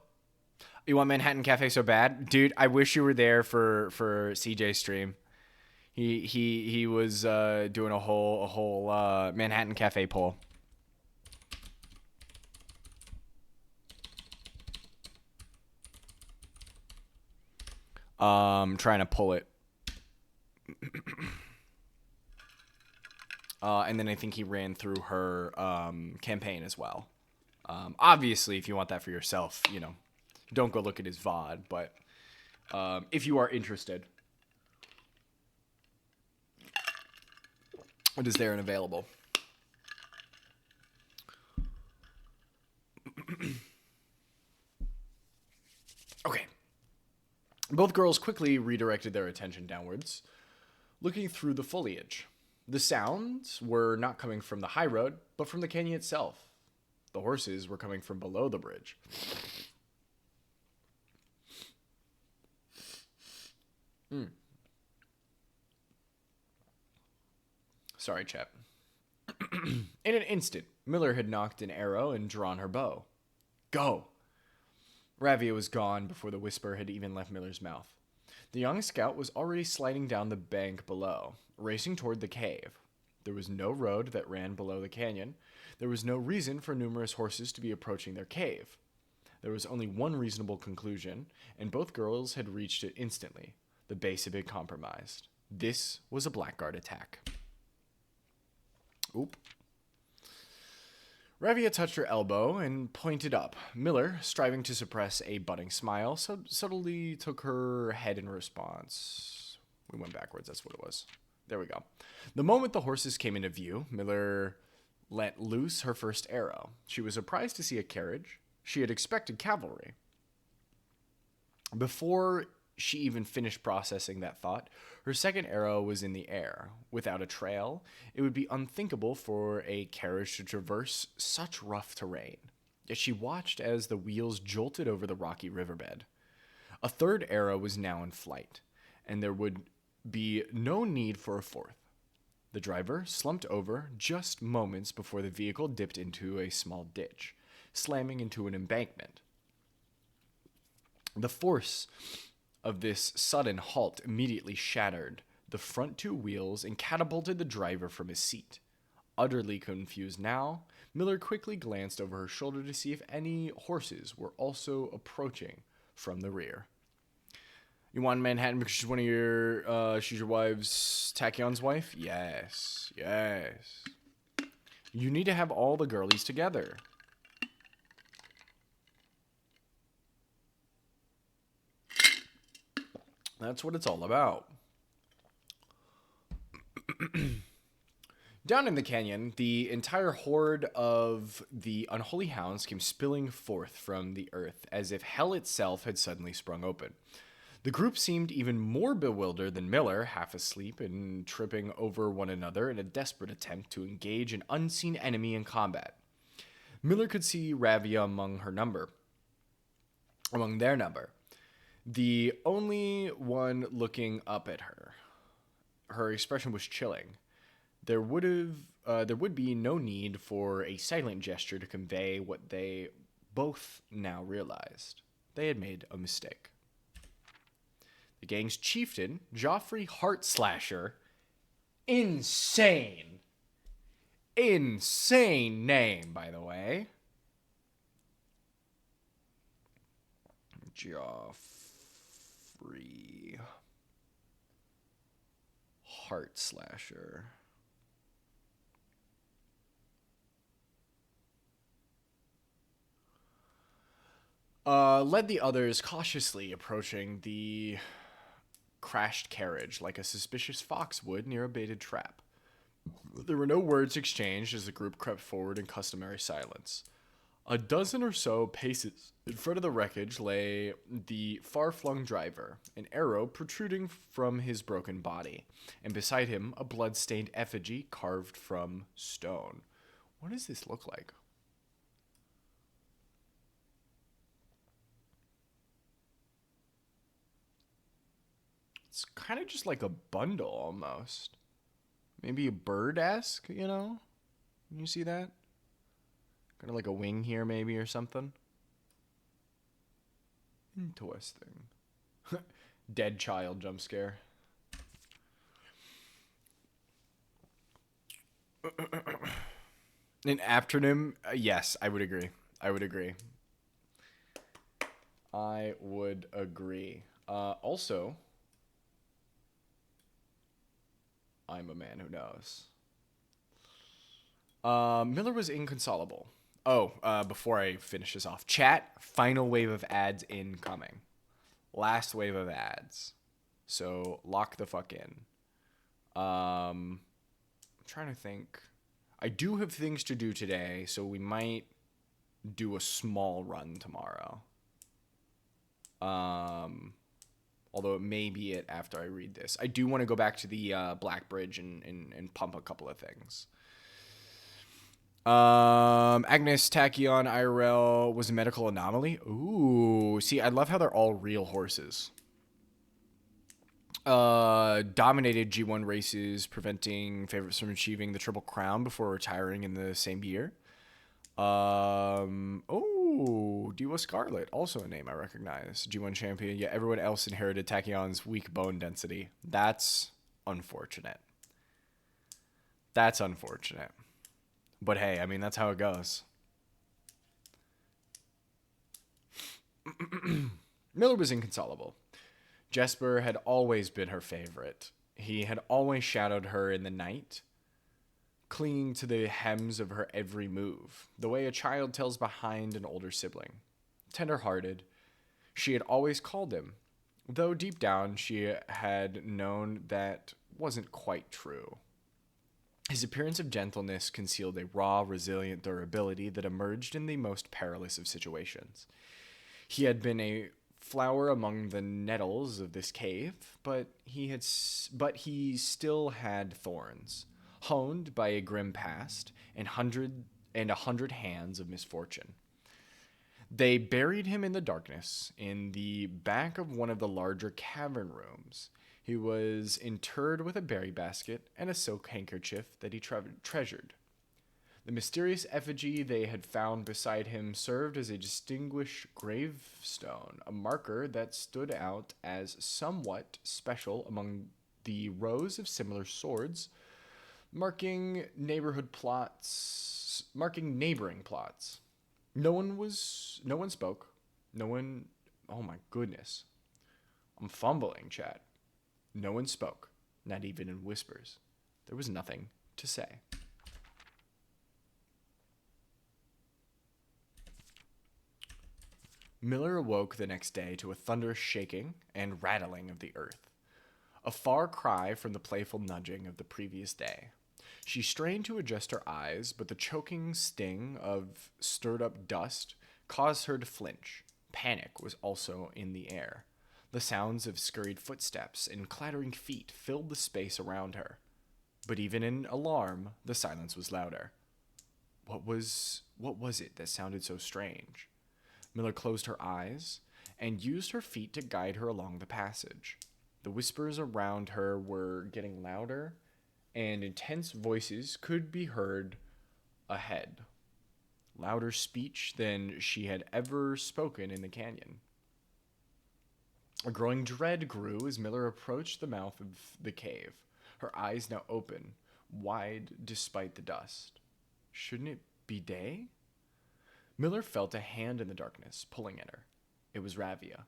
Speaker 1: You want Manhattan Cafe so bad? Dude, I wish you were there for CJ's stream. He was doing a whole Manhattan Cafe poll. Trying to pull it. And then I think he ran through her campaign as well. Obviously, if you want that for yourself, don't go look at his VOD. But if you are interested, it is there and available. Okay. Both girls quickly redirected their attention downwards, looking through the foliage. The sounds were not coming from the high road, but from the canyon itself. The horses were coming from below the bridge. Sorry, chat. In an instant, Miller had knocked an arrow and drawn her bow. Go! Ravia was gone before the whisper had even left Miller's mouth. The young scout was already sliding down the bank below, racing toward the cave. There was no road that ran below the canyon. There was no reason for numerous horses to be approaching their cave. There was only one reasonable conclusion, and both girls had reached it instantly. The base had been compromised. This was a blackguard attack. Oop. Ravia touched her elbow and pointed up. Miller, striving to suppress a budding smile, subtly took her head in response. We went backwards, that's what it was. There we go. The moment the horses came into view, Miller let loose her first arrow. She was surprised to see a carriage. She had expected cavalry. Before she even finished processing that thought, her second arrow was in the air. Without a trail, it would be unthinkable for a carriage to traverse such rough terrain. Yet she watched as the wheels jolted over the rocky riverbed. A third arrow was now in flight, and there would be no need for a fourth. The driver slumped over just moments before the vehicle dipped into a small ditch, slamming into an embankment. The force of this sudden halt immediately shattered the front two wheels and catapulted the driver from his seat. Utterly confused now, Miller quickly glanced over her shoulder to see if any horses were also approaching from the rear. You want Manhattan because she's one of your, she's your wife's, Tachyon's wife? Yes, yes. You need to have all the girlies together. That's what it's all about. Down in the canyon, the entire horde of the unholy hounds came spilling forth from the earth as if hell itself had suddenly sprung open. The group seemed even more bewildered than Miller, half asleep and tripping over one another in a desperate attempt to engage an unseen enemy in combat. Miller could see Ravia among her number. among their number. The only one looking up at her. Her expression was chilling. There would be no need for a silent gesture to convey what they both now realized. They had made a mistake. The gang's chieftain, Joffrey Heartslasher, insane. Insane name, by the way. Joffrey Heartslasher. Led the others cautiously approaching the crashed carriage like a suspicious fox would near a baited trap. There were no words exchanged as the group crept forward in customary silence. A dozen or so paces in front of the wreckage lay the far-flung driver, an arrow protruding from his broken body, and beside him a blood-stained effigy carved from stone. What does this look like? It's kind of just like a bundle almost. Maybe a bird-esque, you know? You see that? Kind of like a wing here maybe or something. Interesting. Dead child jump scare. An afternoon? Yes, I would agree. I would agree. Also, I'm a man who knows. Miller was inconsolable. Oh, before I finish this off, chat, final wave of ads incoming. Last wave of ads. So lock the fuck in. I'm trying to think. I do have things to do today, so we might do a small run tomorrow. Although it may be it after I read this. I do want to go back to the Black Bridge and pump a couple of things. Agnes Tachyon IRL was a medical anomaly. Ooh, see, I love how they're all real horses. Dominated G1 races, preventing favorites from achieving the Triple Crown before retiring in the same year. Diwa Scarlet, also a name I recognize. G1 champion, yet everyone else inherited Tachyon's weak bone density. That's unfortunate. That's unfortunate. But hey, I mean, that's how it goes. Miller was inconsolable. Jesper had always been her favorite. He had always shadowed her in the night, clinging to the hems of her every move, the way a child tails behind an older sibling. Tender-hearted, she had always called him, though deep down she had known that wasn't quite true. His appearance of gentleness concealed a raw, resilient durability that emerged in the most perilous of situations. He had been a flower among the nettles of this cave, but he still had thorns, honed by a grim past and 100 hands of misfortune. They buried him in the darkness in the back of one of the larger cavern rooms. He was interred with a berry basket and a silk handkerchief that he treasured. The mysterious effigy they had found beside him served as a distinguished gravestone, a marker that stood out as somewhat special among the rows of similar swords, marking neighboring plots. No one spoke. Oh my goodness. I'm fumbling, chat. No one spoke, not even in whispers. There was nothing to say. Miller awoke the next day to a thunderous shaking and rattling of the earth, a far cry from the playful nudging of the previous day. She strained to adjust her eyes, but the choking sting of stirred-up dust caused her to flinch. Panic was also in the air. The sounds of scurried footsteps and clattering feet filled the space around her. But even in alarm, the silence was louder. What was it that sounded so strange? Miller closed her eyes, and used her feet to guide her along the passage. The whispers around her were getting louder, and intense voices could be heard ahead. Louder speech than she had ever spoken in the canyon. A growing dread grew as Miller approached the mouth of the cave, her eyes now open, wide despite the dust. Shouldn't it be day? Miller felt a hand in the darkness, pulling at her. It was Ravia.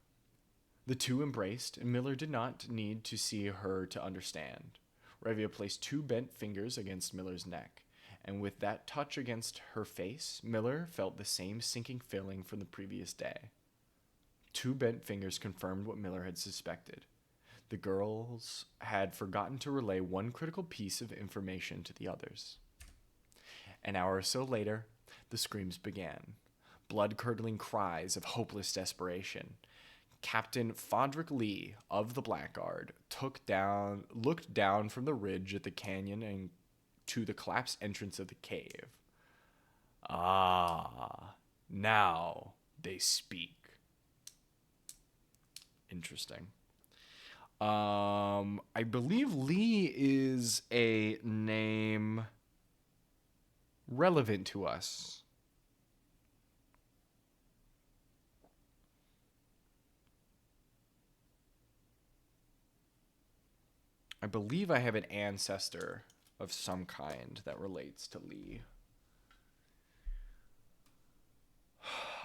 Speaker 1: The two embraced, and Miller did not need to see her to understand. Ravia placed two bent fingers against Miller's neck, and with that touch against her face, Miller felt the same sinking feeling from the previous day. Two bent fingers confirmed what Miller had suspected. The girls had forgotten to relay one critical piece of information to the others. An hour or so later, the screams began. Blood-curdling cries of hopeless desperation. Captain Fodrick Lee of the Blackguard looked down from the ridge at the canyon and to the collapsed entrance of the cave. Ah, now they speak. Interesting. I believe Lee is a name relevant to us. I believe I have an ancestor of some kind that relates to Lee.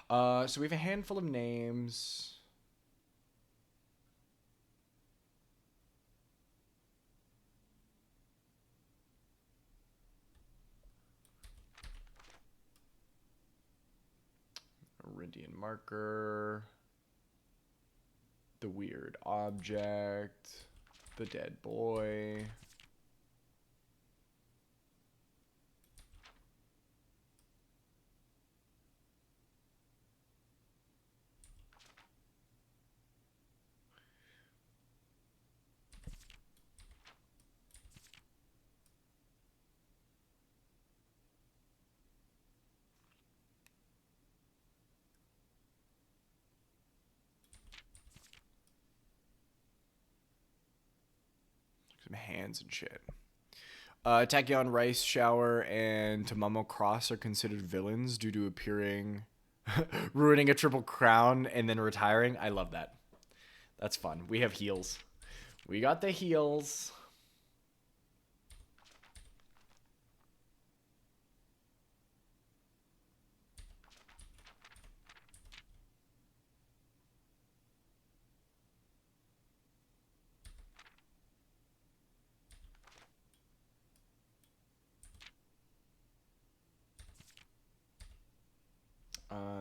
Speaker 1: So we have a handful of names. Iridian marker. The weird object. The dead boy. Some hands and shit. Tachyon Rice Shower and Tamamo Cross are considered villains due to appearing, ruining a triple crown and then retiring. I love that. That's fun. We have heals. We got the heals.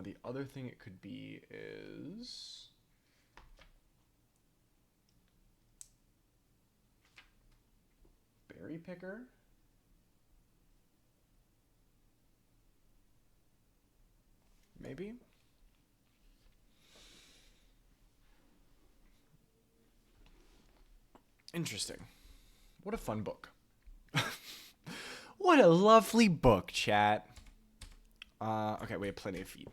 Speaker 1: The other thing it could be is... Berry Picker? Maybe? Interesting. What a fun book. What a lovely book, chat. Okay, we have plenty of feet.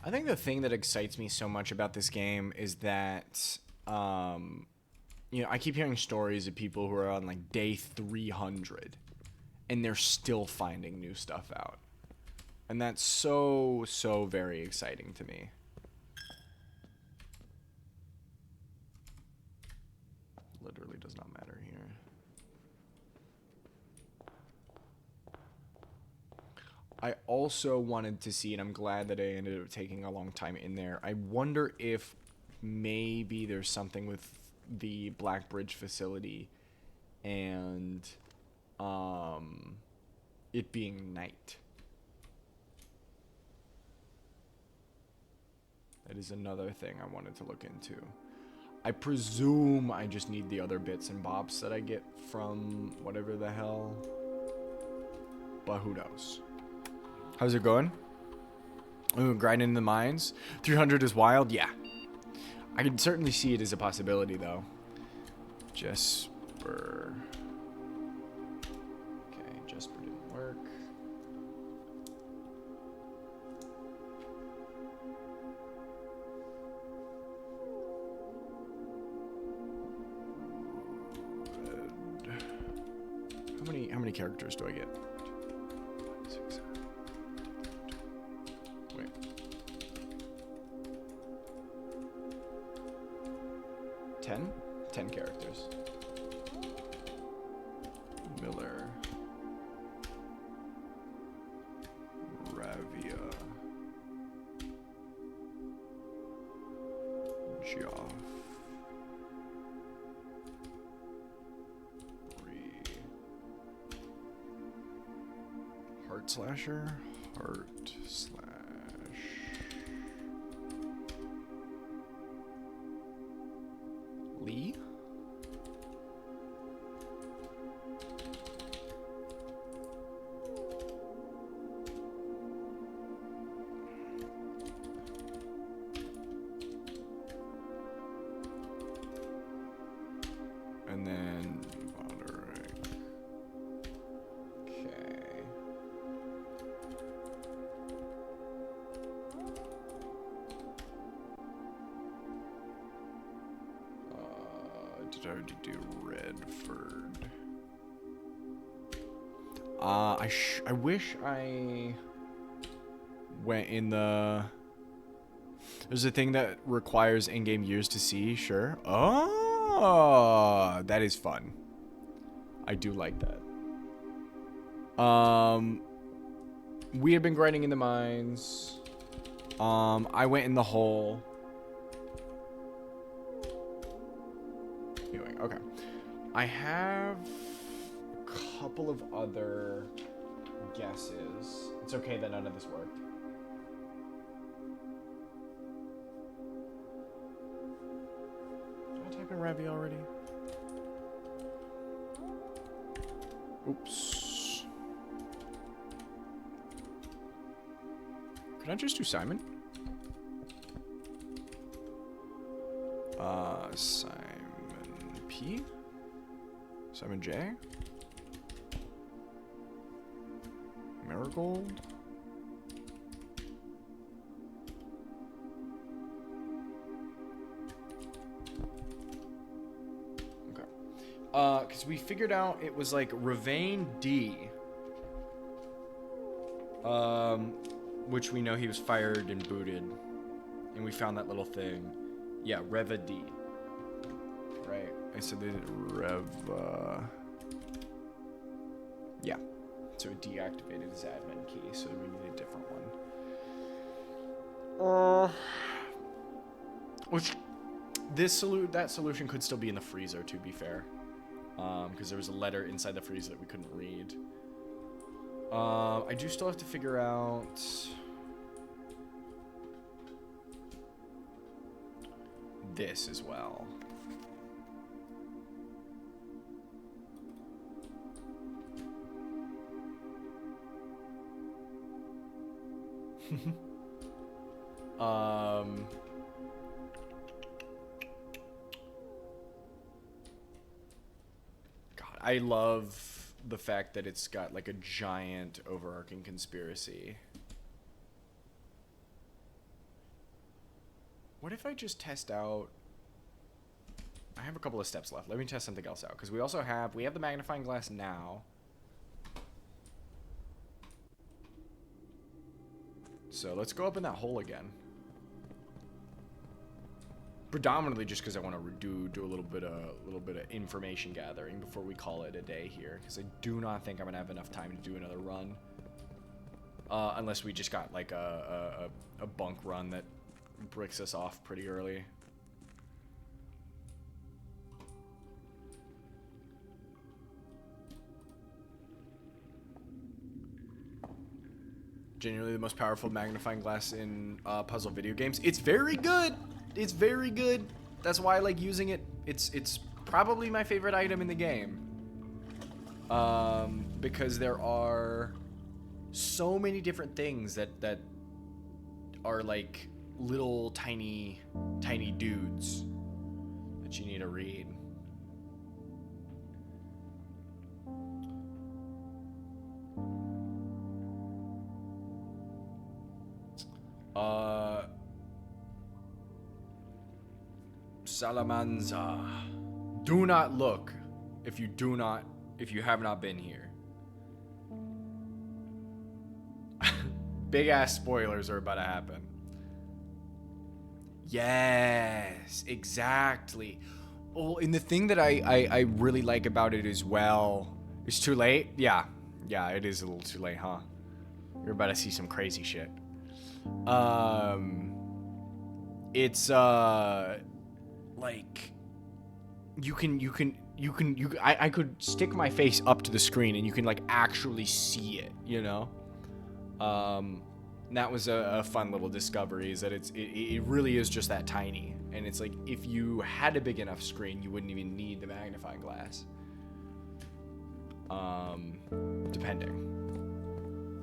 Speaker 1: I think the thing that excites me so much about this game is that, you know, I keep hearing stories of people who are on like day 300 and they're still finding new stuff out. And that's so very exciting to me. Literally does not matter here. I also wanted to see, and I'm glad that I ended up taking a long time in there, I wonder if maybe there's something with the Black Bridge facility and it being night. That is another thing I wanted to look into. I presume I just need the other bits and bobs that I get from whatever the hell, but who knows. How's it going? Ooh, grinding in the mines. 300 is wild? Yeah. I can certainly see it as a possibility, though. Jesper. Okay, Jesper didn't work. Red. How many characters do I get? 5, 6, 7. Wait. 10? 10 characters. Miller. Ravia. Joff. Heart Slasher. Heart Slash. Lee? And then Roderick. Okay. Did I already do Redford? I wish I went in the... There's a thing that requires in-game years to see, sure. Oh, that is fun. I do like that. We have been grinding in the mines. I went in the hole. Okay. I have a couple of other guesses. It's okay that none of this worked. Did I type in Ravi already? Oops. Can I just do Simon? Simon P? Simon J? Marigold? Okay. Because we figured out it was like Ravane D. Which we know he was fired and booted. And we found that little thing. Yeah, Reva D. Right. I said they did Reva. Yeah. So it deactivated his admin key, so we need a different one. Which that solution could still be in the freezer, to be fair. Because there was a letter inside the freezer that we couldn't read. I do still have to figure out this as well. God, I love the fact that it's got like a giant overarching conspiracy. What if I just test out... I have a couple of steps left. Let me test something else out. Because we also have... We have the magnifying glass now. So let's go up in that hole again. Predominantly just because I want to do a little bit of information gathering before we call it a day here. Because I do not think I'm going to have enough time to do another run. Unless we just got like a bunk run that bricks us off pretty early. Genuinely the most powerful magnifying glass in puzzle video games. It's very good. It's very good. That's why I like using it. It's probably my favorite item in the game. Because there are So many different things that are like little tiny dudes that you need to read. Salamanza. Do not look if you have not been here. Big ass spoilers are about to happen. Yes, exactly. Oh, and the thing that I really like about it as well. It's too late? Yeah, it is a little too late, huh? You're about to see some crazy shit. It's like I could stick my face up to the screen and you can like actually see it, you know? That was a fun little discovery, is that it really is just that tiny. And it's like, if you had a big enough screen, you wouldn't even need the magnifying glass. Depending.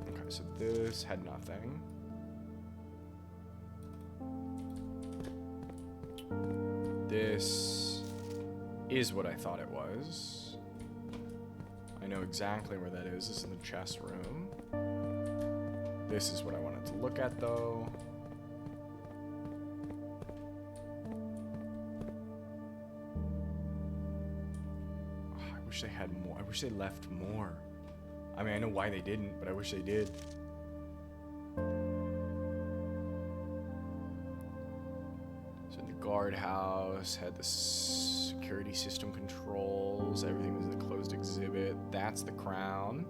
Speaker 1: Okay, so this had nothing. This is what I thought it was. I know exactly where that is. This is in the chess room. This is what I wanted to look at, though. Oh, I wish they had more. I wish they left more. I mean, I know why they didn't, but I wish they did. So in the guardhouse, had the security system controls. Everything was in the closed exhibit. That's the crown.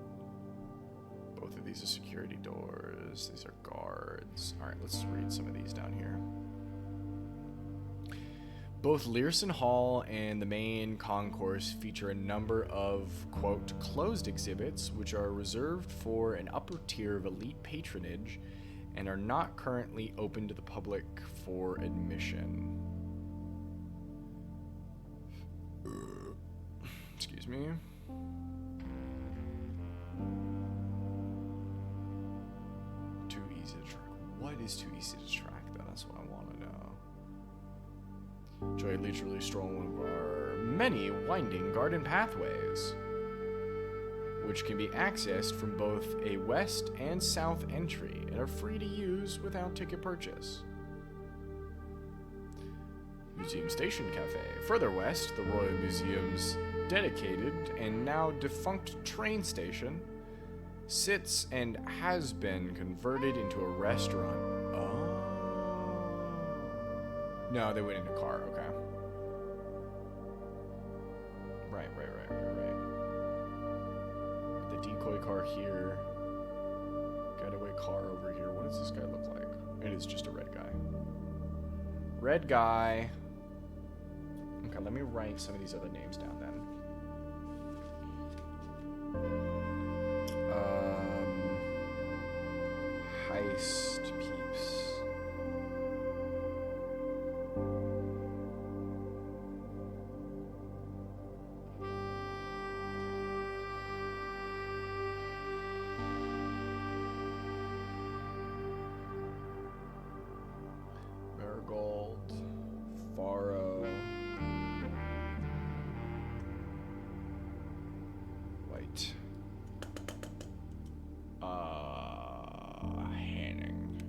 Speaker 1: Both of these are security doors. These are guards. All right, let's read some of these down here. Both Learson Hall and the main concourse feature a number of, quote, closed exhibits, which are reserved for an upper tier of elite patronage and are not currently open to the public for admission. Excuse me. Too easy to track. What is too easy to track, though? That's what I want to know. Joy leisurely stroll one of our many winding garden pathways, which can be accessed from both a west and south entry and are free to use without ticket purchase. Museum Station Cafe. Further west, the Royal Museum's dedicated and now defunct train station sits and has been converted into a restaurant. Oh. No, they went in a car, okay. Right. The decoy car here. Getaway car over here. What does this guy look like? It is just a red guy. Red guy. Okay, let me write some of these other names down then. Heist peeps. Marigold, Faro, White, Hanning.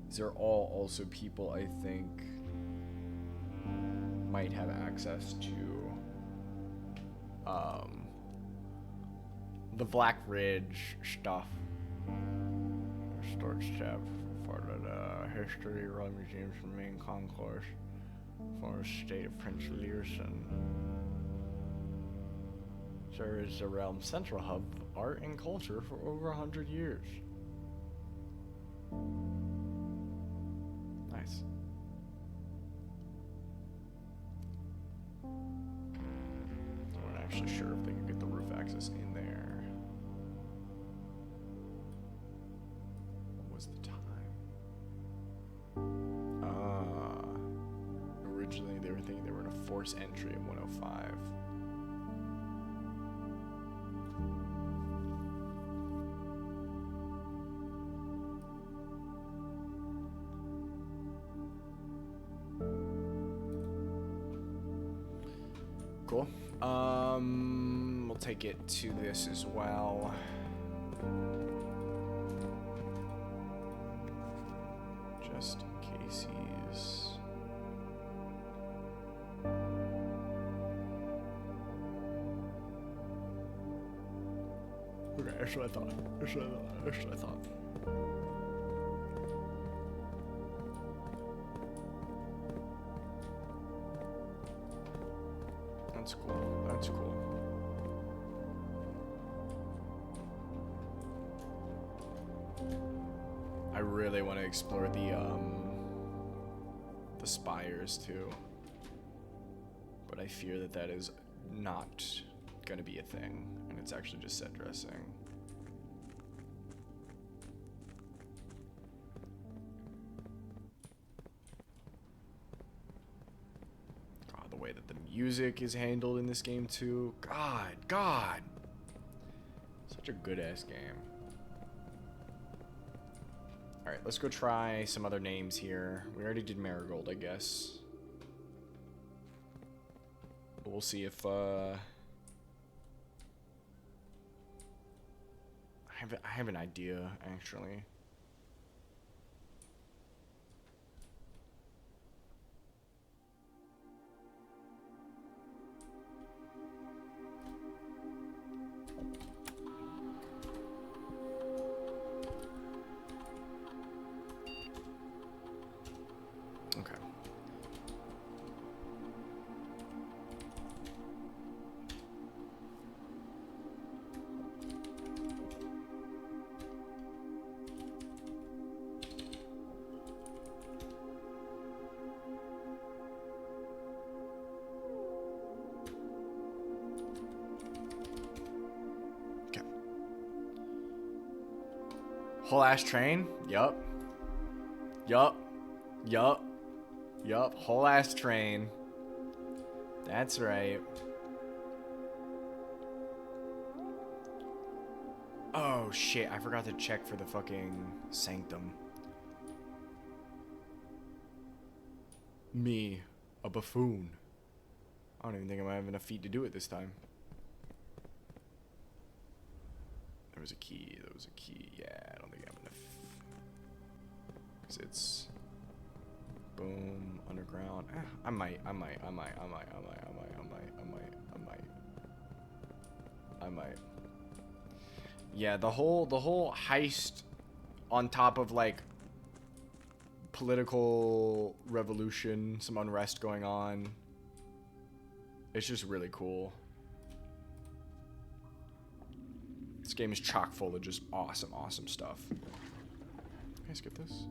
Speaker 1: These are all also people I think might have access to the Black Ridge stuff. Storage tab for the history, Royal Museums, and main concourse for the state of Prince Learson. Serves as the realm's central hub of art and culture for over 100 years. Nice. I'm not actually sure if they can get the roof access in there. What was the time? Originally they were thinking they were in a forced entry at 105. Cool. We'll take it to this as well. Just in case he's... Okay, that's what I thought. That's what I thought. That's cool. That's cool. I really want to explore the spires too, but I fear that that is not gonna be a thing, and it's actually just set dressing. God, the way that the music is handled in this game too. God. Such a good-ass game. Alright, let's go try some other names here. We already did Marigold, I guess. But we'll see if, I have an idea, actually. Okay. Whole ass train? Yup. Whole ass train. That's right. Oh shit, I forgot to check for the fucking sanctum. Me, a buffoon. I don't even think I might have enough feet to do it this time. There was a key. Yeah, I don't think I have enough. Because it's... Boom, underground. I might. Yeah, the whole heist on top of, like, political revolution, some unrest going on. It's just really cool. This game is chock full of just awesome stuff. Can I skip this?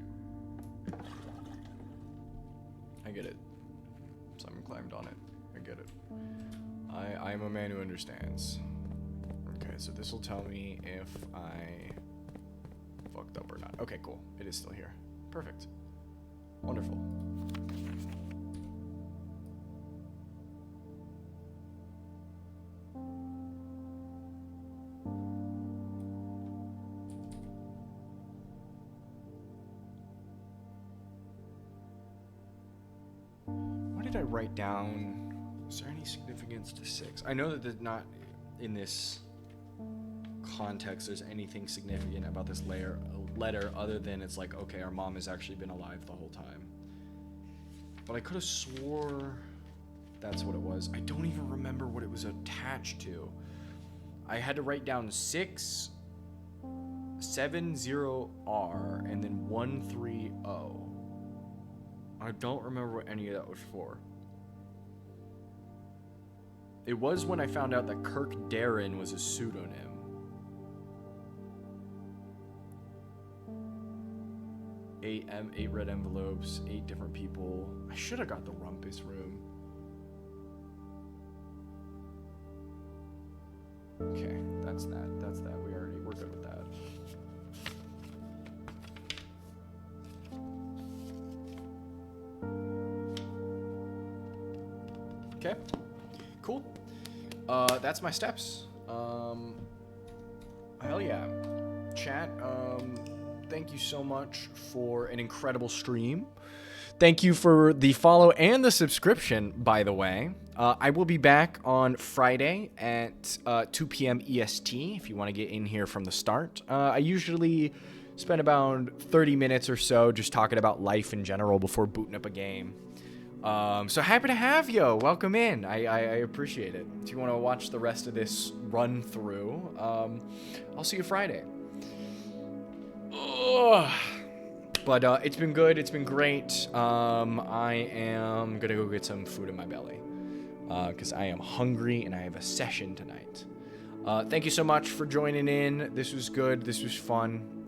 Speaker 1: I get it. Simon climbed on it. I get it. I am a man who understands. Okay, so this will tell me if I fucked up or not. Okay, cool. It is still here. Perfect. Wonderful. I write down, is there any significance to 6? I know that there's not, in this context, there's anything significant about this letter other than it's like, okay, our mom has actually been alive the whole time. But I could have swore that's what it was. I don't even remember what it was attached to. I had to write down 670R and then 130. I don't remember what any of that was for. It was when I found out that Kirk Darren was a pseudonym. 8 red envelopes, 8 different people. I should have got the rumpus room. Okay, that's that. We're good with that. Okay, cool. That's my steps. Hell yeah. Chat, thank you so much for an incredible stream. Thank you for the follow and the subscription, by the way. I will be back on Friday at 2 p.m. EST if you want to get in here from the start. I usually spend about 30 minutes or so just talking about life in general before booting up a game. So happy to have you. Welcome in. I appreciate it. If you want to watch the rest of this run through, I'll see you Friday. Ugh. But it's been good. It's been great. I am going to go get some food in my belly because I am hungry and I have a session tonight. Thank you so much for joining in. This was good. This was fun.